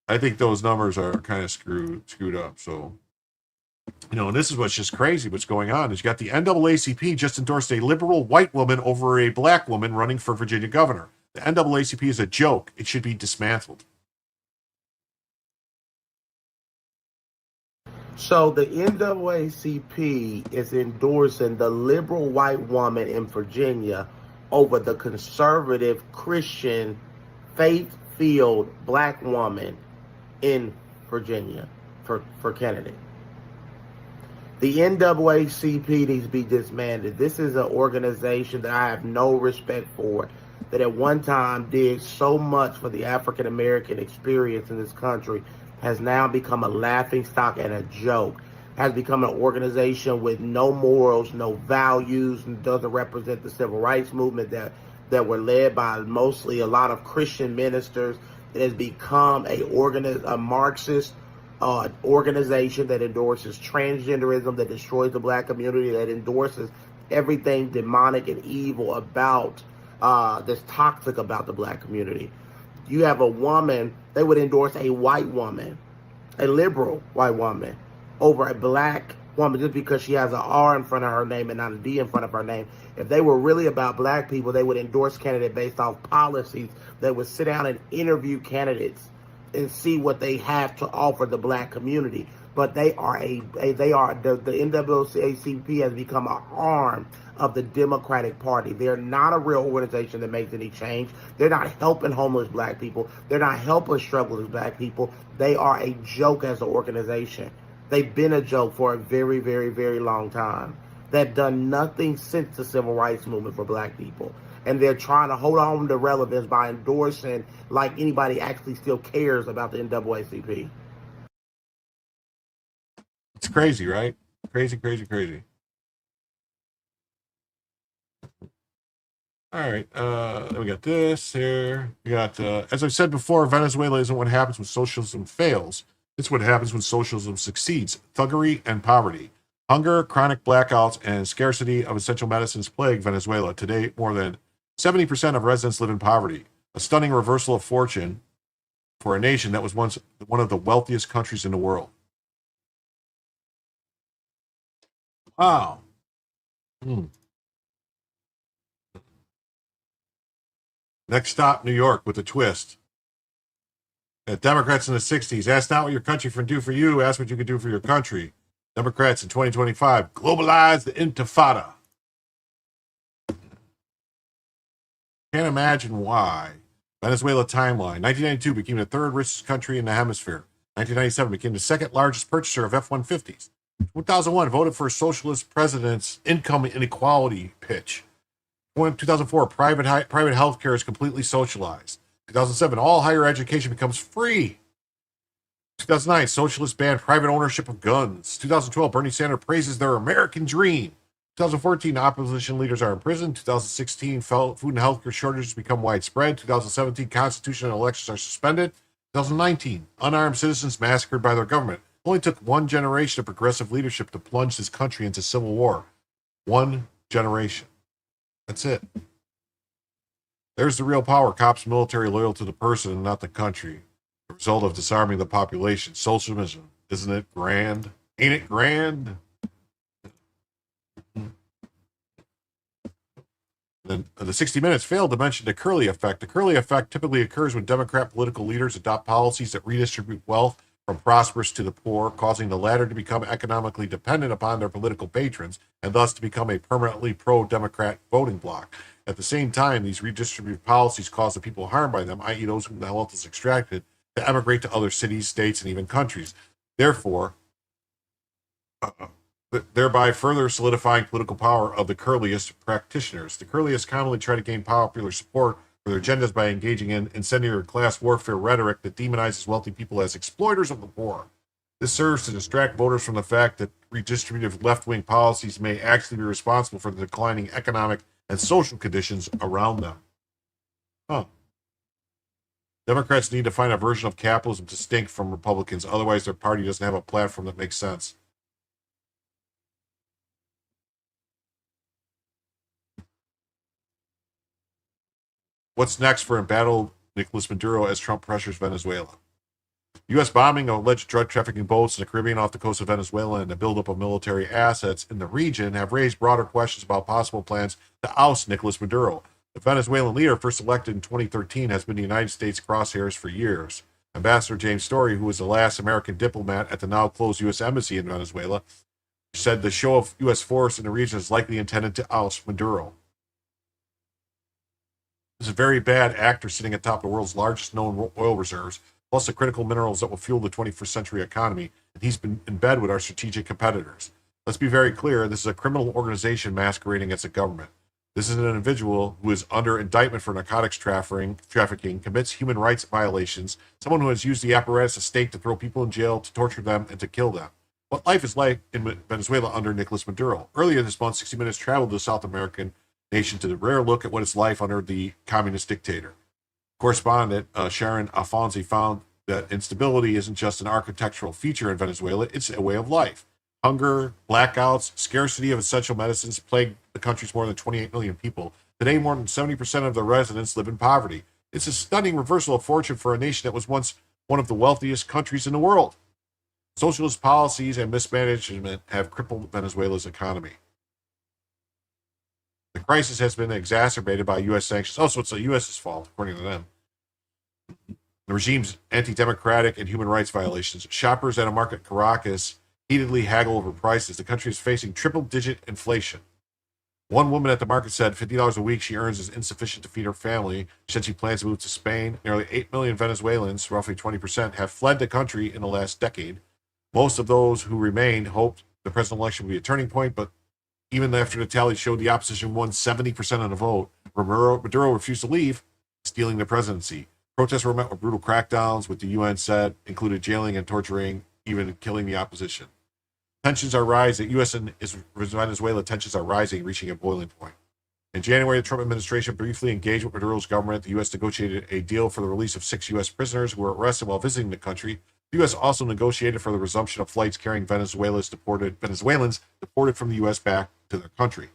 I think those numbers are kind of screwed up. So, and this is what's just crazy. What's going on is you got the NAACP just endorsed a liberal white woman over a black woman running for Virginia governor. The NAACP is a joke. It should be dismantled.
So the NAACP is endorsing the liberal white woman in Virginia over the conservative Christian faith-filled black woman in Virginia for candidate. The NAACP needs to be disbanded. This is an organization that I have no respect for, that at one time did so much for the African American experience in this country, has now become a laughingstock and a joke, has become an organization with no morals, no values, and doesn't represent the civil rights movement that were led by mostly a lot of Christian ministers. It has become a Marxist organization that endorses transgenderism, that destroys the black community, that endorses everything demonic and evil about that's toxic about the black community. You have a woman, they would endorse a white woman, a liberal white woman, over a black woman just because she has an R in front of her name and not a D in front of her name. If they were really about black people, they would endorse candidates based off policies. They would sit down and interview candidates and see what they have to offer the black community. But the NAACP has become an arm of the Democratic Party. They're not a real organization that makes any change. They're not helping homeless black people. They're not helping struggling black people. They are a joke as an organization. They've been a joke for a very, very, very long time. They've done nothing since the civil rights movement for black people. And they're trying to hold on to relevance by endorsing like anybody actually still cares about the NAACP.
It's crazy, right? Crazy, crazy, crazy. All right, then we got this here. We got, as I've said before, Venezuela isn't what happens when socialism fails. It's what happens when socialism succeeds. Thuggery and poverty. Hunger, chronic blackouts, and scarcity of essential medicines plague Venezuela. Today, more than 70% of residents live in poverty. A stunning reversal of fortune for a nation that was once one of the wealthiest countries in the world. Wow. Next stop, New York, with a twist. Democrats in the 60s, ask not what your country can do for you, ask what you can do for your country. Democrats in 2025, globalize the intifada. Can't imagine why. Venezuela timeline. 1992 became the third richest country in the hemisphere. 1997 became the second largest purchaser of F-150s. 2001 voted for a socialist president's income inequality pitch. 2004, private health care is completely socialized. 2007, all higher education becomes free. 2009, socialists ban private ownership of guns. 2012, Bernie Sanders praises their American dream. 2014, opposition leaders are in prison. 2016, food and healthcare shortages become widespread. 2017, constitutional elections are suspended. 2019, unarmed citizens massacred by their government. It only took one generation of progressive leadership to plunge this country into civil war. One generation. That's it. There's the real power. Cops, military loyal to the person and not the country. The result of disarming the population. Socialism. Isn't it grand? Ain't it grand? Then the 60 Minutes failed to mention the Curley effect. The Curley effect typically occurs when Democrat political leaders adopt policies that redistribute wealth from prosperous to the poor, causing the latter to become economically dependent upon their political patrons and thus to become a permanently pro-Democrat voting bloc. At the same time, these redistributive policies cause the people harmed by them, i.e. those whom the wealth is extracted, to emigrate to other cities, states, and even countries. Therefore, thereby further solidifying political power of the Curleyist practitioners. The Curleyists commonly try to gain popular support for their agendas by engaging in incendiary class warfare rhetoric that demonizes wealthy people as exploiters of the poor. This serves to distract voters from the fact that redistributive left-wing policies may actually be responsible for the declining economic and social conditions around them. Democrats need to find a version of capitalism distinct from Republicans, otherwise their party doesn't have a platform that makes sense. What's next for embattled Nicolas Maduro as Trump pressures Venezuela? U.S. bombing of alleged drug trafficking boats in the Caribbean off the coast of Venezuela and the buildup of military assets in the region have raised broader questions about possible plans to oust Nicolas Maduro. The Venezuelan leader, first elected in 2013, has been the United States crosshairs for years. Ambassador James Story, who was the last American diplomat at the now-closed U.S. Embassy in Venezuela, said the show of U.S. force in the region is likely intended to oust Maduro. This is a very bad actor sitting atop the world's largest known oil reserves, plus the critical minerals that will fuel the 21st century economy, and he's been in bed with our strategic competitors. Let's be very clear, this is a criminal organization masquerading as a government. This is an individual who is under indictment for narcotics trafficking, commits human rights violations, someone who has used the apparatus of state to throw people in jail, to torture them, and to kill them. What life is like in Venezuela under Nicolas Maduro. Earlier this month, 60 Minutes traveled to the South American nation to the rare look at what it's like under the communist dictator. Correspondent Sharon Alfonsi found that instability isn't just an architectural feature in Venezuela, it's a way of life. Hunger, blackouts, scarcity of essential medicines plague the country's more than 28 million people. Today, more than 70% of the residents live in poverty. It's a stunning reversal of fortune for a nation that was once one of the wealthiest countries in the world. Socialist policies and mismanagement have crippled Venezuela's economy. The crisis has been exacerbated by U.S. sanctions. Oh, so it's the U.S.'s fault, according to them. The regime's anti-democratic and human rights violations. Shoppers at a market in Caracas heatedly haggle over prices. The country is facing triple-digit inflation. One woman at the market said $50 a week she earns is insufficient to feed her family. She said she plans to move to Spain. Nearly 8 million Venezuelans, roughly 20%, have fled the country in the last decade. Most of those who remained hoped the presidential election would be a turning point, but even after the tally showed the opposition won 70% of the vote, Maduro refused to leave, stealing the presidency. Protests were met with brutal crackdowns, with the UN said included jailing and torturing, even killing the opposition. Tensions are rising. U.S. and Venezuela tensions are rising, reaching a boiling point. In January, the Trump administration briefly engaged with Maduro's government. The U.S. negotiated a deal for the release of 6 U.S. prisoners who were arrested while visiting the country. The U.S. also negotiated for the resumption of flights carrying Venezuelans deported from the U.S. back to their country.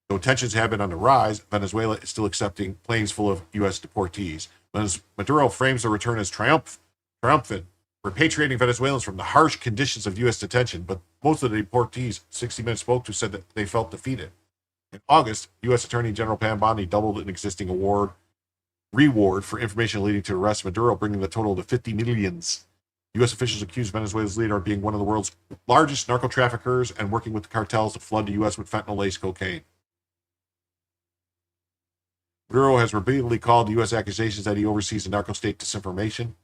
Though tensions have been on the rise, Venezuela is still accepting planes full of U.S. deportees. Maduro frames the return as triumphant, repatriating Venezuelans from the harsh conditions of U.S. detention, but most of the deportees 60 Minutes spoke to said that they felt defeated. In August, U.S. Attorney General Pam Bondi doubled an existing reward for information leading to arrest of Maduro, bringing the total to 50 millions. U.S. officials accused Venezuela's leader of being one of the world's largest narco traffickers and working with the cartels to flood the U.S. with fentanyl-laced cocaine. Maduro has repeatedly called U.S. accusations that he oversees the narco-state disinformation.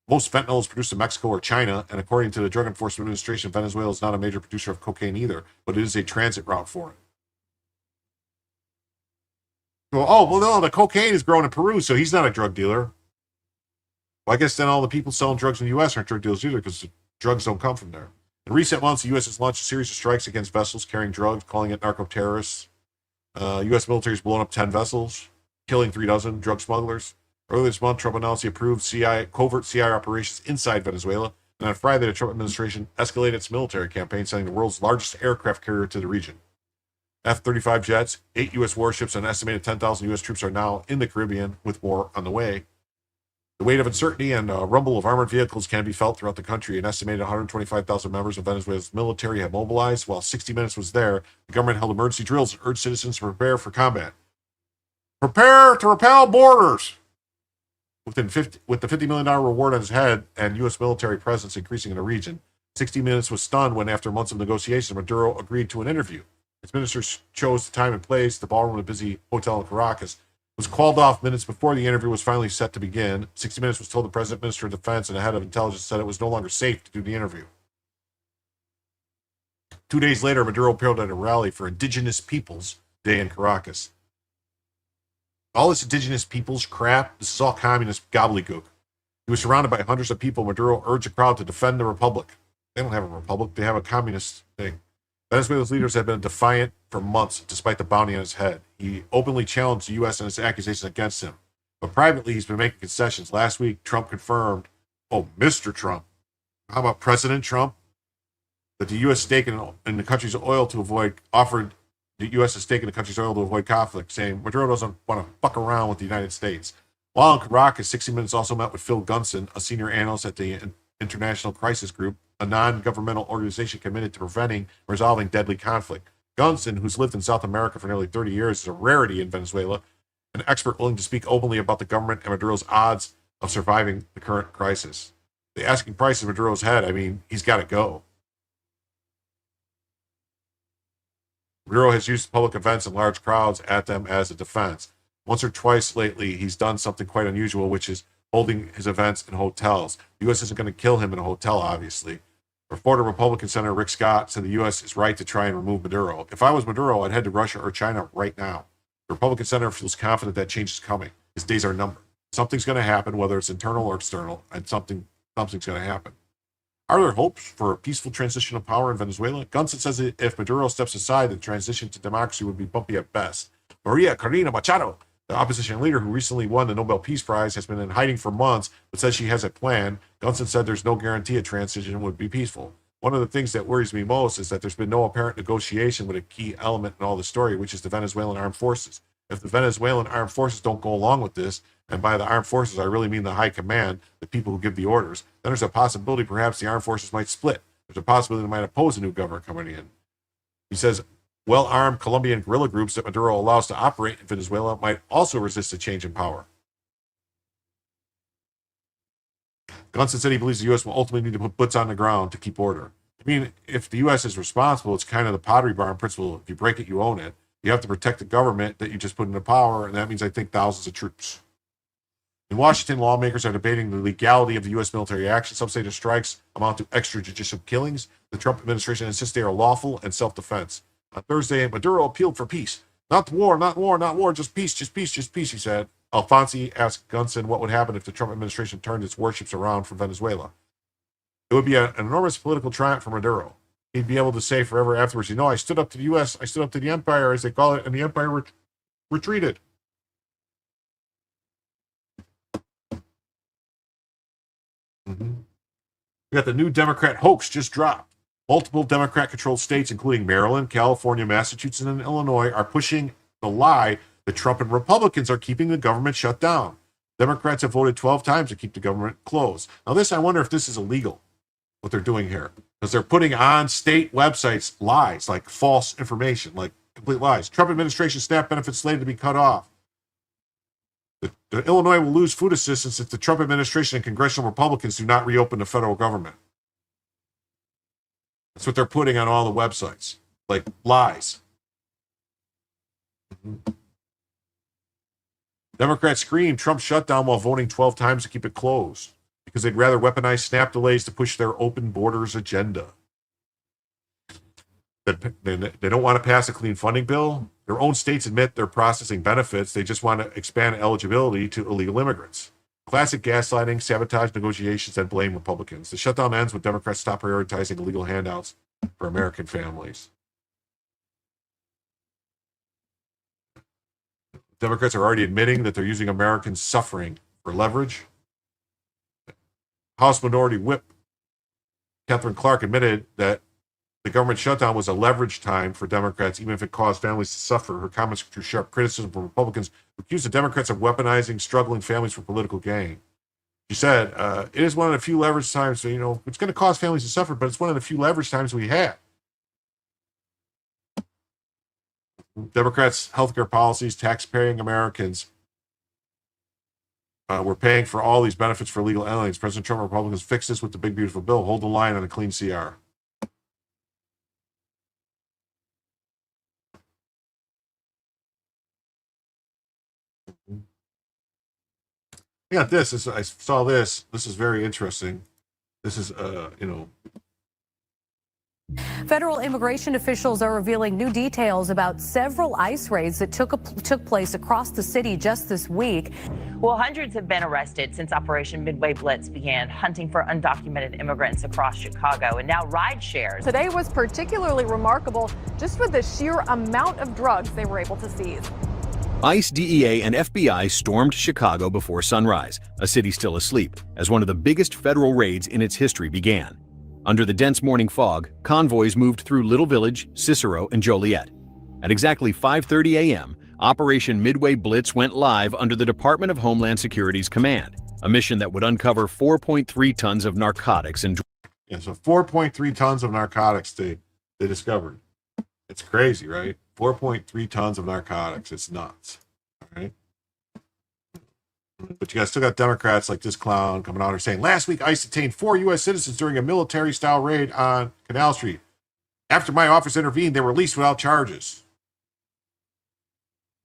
Most fentanyl is produced in Mexico or China, and according to the Drug Enforcement Administration, Venezuela is not a major producer of cocaine either, but it is a transit route for it. Well, oh, well, no, the cocaine is grown in Peru, so he's not a drug dealer. Well, I guess then all the people selling drugs in the U.S. aren't drug dealers either, because the drugs don't come from there. In recent months, the U.S. has launched a series of strikes against vessels carrying drugs, calling it narco-terrorists. U.S. military has blown up 10 vessels, killing 3 dozen drug smugglers. Earlier this month, Trump announced he approved covert CIA operations inside Venezuela, and on Friday, the Trump administration escalated its military campaign, sending the world's largest aircraft carrier to the region. F-35 jets, 8 U.S. warships, and an estimated 10,000 U.S. troops are now in the Caribbean, with more on the way. The weight of uncertainty and rumble of armored vehicles can be felt throughout the country. An estimated 125,000 members of Venezuela's military have mobilized. While 60 Minutes was there, the government held emergency drills and urged citizens to prepare for combat. Prepare to repel borders! With the $50 million reward on his head and U.S. military presence increasing in the region, 60 Minutes was stunned when, after months of negotiations, Maduro agreed to an interview. His ministers chose the time and place. The ballroom of a busy hotel in Caracas was called off minutes before the interview was finally set to begin. 60 Minutes was told the President, Minister of Defense, and the head of intelligence said it was no longer safe to do the interview. 2 days later, Maduro appeared at a rally for Indigenous Peoples Day in Caracas. All this indigenous peoples crap, this is all communist gobbledygook. He was surrounded by hundreds of people. Maduro urged the crowd to defend the republic. They don't have a republic, they have a communist thing. Venezuela's leaders have been defiant for months, despite the bounty on his head. He openly challenged the U.S. and its accusations against him. But privately, he's been making concessions. Last week, Trump confirmed, Mr. Trump, how about President Trump, that the U.S. stake in the country's oil offered the U.S. a stake in the country's oil to avoid conflict, saying Maduro doesn't want to fuck around with the United States. While in Caracas, 60 Minutes also met with Phil Gunson, a senior analyst at the International Crisis Group, a non-governmental organization committed to preventing and resolving deadly conflict. Gunson, who's lived in South America for nearly 30 years, is a rarity in Venezuela, an expert willing to speak openly about the government and Maduro's odds of surviving the current crisis. The asking price of Maduro's head, he's got to go. Maduro has used public events and large crowds at them as a defense. Once or twice lately, he's done something quite unusual, which is holding his events in hotels. The U.S. isn't going to kill him in a hotel, obviously. Reporter Republican Senator Rick Scott said the U.S. is right to try and remove Maduro. If I was Maduro, I'd head to Russia or China right now. The Republican senator feels confident that change is coming. His days are numbered. Something's going to happen, whether it's internal or external, and something's going to happen. Are there hopes for a peaceful transition of power in Venezuela? Gunson says that if Maduro steps aside, the transition to democracy would be bumpy at best. Maria Corina Machado, the opposition leader who recently won the Nobel Peace Prize, has been in hiding for months, but says she has a plan. Gunson said there's no guarantee a transition would be peaceful. One of the things that worries me most is that there's been no apparent negotiation with a key element in all the story, which is the Venezuelan armed forces. If the Venezuelan armed forces don't go along with this, and by the armed forces I really mean the high command, the people who give the orders, then there's a possibility perhaps the armed forces might split. There's a possibility they might oppose a new government coming in. He says well-armed Colombian guerrilla groups that Maduro allows to operate in Venezuela might also resist a change in power. Gunson said he believes the U.S. will ultimately need to put boots on the ground to keep order. If the U.S. is responsible, it's kind of the Pottery Barn principle. If you break it, you own it. You have to protect the government that you just put into power, and that means, I think, thousands of troops. In Washington, lawmakers are debating the legality of the U.S. military action. Some say the strikes amount to extrajudicial killings. The Trump administration insists they are lawful and self-defense. On Thursday, Maduro appealed for peace. Not war, not war, not war, just peace, just peace, just peace, he said. Alfonsi asked Gunson what would happen if the Trump administration turned its warships around from Venezuela. It would be an enormous political triumph for Maduro. He'd be able to say forever afterwards, I stood up to the U.S., I stood up to the empire, as they call it, and the empire retreated. We got the new Democrat hoax just dropped. Multiple Democrat-controlled states, including Maryland, California, Massachusetts, and Illinois, are pushing the lie that Trump and Republicans are keeping the government shut down. Democrats have voted 12 times to keep the government closed. Now this, I wonder if this is illegal, what they're doing here. Because they're putting on state websites lies, like false information, like complete lies. Trump administration SNAP benefits slated to be cut off. The Illinois will lose food assistance if the Trump administration and congressional Republicans do not reopen the federal government. That's what they're putting on all the websites, like lies. Democrats scream Trump shutdown while voting 12 times to keep it closed because they'd rather weaponize SNAP delays to push their open borders agenda. They don't want to pass a clean funding bill. Their own states admit they're processing benefits. They just want to expand eligibility to illegal immigrants. Classic gaslighting, sabotage negotiations, and blame Republicans. The shutdown ends when Democrats stop prioritizing illegal handouts for American families. Democrats are already admitting that they're using Americans' suffering for leverage. House Minority Whip Catherine Clark admitted that the government shutdown was a leverage time for Democrats, even if it caused families to suffer. Her comments drew sharp criticism from Republicans who accused the Democrats of weaponizing struggling families for political gain. She said, it is one of the few leverage times, it's going to cause families to suffer, but it's one of the few leverage times we have. Democrats' healthcare policies, tax-paying Americans were paying for all these benefits for illegal aliens. President Trump and Republicans fix this with the big, beautiful bill. Hold the line on a clean CR. I got this. I saw this. This is very interesting. This is,
Federal immigration officials are revealing new details about several ICE raids that took place across the city just this week.
Well, hundreds have been arrested since Operation Midway Blitz began hunting for undocumented immigrants across Chicago, and now ride shares.
Today was particularly remarkable just with the sheer amount of drugs they were able to seize.
ICE, DEA, and FBI stormed Chicago before sunrise, a city still asleep, as one of the biggest federal raids in its history began. Under the dense morning fog, convoys moved through Little Village, Cicero, and Joliet. At exactly 5:30 a.m., Operation Midway Blitz went live under the Department of Homeland Security's command, a mission that would uncover 4.3 tons of narcotics and drugs.
Yeah, so 4.3 tons of narcotics they discovered. It's crazy, right? 4.3 tons of narcotics. It's nuts. All right. But you guys still got Democrats like this clown coming out here saying, last week ICE detained 4 U.S. citizens during a military-style raid on Canal Street. After my office intervened, they were released without charges.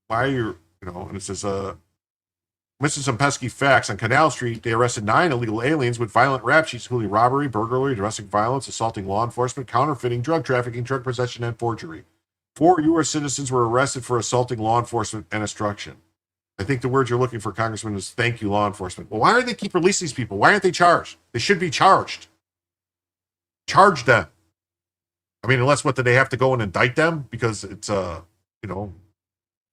Why are you, and it says, missing some pesky facts. On Canal Street, they arrested 9 illegal aliens with violent rap sheets, including robbery, burglary, domestic violence, assaulting law enforcement, counterfeiting, drug trafficking, drug possession, and forgery. 4 U.S. citizens were arrested for assaulting law enforcement and obstruction. I think the word you're looking for, Congressman, is thank you, law enforcement. Well, why do they keep releasing these people? Why aren't they charged? They should be charged. Charge them. I mean, unless they have to go and indict them because it's, I don't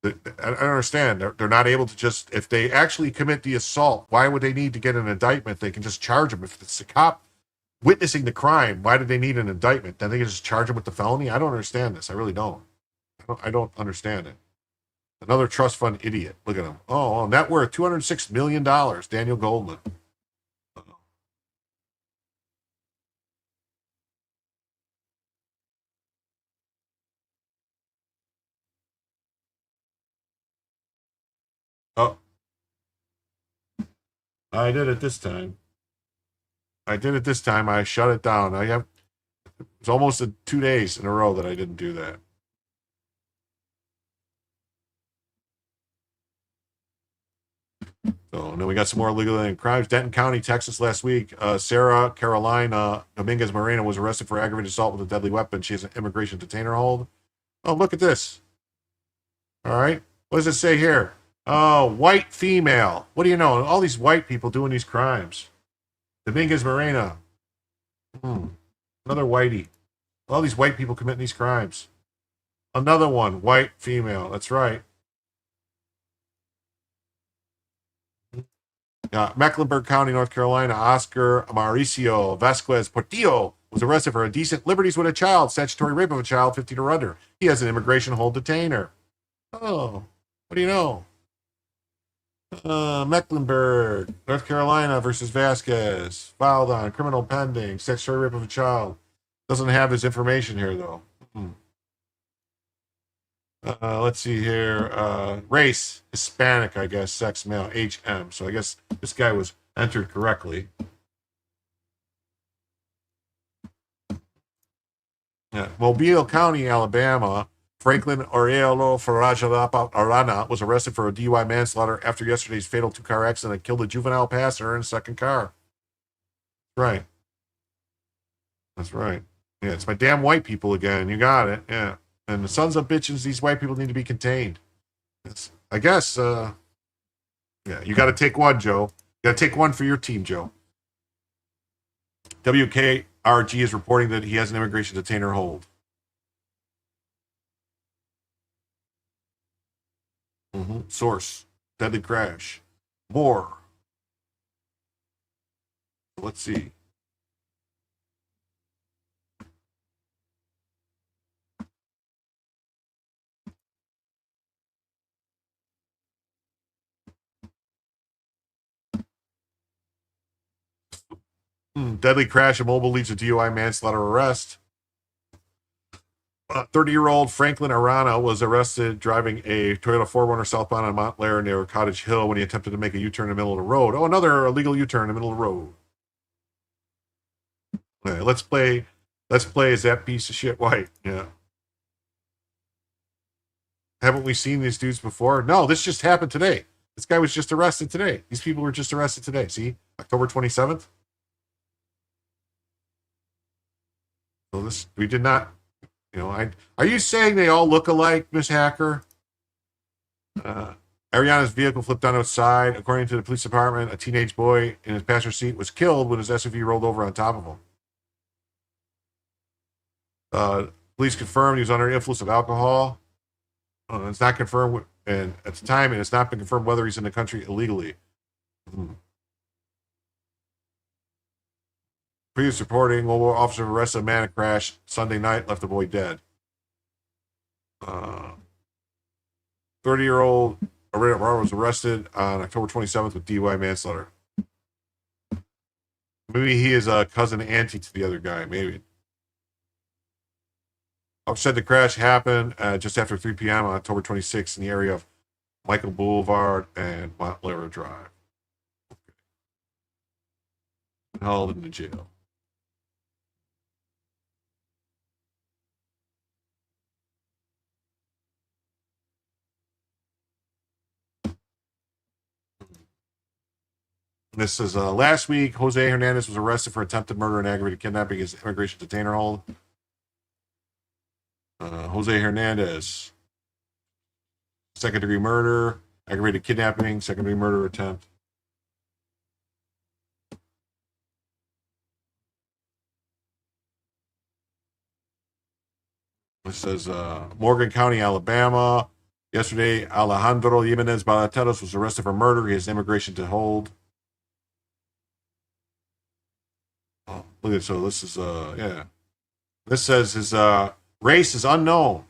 understand. They're not able to just, if they actually commit the assault, why would they need to get an indictment? They can just charge them. If it's a cop witnessing the crime, why do they need an indictment? Then they can just charge them with the felony? I don't understand this. I really don't. I don't understand it. Another trust fund idiot. Look at him. Oh, net worth $206 million. Daniel Goldman. Oh. I did it this time. I shut it down. It's almost 2 days in a row that I didn't do that. So, and then we got some more illegal alien crimes. Denton County, Texas, last week. Sarah Carolina Dominguez Moreno was arrested for aggravated assault with a deadly weapon. She has an immigration detainer hold. Oh, look at this. All right. What does it say here? Oh, white female. What do you know? All these white people doing these crimes. Dominguez Moreno. Another whitey. All these white people committing these crimes. Another one, white female. That's right. Mecklenburg County, North Carolina, Oscar Mauricio Vasquez Portillo was arrested for indecent liberties with a child, statutory rape of a child 15 or under. He has an immigration hold detainer. Oh, what do you know? Mecklenburg, North Carolina versus Vasquez. Filed on criminal pending. Sexual rape of a child. Doesn't have his information here, though. Let's see here. Race, Hispanic, I guess. Sex, male, HM. So I guess this guy was entered correctly. Yeah. Mobile County, Alabama. Franklin Aurelio Farajalapa Arana was arrested for a DUI manslaughter after yesterday's fatal two-car accident that killed a juvenile passenger in a second car. Right. That's right. Yeah, it's my damn white people again. You got it. Yeah. And the sons of bitches, these white people need to be contained. I guess, yeah, you got to take one, Joe. You got to take one for your team, Joe. WKRG is reporting that he has an immigration detainer hold. Source, deadly crash. More. Let's see. Deadly crash at Mobile leads to DUI manslaughter arrest. 30-year-old Franklin Arana was arrested driving a Toyota 4Runner southbound on Montclair near Cottage Hill when he attempted to make a U-turn in the middle of the road. Oh, another illegal U-turn in the middle of the road. Okay, let's play as that piece of shit white. Yeah. Haven't we seen these dudes before? No, this just happened today. This guy was just arrested today. These people were just arrested today. See? October 27th. So this, we did not, are you saying they all look alike, Miss Hacker? Ariana's vehicle flipped on its side. According to the police department, a teenage boy in his passenger seat was killed when his SUV rolled over on top of him. Police confirmed he was under the influence of alcohol. It's not confirmed, and at the time, it has not been confirmed whether he's in the country illegally. Police reporting mobile officer arrested a man in a crash Sunday night, left the boy dead. 30-year-old Arana was arrested on October 27th with DUI manslaughter. Maybe he is a cousin auntie to the other guy, maybe. Officer said the crash happened just after 3 p.m. on October 26th in the area of Michael Boulevard and Montclair Drive. Okay. Hauled into jail. This is last week. Jose Hernandez was arrested for attempted murder and aggravated kidnapping as immigration detainer hold. Jose Hernandez, second-degree murder, aggravated kidnapping, second-degree murder attempt. This says Morgan County, Alabama. Yesterday, Alejandro Jimenez Balateros was arrested for murder. He has immigration to hold. Oh, look at so this is yeah. This says his race is unknown.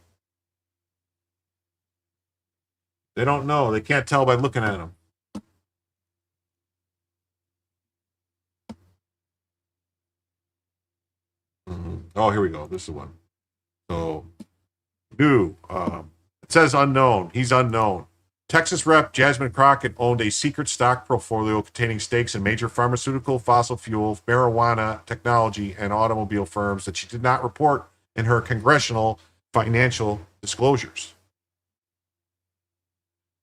They don't know. They can't tell by looking at him. Oh, here we go. This is the one. So, new. It says unknown. He's unknown. Texas Rep. Jasmine Crockett owned a secret stock portfolio containing stakes in major pharmaceutical, fossil fuel, marijuana, technology, and automobile firms that she did not report in her congressional financial disclosures.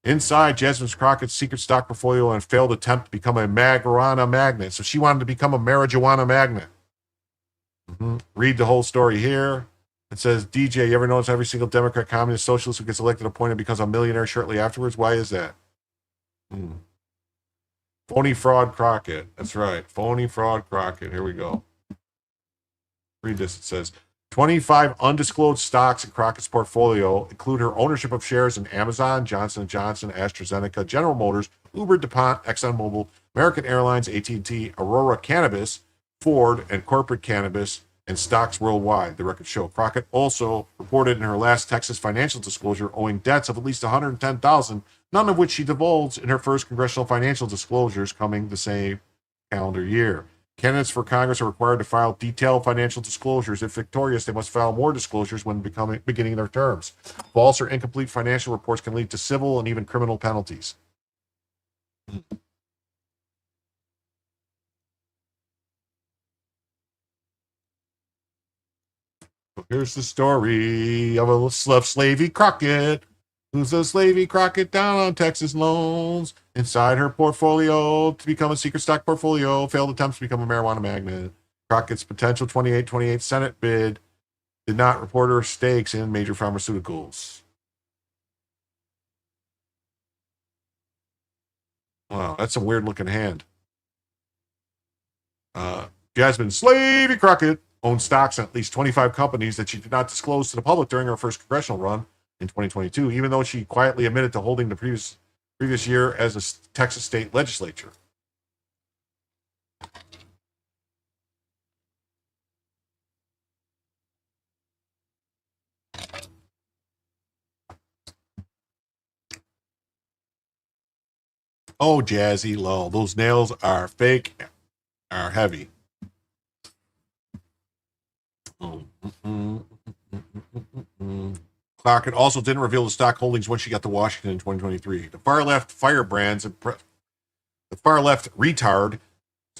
Inside Jasmine Crockett's secret stock portfolio and failed attempt to become a marijuana magnate. So she wanted to become a marijuana magnate. Read the whole story here. It says, DJ, you ever notice every single Democrat, communist, socialist who gets elected appointed becomes a millionaire shortly afterwards? Why is that? Phony fraud Crockett. That's right. Phony fraud Crockett. Here we go. Read this. It says, 25 undisclosed stocks in Crockett's portfolio include her ownership of shares in Amazon, Johnson & Johnson, AstraZeneca, General Motors, Uber, DuPont, ExxonMobil, American Airlines, AT&T, Aurora Cannabis, Ford, and Corporate Cannabis, and stocks worldwide, the records show. Crockett also reported in her last Texas financial disclosure owing debts of at least $110,000, none of which she divulged in her first congressional financial disclosures coming the same calendar year. Candidates for Congress are required to file detailed financial disclosures. If victorious, they must file more disclosures when beginning their terms. False or incomplete financial reports can lead to civil and even criminal penalties. Here's the story of a slavey Crockett, who's a slavey Crockett down on Texas loans. Inside her portfolio to become a secret stock portfolio, failed attempts to become a marijuana magnate. Crockett's potential 28 Senate bid did not report her stakes in major pharmaceuticals. Wow, that's a weird looking hand. Jasmine Slavey Crockett owned stocks in at least 25 companies that she did not disclose to the public during her first congressional run in 2022, even though she quietly admitted to holding the previous year as a Texas state legislature. Oh, Jazzy, lol. Those nails are fake, are heavy. Crockett also didn't reveal the stock holdings when she got to Washington in 2023. The far left firebrand's the far left retard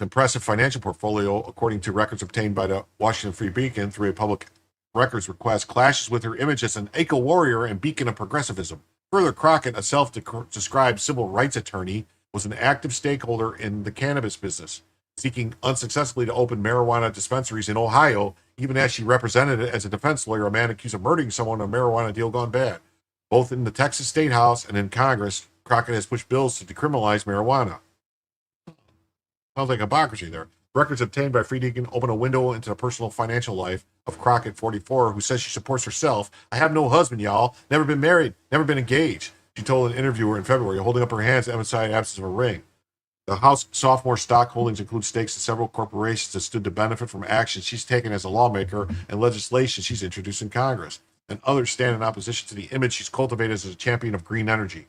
impressive financial portfolio, according to records obtained by the Washington Free Beacon through a public records request, clashes with her image as an eco-warrior and beacon of progressivism. Further, Crockett, a self-described civil rights attorney, was an active stakeholder in the cannabis business, seeking unsuccessfully to open marijuana dispensaries in Ohio, even as she represented it as a defense lawyer, a man accused of murdering someone in a marijuana deal gone bad. Both in the Texas State House and in Congress, Crockett has pushed bills to decriminalize marijuana. Sounds like hypocrisy there. Records obtained by Free Beacon open a window into the personal financial life of Crockett, 44, who says she supports herself. I have no husband, y'all. Never been married. Never been engaged. She told an interviewer in February, holding up her hands to emphasize the absence of a ring. The House sophomore stock holdings include stakes in several corporations that stood to benefit from actions she's taken as a lawmaker and legislation she's introduced in Congress, and others stand in opposition to the image she's cultivated as a champion of green energy.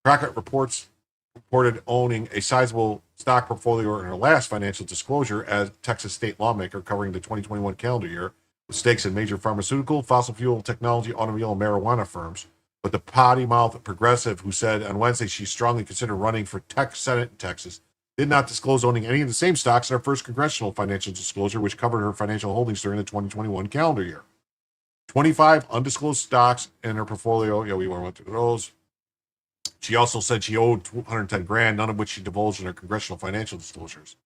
Crockett reported owning a sizable stock portfolio in her last financial disclosure as Texas state lawmaker covering the 2021 calendar year, with stakes in major pharmaceutical, fossil fuel, technology, automobile, and marijuana firms. But the potty-mouthed progressive who said on Wednesday she strongly considered running for Senate in Texas did not disclose owning any of the same stocks in her first congressional financial disclosure, which covered her financial holdings during the 2021 calendar year. 25 undisclosed stocks in her portfolio. Yeah, we went through those. She also said she owed $110,000, none of which she divulged in her congressional financial disclosures.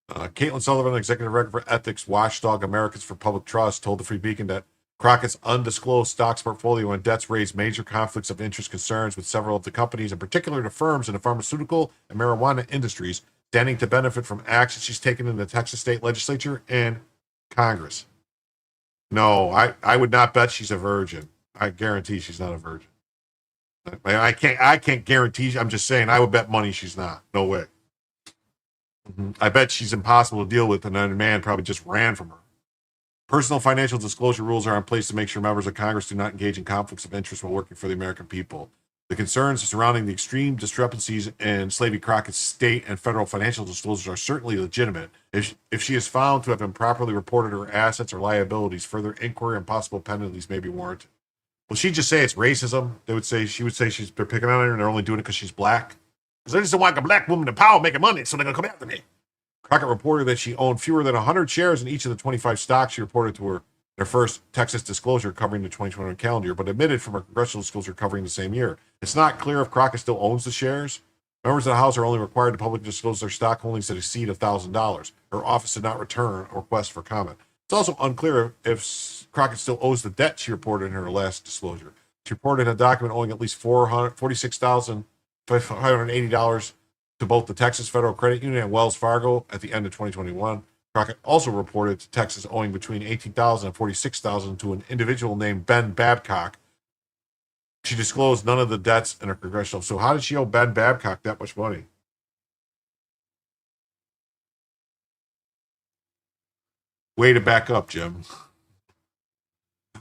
Caitlin Sullivan, executive director for ethics watchdog Americans for Public Trust, told the Free Beacon that Crockett's undisclosed stocks portfolio and debts raised major conflicts of interest concerns with several of the companies, in particular the firms in the pharmaceutical and marijuana industries, standing to benefit from actions she's taken in the Texas state legislature and Congress. No, I would not bet she's a virgin. I guarantee she's not a virgin. I can't guarantee. I'm just saying I would bet money she's not. No way. I bet she's impossible to deal with, and another man probably just ran from her. Personal financial disclosure rules are in place to make sure members of Congress do not engage in conflicts of interest while working for the American people. The concerns surrounding the extreme discrepancies in Slavey Crockett's state and federal financial disclosures are certainly legitimate. If she is found to have improperly reported her assets or liabilities, further inquiry and possible penalties may be warranted. Will she just say it's racism? She would say they're picking on her and they're only doing it because she's black. Because they just don't want a black woman in power making money, so they're going to come after me. Crockett reported that she owned fewer than 100 shares in each of the 25 stocks she reported to her first Texas disclosure covering the 2021 calendar year, but admitted from her congressional disclosure covering the same year. It's not clear if Crockett still owns the shares. Members of the House are only required to publicly disclose their stock holdings that exceed $1,000. Her office did not return a request for comment. It's also unclear if Crockett still owes the debt she reported in her last disclosure. She reported in a document owing at least $46,580 to both the Texas Federal Credit Union and Wells Fargo at the end of 2021. Crockett also reported to Texas owing between $18,000 and $46,000 to an individual named Ben Babcock. She disclosed none of the debts in her congressional. So how did she owe Ben Babcock that much money? Way to back up, Jim.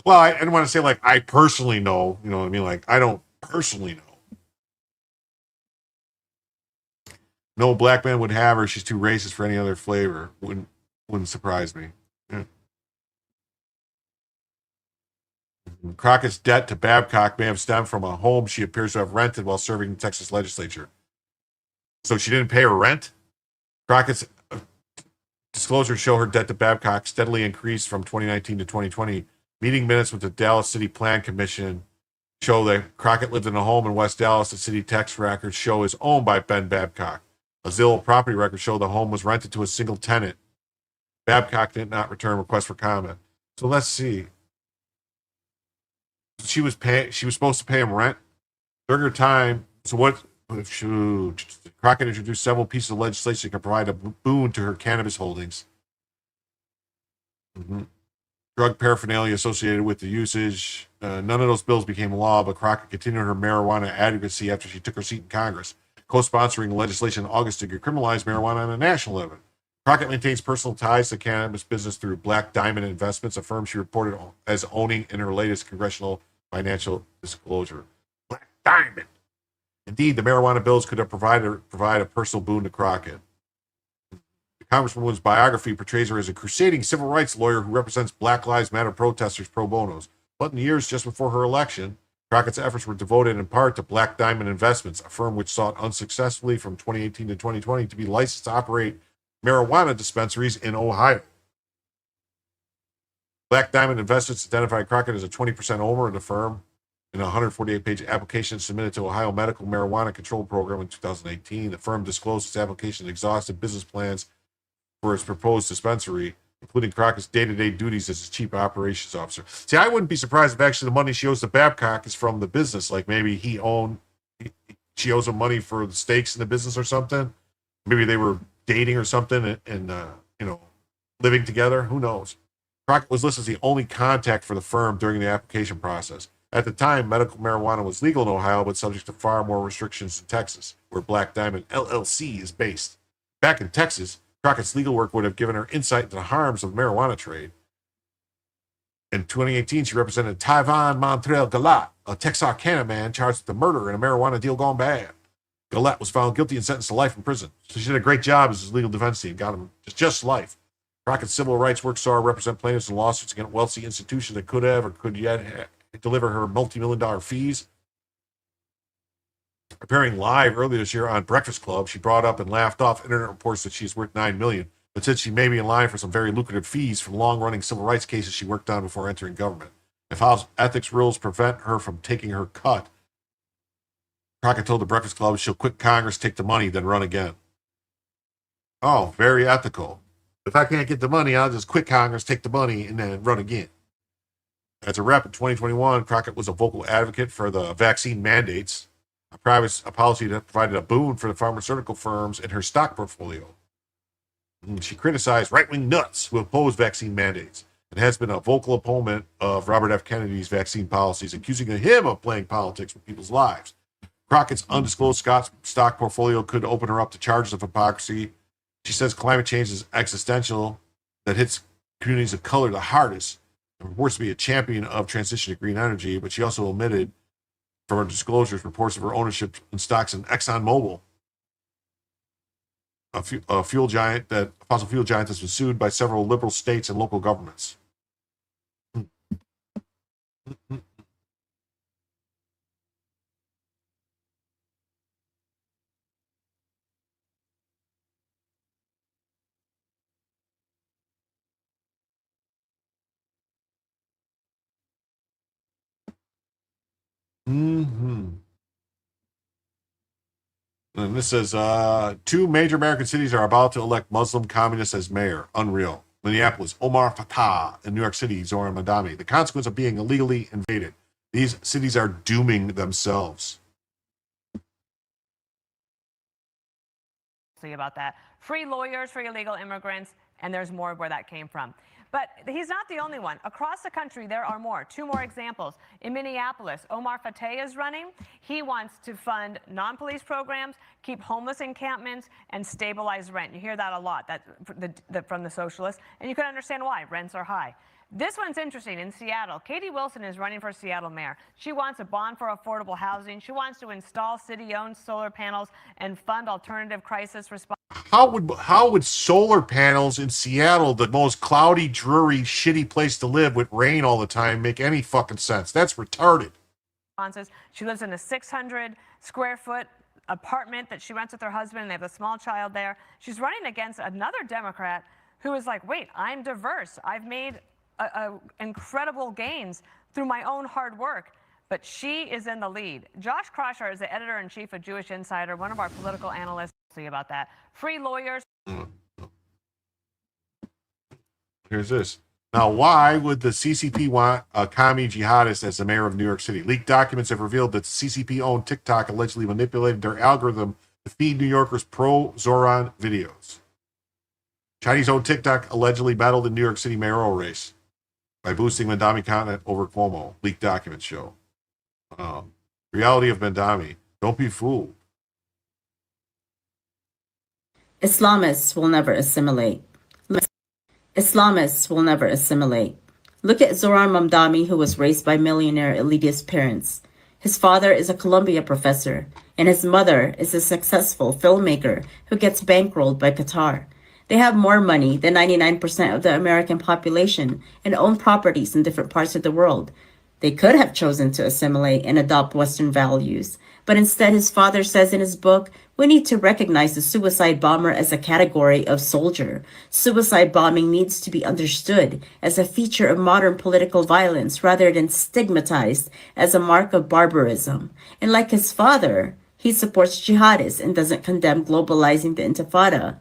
Well, I didn't want to say like I personally know, you know what I mean? Like I don't personally know. No black man would have her. She's too racist for any other flavor. Wouldn't surprise me. Yeah. Crockett's debt to Babcock may have stemmed from a home she appears to have rented while serving in the Texas legislature. So she didn't pay her rent? Crockett's disclosures show her debt to Babcock steadily increased from 2019 to 2020. Meeting minutes with the Dallas City Plan Commission show that Crockett lived in a home in West Dallas. The city tax records show is owned by Ben Babcock. A Zillow property record show the home was rented to a single tenant. Babcock did not return requests for comment. So let's see. She was supposed to pay him rent during her time. So what? Crockett introduced several pieces of legislation that could provide a boon to her cannabis holdings. Drug paraphernalia associated with the usage. None of those bills became law, but Crockett continued her marijuana advocacy after she took her seat in Congress, co-sponsoring legislation in August to decriminalize marijuana on a national level. Crockett maintains personal ties to the cannabis business through Black Diamond Investments, a firm she reported as owning in her latest congressional financial disclosure. Black Diamond. Indeed, the marijuana bills could have provided a personal boon to Crockett. The Congresswoman's biography portrays her as a crusading civil rights lawyer who represents Black Lives Matter protesters pro bonos. But in the years just before her election, Crockett's efforts were devoted in part to Black Diamond Investments, a firm which sought unsuccessfully from 2018 to 2020 to be licensed to operate marijuana dispensaries in Ohio. Black Diamond Investments identified Crockett as a 20% owner of the firm in a 148-page application submitted to Ohio Medical Marijuana Control Program in 2018. The firm disclosed its application exhausted business plans for its proposed dispensary, including Crockett's day-to-day duties as its chief operations officer. See, I wouldn't be surprised if actually the money she owes to Babcock is from the business. Like maybe she owes him money for the stakes in the business or something. Maybe they were dating or something and living together. Who knows? Crockett was listed as the only contact for the firm during the application process. At the time, medical marijuana was legal in Ohio, but subject to far more restrictions in Texas, where Black Diamond LLC is based. Back in Texas, Crockett's legal work would have given her insight into the harms of the marijuana trade. In 2018, she represented Tyvon Montrell Galat, a Texarkana man charged with the murder in a marijuana deal gone bad. Galat was found guilty and sentenced to life in prison. So she did a great job as his legal defense team, got him just life. Crockett's civil rights work saw her represent plaintiffs in lawsuits against wealthy institutions that could have or could yet deliver her multi-million-dollar fees. Appearing live earlier this year on Breakfast Club, she brought up and laughed off internet reports that she's worth $9 million, but said she may be in line for some very lucrative fees from long-running civil rights cases she worked on before entering government. If House ethics rules prevent her from taking her cut, Crockett told the Breakfast Club she'll quit Congress, take the money, then run again. Oh, very ethical. If I can't get the money, I'll just quit Congress, take the money, and then run again. As a rep in 2021, Crockett was a vocal advocate for the vaccine mandates, a policy that provided a boon for the pharmaceutical firms in her stock portfolio. She criticized right-wing nuts who oppose vaccine mandates and has been a vocal opponent of Robert F. Kennedy's vaccine policies, accusing him of playing politics with people's lives. Crockett's undisclosed stock portfolio could open her up to charges of hypocrisy. She says climate change is existential, that hits communities of color the hardest, and purports to be a champion of transition to green energy, but she also omitted from her disclosures reports of her ownership in stocks in ExxonMobil, a fossil fuel giant that's been sued by several liberal states and local governments. And this says, two major American cities are about to elect Muslim communists as mayor. Unreal. Minneapolis, Omar Fatah. In New York City, Zohran Mamdani. The consequence of being illegally invaded. These cities are dooming themselves.
About that. Free lawyers for illegal immigrants, and there's more where that came from.
But he's not the only one. Across the country, there are more. Two more examples. In Minneapolis, Omar Fateh is running. He wants to fund non-police programs, keep homeless encampments, and stabilize rent. You hear that a lot from the socialists, and you can understand why. Rents are high. This one's interesting. In Seattle, Katie Wilson is running for Seattle mayor. She wants a bond for affordable housing. She wants to install city-owned solar panels and fund alternative crisis response.
How would solar panels in Seattle, the most cloudy, dreary, shitty place to live with rain all the time, make any fucking sense? That's retarded.
She lives in a 600 square foot apartment that she rents with her husband, and they have a small child there. She's running against another Democrat who is like, wait, I'm diverse. I've made incredible gains through my own hard work. But she is in the lead. Josh Krosher is the editor-in-chief of Jewish Insider, one of our political analysts. See about that. Free lawyers.
Here's this. Now, why would the CCP want a commie jihadist as the mayor of New York City? Leaked documents have revealed that the CCP-owned TikTok allegedly manipulated their algorithm to feed New Yorkers pro-Zoran videos. Chinese-owned TikTok allegedly battled the New York City mayoral race by boosting Mandami content over Cuomo, leaked documents show. Reality of Mandami. Don't be fooled.
Islamists will never assimilate. Islamists will never assimilate. Look at Zoran Mamdani, who was raised by millionaire elitist parents. His father is a Columbia professor, and his mother is a successful filmmaker who gets bankrolled by Qatar. They have more money than 99% of the American population and own properties in different parts of the world. They could have chosen to assimilate and adopt Western values, but instead his father says in his book, we need to recognize the suicide bomber as a category of soldier. Suicide bombing needs to be understood as a feature of modern political violence rather than stigmatized as a mark of barbarism. And like his father, he supports jihadists and doesn't condemn globalizing the Intifada.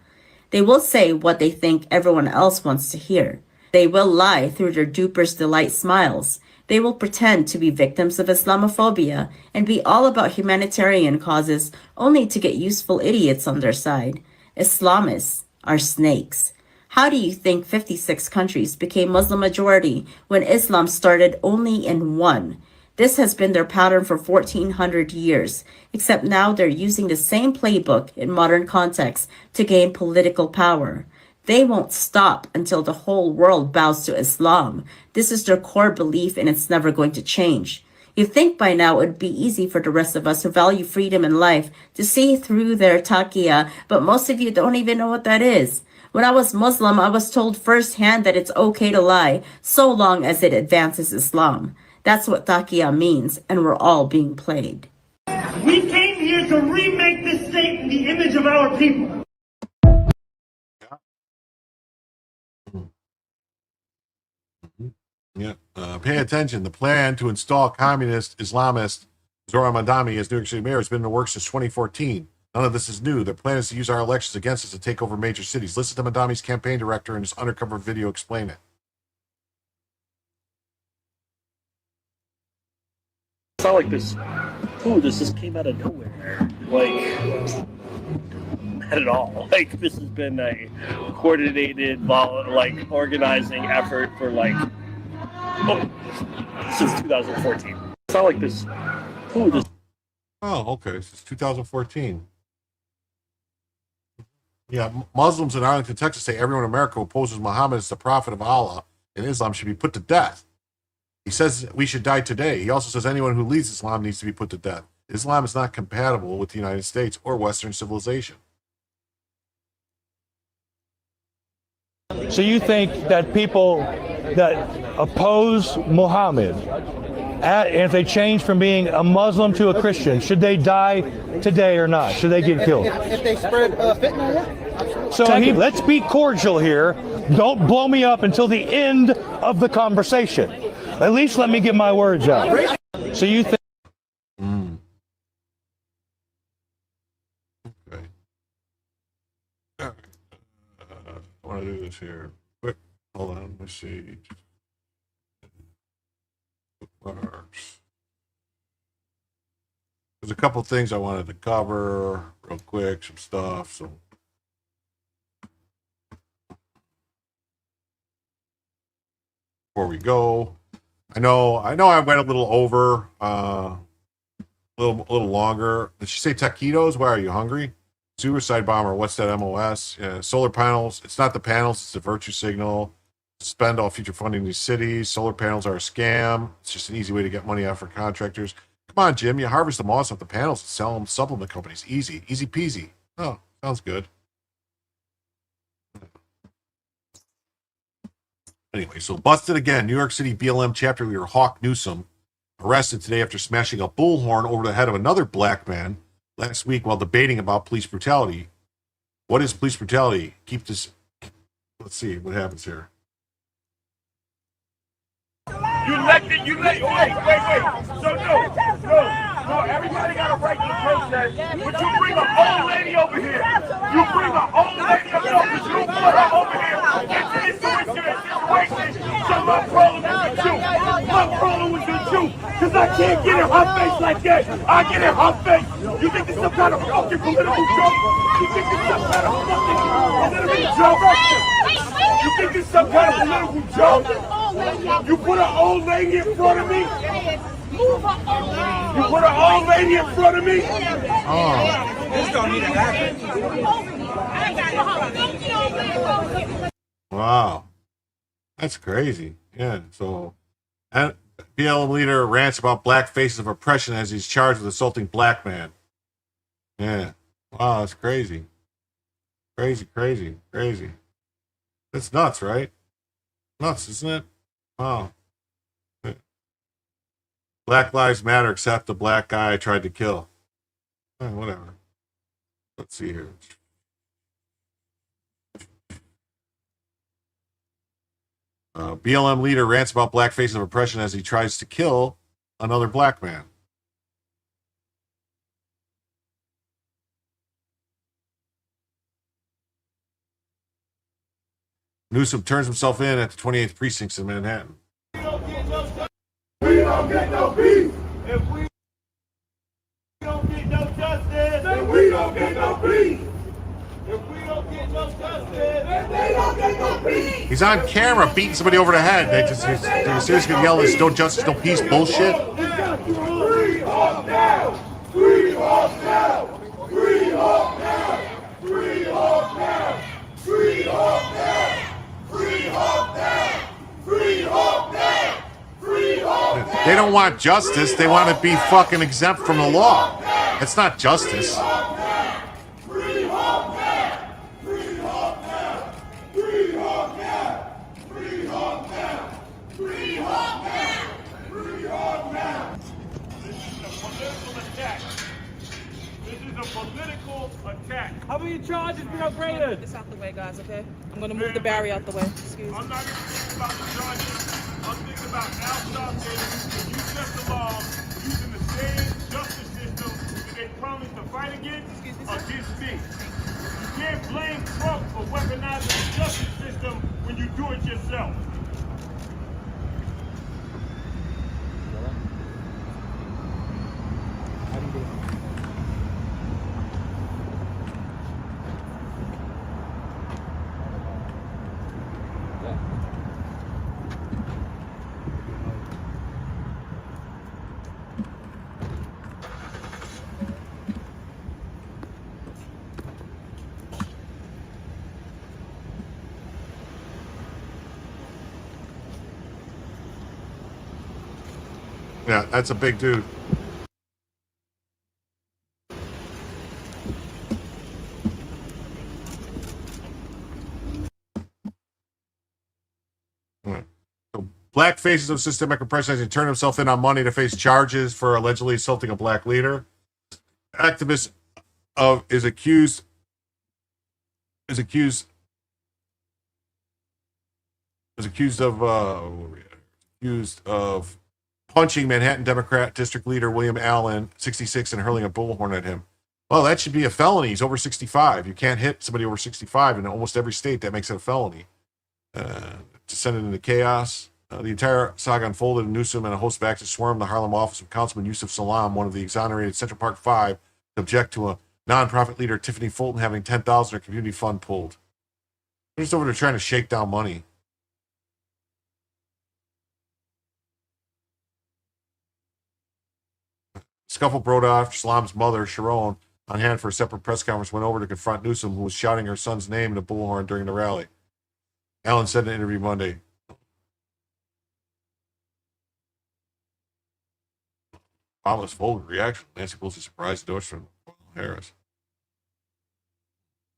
They will say what they think everyone else wants to hear. They will lie through their duper's delight smiles. They will pretend to be victims of Islamophobia and be all about humanitarian causes only to get useful idiots on their side. Islamists are snakes. How do you think 56 countries became Muslim majority when Islam started only in one? This has been their pattern for 1,400 years, except now they're using the same playbook in modern contexts to gain political power. They won't stop until the whole world bows to Islam. This is their core belief and it's never going to change. You'd think by now it would be easy for the rest of us who value freedom and life to see through their taqiyya, but most of you don't even know what that is. When I was Muslim, I was told firsthand that it's okay to lie so long as it advances Islam. That's what taqiyya means, and we're all being played.
We came here to remake this state in the image of our people.
Yeah. Pay attention. The plan to install communist Islamist Zoran Mandami as New York City mayor has been in the works since 2014. None of this is new. Their plan is to use our elections against us to take over major cities. Listen to Mandami's campaign director in his undercover video explain it.
It's not like this just came out of nowhere. Like, not at all. Like, this has been a coordinated, organizing effort for, since 2014. It's not like this
Oh, okay. Since 2014. Yeah, Muslims in Arlington, Texas say everyone in America who opposes Muhammad as the prophet of Allah and Islam should be put to death. He says we should die today. He also says anyone who leads Islam needs to be put to death. Islam is not compatible with the United States or Western civilization.
So you think that people that oppose Muhammad, if they change from being a Muslim to a Christian, should they die today or not? Should they get killed?
If they spread fitna,
So let's be cordial here. Don't blow me up until the end of the conversation. At least let me get my words out. So you think...
Okay. I want to do this here. Quick. Hold on. Let's see. Bookmarks. There's a couple things I wanted to cover real quick. Some stuff. So before we go. I know I went a little over, a little longer. Did she say taquitos? Why are you hungry? Suicide bomber. What's that MOS? Yeah, solar panels. It's not the panels. It's the virtue signal. Spend all future funding in these cities. Solar panels are a scam. It's just an easy way to get money out for contractors. Come on, Jim. You harvest the moss off the panels and sell them to supplement companies. Easy peasy. Oh, sounds good. Anyway, so busted again. New York City BLM chapter leader Hawk Newsom arrested today after smashing a bullhorn over the head of another black man last week while debating about police brutality. What is police brutality? Keep this. Let's see what happens here.
So no, everybody got a right to protest, but you bring an old lady over here. You bring an old lady over here, you put her over here into this situation. So my problem is with you. My problem was with you, because I can't get in her face like that. I get in her face. You think this is some kind of fucking political joke? You think this is some kind of fucking political joke? You think this is some kind of political joke? You put an old lady in front of me? You put an old lady in front of me?
Oh.
This don't need to happen.
Wow. That's crazy. Yeah. So, and BLM leader rants about black faces of oppression as he's charged with assaulting black man. Yeah. Wow, that's crazy. Crazy. That's nuts, right? Nuts, isn't it? Wow. Black Lives Matter, except the black guy I tried to kill. Whatever. Let's see here. BLM leader rants about black faces of oppression as he tries to kill another black man. Newsom turns himself in at the 28th Precinct in Manhattan.
We don't get no peace. If we don't get no justice, then we don't get no peace. If we don't get no justice, then they don't get no peace.
He's on camera beating somebody over the head. They're seriously gonna yell this "No justice, no peace" bullshit.
Free Hawk now! Free Hawk now! Free Hawk now! Free Hawk now! Free Hawk now! Free Hawk now! Free Hawk now! Free Hawk now!
They don't want justice. They want to be fucking exempt from the law. That's not justice.
Free Hawk now! Free Hawk now! Free Hawk now! Free Hawk now! Free Hawk now! Free Hawk now! This is a political attack. This is a political attack.
How many charges been upgraded? This out the way, guys, okay? I'm gonna move the barrier out the way. Excuse me.
I'm not even thinking about the charges. I'm thinking about Al Sharpton and you set the law using the same justice system that they promised to fight against me. You can't blame Trump for weaponizing the justice system when you do it yourself.
Yeah, that's a big dude. So black faces of systemic oppression as he turned himself in on Monday to face charges for allegedly assaulting a black leader. Activist is accused of punching Manhattan Democrat District Leader William Allen, 66, and hurling a bullhorn at him. Well, that should be a felony. He's over 65. You can't hit somebody over 65 in almost every state. That makes it a felony. Descended into chaos. The entire saga unfolded in Newsom and a host of activists swarmed the Harlem office of Councilman Yusuf Salam, one of the exonerated Central Park Five, to object to a nonprofit leader, Tiffany Fulton, having $10,000 of her community fund pulled. They're just over there trying to shake down money. Scuffle broke off. Salam's mother, Sharon, on hand for a separate press conference, went over to confront Newsom, who was shouting her son's name in a bullhorn during the rally. Allen said in an interview Monday. Obama's vulgar reaction. Nancy Pelosi's surprise endorsement from Harris.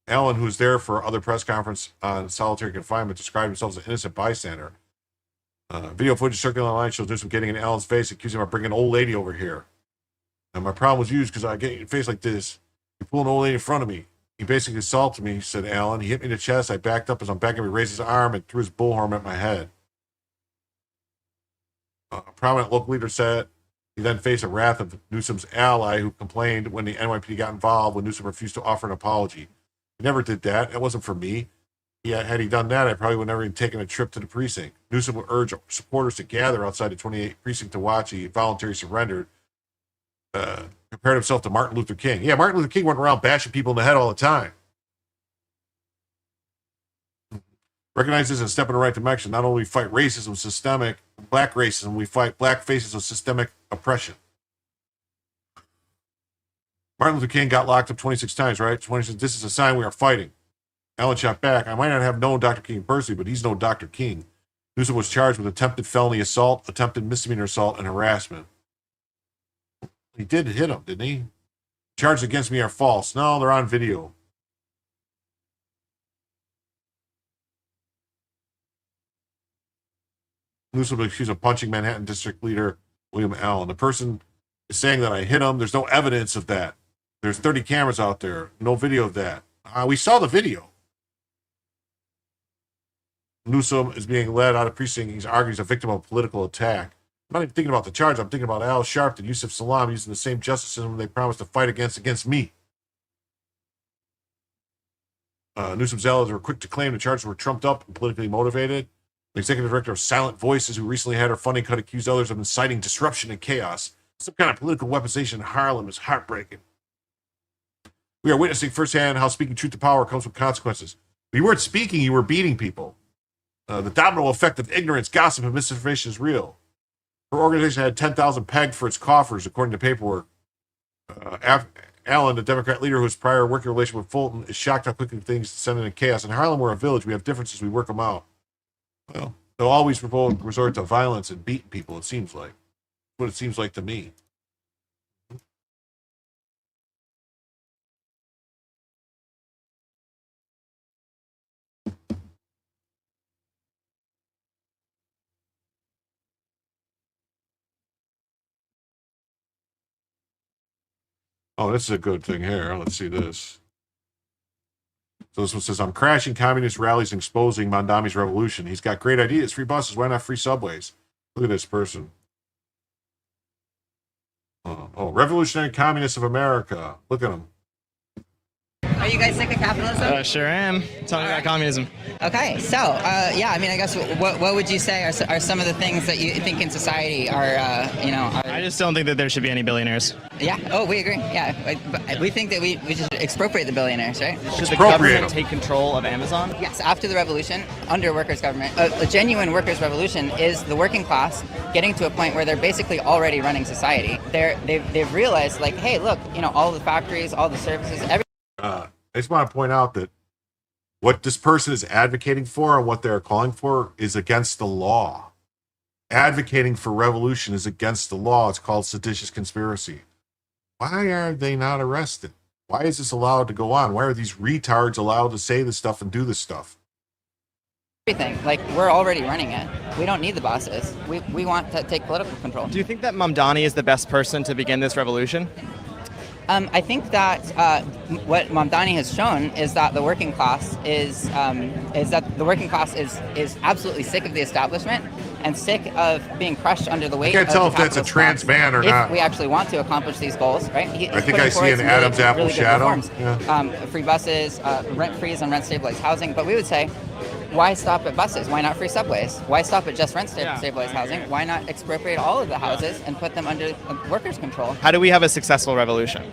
Allen, who was there for other press conference on solitary confinement, described himself as an innocent bystander. Video footage circulating online shows Newsom getting in Allen's face, accusing him of bringing an old lady over here. And my problem was used because I get in your face like this. You pull an old lady in front of me. He basically assaulted me, said Allen. He hit me in the chest. I backed up as I'm backing him. He raised his arm and threw his bullhorn at my head. A prominent local leader said he then faced the wrath of Newsom's ally who complained when the NYPD got involved when Newsom refused to offer an apology. He never did that. It wasn't for me. Had he done that, I probably would never even taken a trip to the precinct. Newsom would urge supporters to gather outside the 28th precinct to watch. He voluntarily surrendered. Compared himself to Martin Luther King. Yeah, Martin Luther King went around bashing people in the head all the time. Recognize this as a step in the right direction. Not only fight racism, systemic black racism, we fight black faces of systemic oppression. Martin Luther King got locked up 26 times, right? 26. This is a sign we are fighting. Allen shot back. I might not have known Dr. King personally, but he's no Dr. King. Newsom was charged with attempted felony assault, attempted misdemeanor assault, and harassment. He did hit him, didn't he? Charges against me are false. No, they're on video. Newsom was accused of punching Manhattan District Leader William Allen. The person is saying that I hit him. There's no evidence of that. There's 30 cameras out there. No video of that. We saw the video. Newsom is being led out of precinct. He's arguing he's a victim of a political attack. I'm not even thinking about the charge. I'm thinking about Al Sharpton, Yusuf Salam using the same justice system they promised to fight against me. Newsom's allies were quick to claim the charges were trumped up and politically motivated. The executive director of Silent Voices, who recently had her funding cut, accused others of inciting disruption and chaos. Some kind of political weaponization in Harlem is heartbreaking. We are witnessing firsthand how speaking truth to power comes with consequences. When you weren't speaking, you were beating people. The domino effect of ignorance, gossip, and misinformation is real. Her organization had 10,000 pegged for its coffers, according to paperwork. Allen, the Democrat leader whose prior working relation with Fulton, is shocked how quickly things descended into chaos. In Harlem, we're a village. We have differences. We work them out. Well, they'll always resort to violence and beating people, it seems like. What it seems like to me. Oh, this is a good thing here. Let's see this. So this one says, I'm crashing communist rallies and exposing Mondami's revolution. He's got great ideas. Free buses. Why not free subways? Look at this person. Revolutionary Communists of America. Look at him.
Are you guys sick of capitalism?
Sure am. Tell me about communism.
Okay, so, yeah, I mean, I guess what would you say are some of the things that you think in society are,
I just don't think that there should be any billionaires.
Yeah, oh, we agree. Yeah, we think that we should expropriate the billionaires, right?
Should the government take control of Amazon?
Yes, after the revolution, under workers' government, a genuine workers' revolution is the working class getting to a point where they're basically already running society. They've realized, like, hey, look, all the factories, all the services, everything.
I just want to point out that what this person is advocating for and what they're calling for is against the law. Advocating for revolution is against the law. It's called seditious conspiracy. Why are they not arrested? Why is this allowed to go on? Why are these retards allowed to say this stuff and do this stuff?
Everything. Like, we're already running it. We don't need the bosses. We want to take political control.
Do you think that Mamdani is the best person to begin this revolution?
I think that what Mamdani has shown is that the working class is absolutely sick of the establishment and sick of being crushed under the weight.
I can't tell if that's a trans man or not.
If we actually want to accomplish these goals, right?
I think I see an Adam's apple
really
shadow.
Yeah. Free buses, rent freeze on rent stabilized housing, but we would say, why stop at buses? Why not free subways? Why stop at just rent stabilized housing? Why not expropriate all of the houses and put them under workers' control?
How do we have a successful revolution?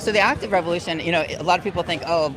So the active revolution, a lot of people think, oh,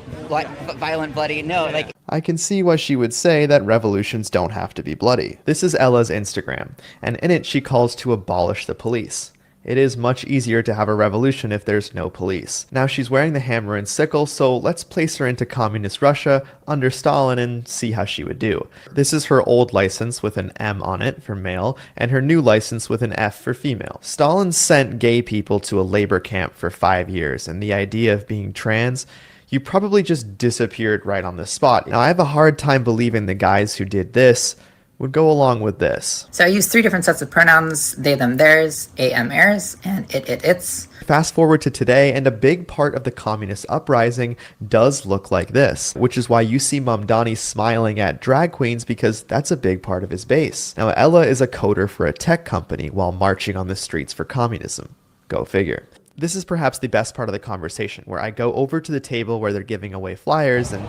violent, bloody. No, like.
I can see why she would say that revolutions don't have to be bloody. This is Ella's Instagram, and in it she calls to abolish the police. It is much easier to have a revolution if there's no police. Now she's wearing the hammer and sickle, so let's place her into communist Russia under Stalin and see how she would do. This is her old license with an M on it for male, and her new license with an F for female. Stalin sent gay people to a labor camp for 5 years, and the idea of being trans, you probably just disappeared right on the spot. Now I have a hard time believing the guys who did this would go along with this.
So I use 3 different sets of pronouns: they, them, theirs, am/ers, and its.
Fast forward to today, and a big part of the communist uprising does look like this, which is why you see Mamdani smiling at drag queens, because that's a big part of his base. Now Ella is a coder for a tech company while marching on the streets for communism. Go figure. This is perhaps the best part of the conversation, where I go over to the table where they're giving away flyers and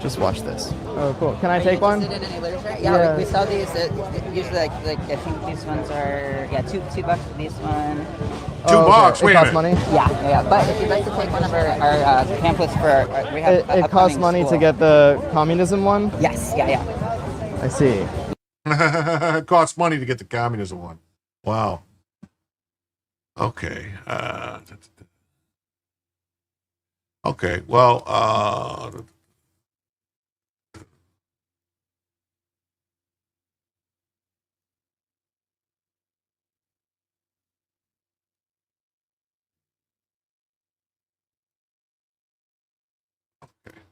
just watch this.
Oh, cool. Can I take one?
Yeah, we sell these. Usually, like I think these ones are $2 for this one.
$2. Wait a minute.
Money?
Yeah. But if you'd like to take one of our pamphlets for, we have.
It costs money to get the communism one.
Yes. Yeah.
I see.
It costs money to get the communism one. Wow. Okay. Okay. Well.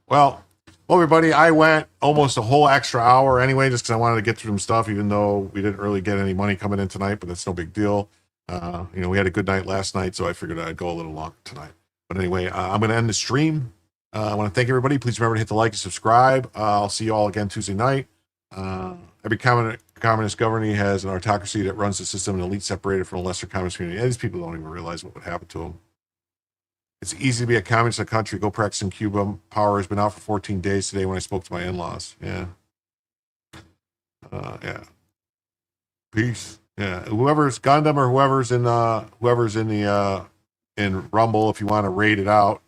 Well, everybody, I went almost a whole extra hour anyway, just because I wanted to get through some stuff, even though we didn't really get any money coming in tonight, but that's no big deal. We had a good night last night, so I figured I'd go a little longer tonight. But anyway, I'm going to end the stream. I want to thank everybody. Please remember to hit the like and subscribe. I'll see you all again Tuesday night. Every communist government has an autocracy that runs the system, an elite separated from a lesser communist community. These people don't even realize what would happen to them. It's easy to be a communist in a country. Go practice in Cuba. Power has been out for 14 days today when I spoke to my in-laws. Yeah. Yeah. Peace. Yeah. Whoever's Gundam or whoever's in in Rumble, if you want to raid it out,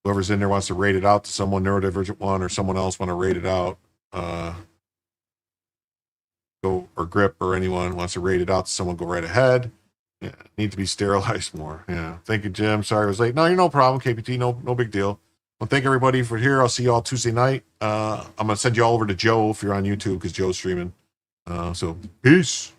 whoever's in there wants to raid it out to someone, neurodivergent one or someone else want to raid it out, go, or Grip or anyone wants to raid it out to someone, go right ahead. Yeah, need to be sterilized more. Yeah. Thank you, Jim. Sorry I was late. No, you're no problem, KPT. No big deal. Well, thank everybody for here. I'll see you all Tuesday night. I'm going to send you all over to Joe if you're on YouTube, because Joe's streaming. So, peace.